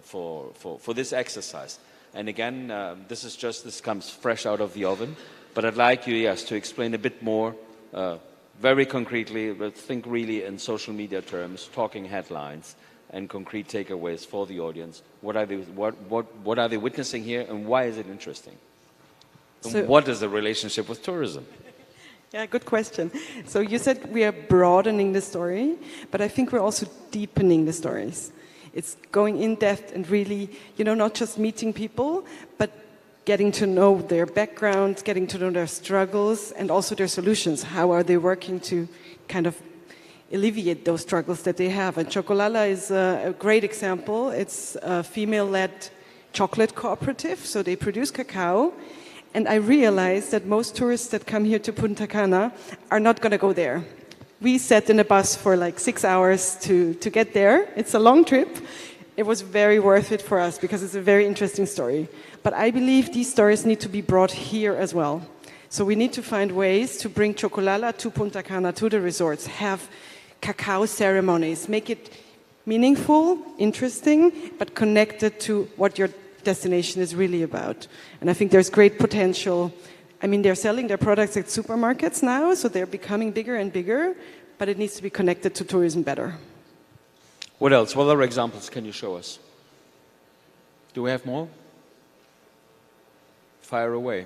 for this exercise. And again, this comes fresh out of the oven, but I'd like you, yes, to explain a bit more, very concretely, but think really in social media terms, talking headlines and concrete takeaways for the audience. What are they witnessing here, and why is it interesting? And what is the relationship with tourism? Yeah, good question. So you said we are broadening the story, but I think we're also deepening the stories. It's going in depth and really, not just meeting people, but getting to know their backgrounds, getting to know their struggles, and also their solutions. How are they working to kind of alleviate those struggles that they have? And Chocolala is a great example. It's a female-led chocolate cooperative, so they produce cacao. And I realized that most tourists that come here to Punta Cana are not going to go there. We sat in a bus for like 6 hours to get there. It's a long trip. It was very worth it for us because it's a very interesting story. But I believe these stories need to be brought here as well. So we need to find ways to bring Chocolala to Punta Cana, to the resorts, have cacao ceremonies, make it meaningful, interesting, but connected to what your destination is really about. And I think there's great potential. I mean, they're selling their products at supermarkets now, so they're becoming bigger and bigger, but it needs to be connected to tourism better. What else? What other examples can you show us? Do we have more? Fire away.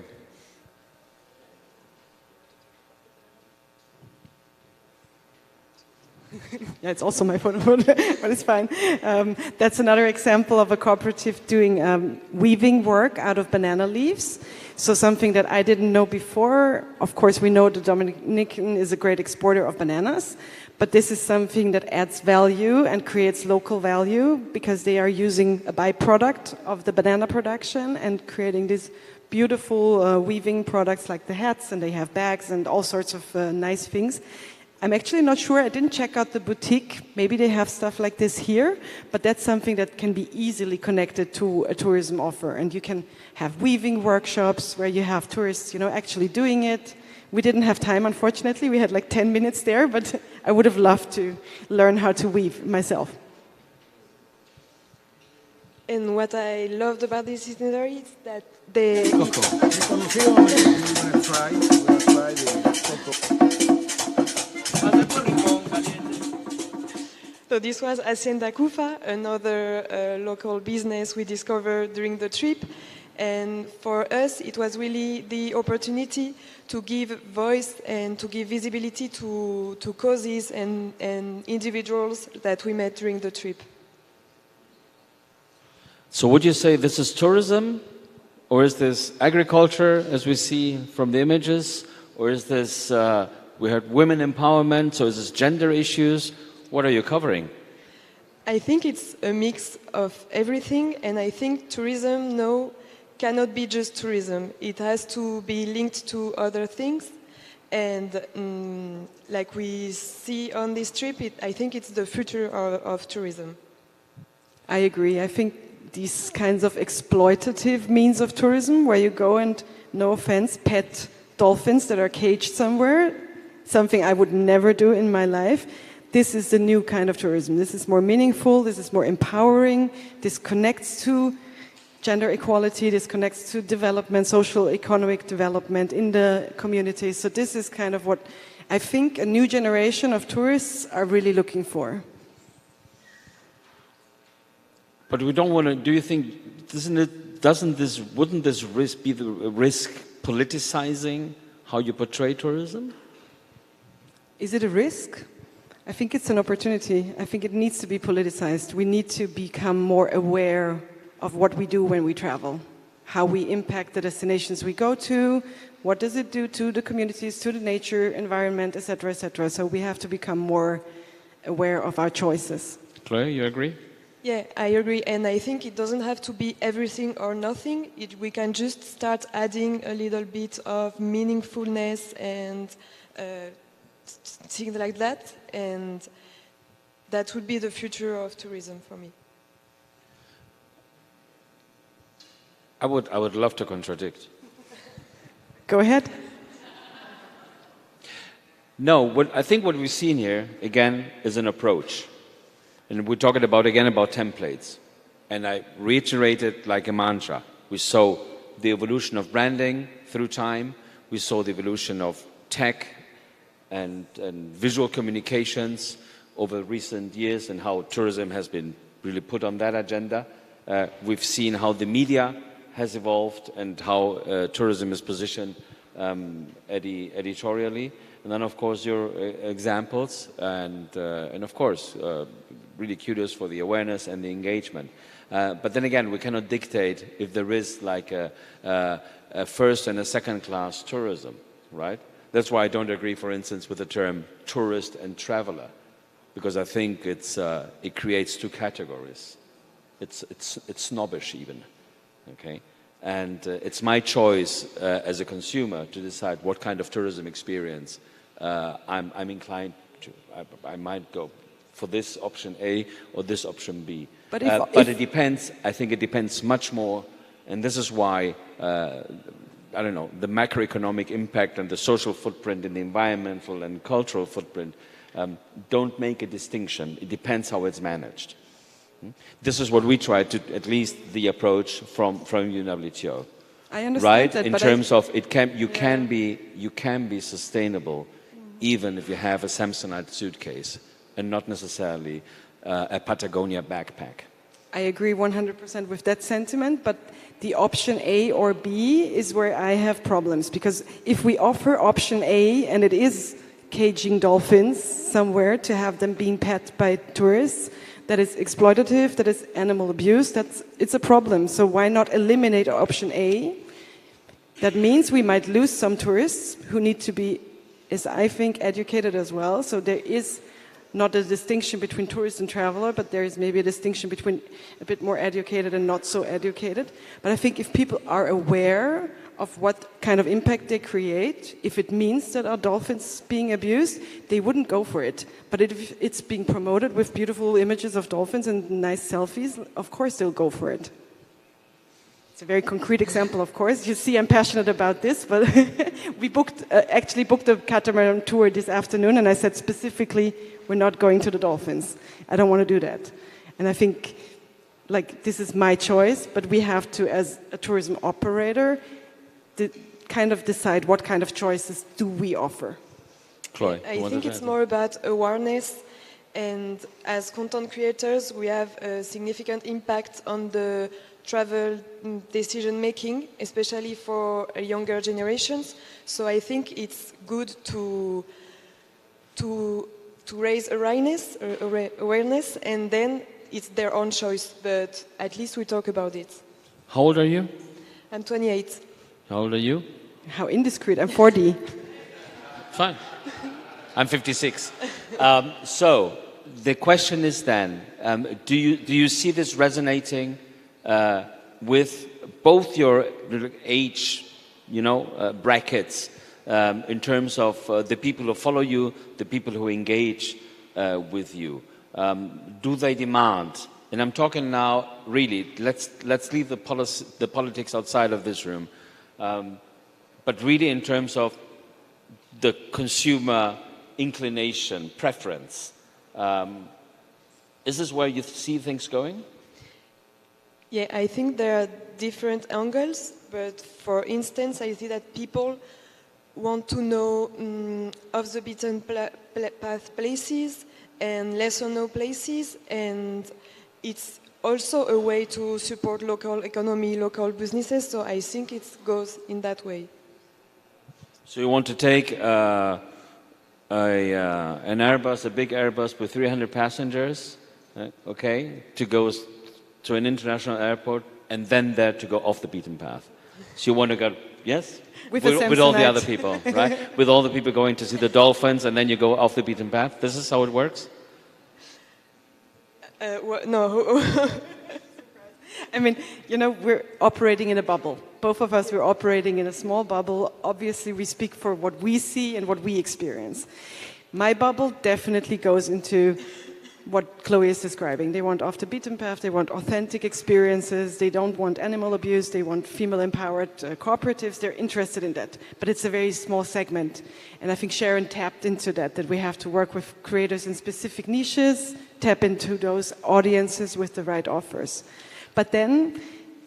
Yeah, it's also my photo, but it's fine. That's another example of a cooperative doing weaving work out of banana leaves. So something that I didn't know before. Of course, we know the Dominican is a great exporter of bananas, but this is something that adds value and creates local value because they are using a byproduct of the banana production and creating these beautiful weaving products like the hats, and they have bags and all sorts of nice things. I'm actually not sure. I didn't check out the boutique. Maybe they have stuff like this here, but that's something that can be easily connected to a tourism offer. And you can have weaving workshops where you have tourists, actually doing it. We didn't have time, unfortunately. We had like 10 minutes there, but I would have loved to learn how to weave myself. And what I loved about this itinerary is that they... So this was Hacienda Cufa, another local business we discovered during the trip. And for us, it was really the opportunity to give voice and to give visibility to causes and individuals that we met during the trip. So would you say this is tourism? Or is this agriculture, as we see from the images? Or is this, we had women empowerment, so is this gender issues? What are you covering? I think it's a mix of everything, and I think tourism now cannot be just tourism. It has to be linked to other things, and like we see on this trip, I think it's the future of tourism. I agree. I think these kinds of exploitative means of tourism, where you go and, no offense, pet dolphins that are caged somewhere, something I would never do in my life. This is the new kind of tourism. This is more meaningful, this is more empowering, this connects to gender equality, this connects to development, social economic development in the community. So this is kind of what I think a new generation of tourists are really looking for. But we don't want to, do you think, wouldn't this risk be the risk politicizing how you portray tourism? Is it a risk? I think it's an opportunity. I think it needs to be politicized. We need to become more aware of what we do when we travel, how we impact the destinations we go to, what does it do to the communities, to the nature, environment, etc., etc. So we have to become more aware of our choices. Claire, you agree? Yeah, I agree, and I think it doesn't have to be everything or nothing. We can just start adding a little bit of meaningfulness and things like that, and that would be the future of tourism for me. I would love to contradict. Go ahead. No, I think what we've seen here, again, is an approach. And we're talking about templates. And I reiterated like a mantra. We saw the evolution of branding through time. We saw the evolution of tech and visual communications over recent years and how tourism has been really put on that agenda. We've seen how the media has evolved and how tourism is positioned editorially. And then, of course, your examples and of course, really kudos for the awareness and the engagement. But then again, we cannot dictate if there is like a first and a second class tourism, right? That's why I don't agree, for instance, with the term tourist and traveler, because I think it creates two categories. It's snobbish even, okay? And it's my choice as a consumer to decide what kind of tourism experience I'm inclined to. I might go for this option A or this option B. But it depends. I think it depends much more, and this is why I don't know, the macroeconomic impact and the social footprint and the environmental and cultural footprint don't make a distinction. It depends how it's managed. This is what we try to, at least the approach from UNWTO. I understand right? that, In but terms of you can be sustainable even if you have a Samsonite suitcase and not necessarily a Patagonia backpack. I agree 100% with that sentiment, but the option A or B is where I have problems, because if we offer option A and it is caging dolphins somewhere to have them being pet by tourists, that is exploitative, that is animal abuse, it's a problem. So why not eliminate option A? That means we might lose some tourists who need to be, as I think, educated as well. So there is not a distinction between tourist and traveler, but there is maybe a distinction between a bit more educated and not so educated. But I think if people are aware of what kind of impact they create, if it means that our dolphins being abused, they wouldn't go for it. But if it's being promoted with beautiful images of dolphins and nice selfies, of course they'll go for it. It's a very concrete example, of course. You see I'm passionate about this, but we actually booked a catamaran tour this afternoon, and I said specifically, we're not going to the dolphins. I don't want to do that. And I think, this is my choice, but we have to, as a tourism operator, kind of decide what kind of choices do we offer. Chloe, I think it's more about awareness, and as content creators, we have a significant impact on the travel decision making, especially for younger generations. So I think it's good to raise awareness, and then it's their own choice, but at least we talk about it. How old are you? I'm 28. How old are you? How indiscreet, I'm 40. Fine. I'm 56. So the question is then, do you see this resonating with both your age, brackets, in terms of the people who follow you, the people who engage with you? Do they demand? And I'm talking now, really, let's leave the politics outside of this room, but really in terms of the consumer inclination, preference. Is this where you see things going? Yeah, I think there are different angles, but for instance, I see that people want to know off the beaten path places and lesser known places, and it's also a way to support local economy, local businesses, so I think it goes in that way. So you want to take an Airbus, a big Airbus with 300 passengers, okay, to go to an international airport, and then there to go off the beaten path. So you want to go, yes? With all the other people, right? With all the people going to see the dolphins, and then you go off the beaten path. This is how it works? No. I mean, we're operating in a bubble. Both of us, we're operating in a small bubble. Obviously, we speak for what we see and what we experience. My bubble definitely goes into what Chloe is describing. They want off the beaten path, they want authentic experiences, they don't want animal abuse, they want female-empowered cooperatives, they're interested in that. But it's a very small segment. And I think Sharon tapped into that we have to work with creators in specific niches, tap into those audiences with the right offers. But then,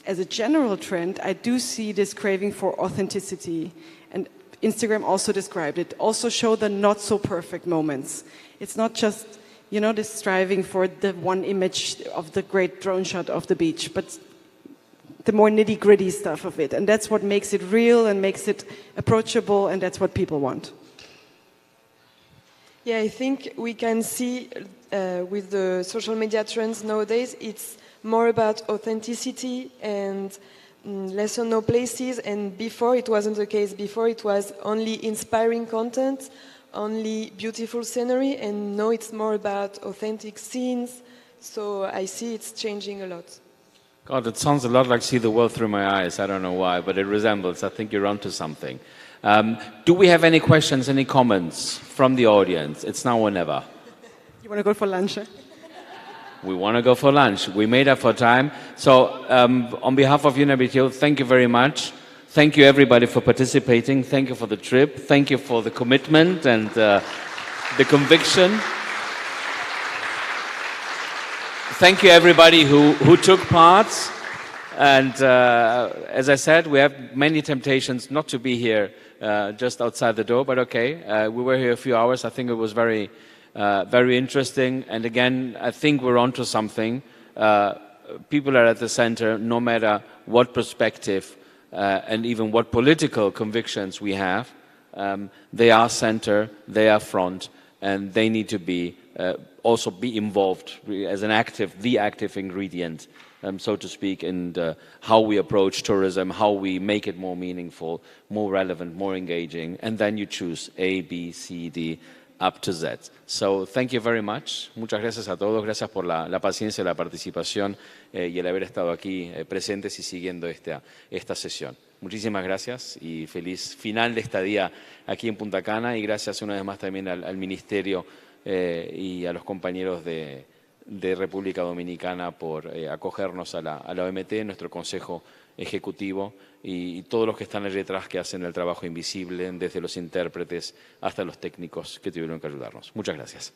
as a general trend, I do see this craving for authenticity. And Instagram also described it, also show the not-so-perfect moments. It's not just this striving for the one image of the great drone shot of the beach, but the more nitty-gritty stuff of it. And that's what makes it real and makes it approachable, and that's what people want. Yeah, I think we can see with the social media trends nowadays, it's more about authenticity and lesser known places. And before it wasn't the case. Before it was only inspiring content, only beautiful scenery, and now it's more about authentic scenes. So I see it's changing a lot. God, it sounds a lot like See the World Through My Eyes. I don't know why, but it resembles. I think you're onto something. Do we have any questions, any comments from the audience? It's now or never. You want to go for lunch? We want to go for lunch. We made up for time. So on behalf of UNWTO, thank you very much. Thank you, everybody, for participating. Thank you for the trip. Thank you for the commitment and the conviction. Thank you, everybody who took part. And as I said, we have many temptations not to be here just outside the door, but okay. We were here a few hours. I think it was very interesting. And again, I think we're onto something. People are at the center, no matter what perspective and even what political convictions we have. They are center, they are front, and they need to be also be involved as the active ingredient, so to speak, in how we approach tourism, how we make it more meaningful, more relevant, more engaging, and then you choose A, B, C, D, up to Z. So thank you very much. Muchas gracias a todos. Gracias por la paciencia, la participación y el haber estado aquí presentes y siguiendo esta sesión. Muchísimas gracias y feliz final de estadía aquí en Punta Cana, y gracias una vez más también al Ministerio y a los compañeros de República Dominicana por acogernos a la OMT, nuestro Consejo Ejecutivo, y todos los que están allí detrás que hacen el trabajo invisible, desde los intérpretes hasta los técnicos que tuvieron que ayudarnos. Muchas gracias.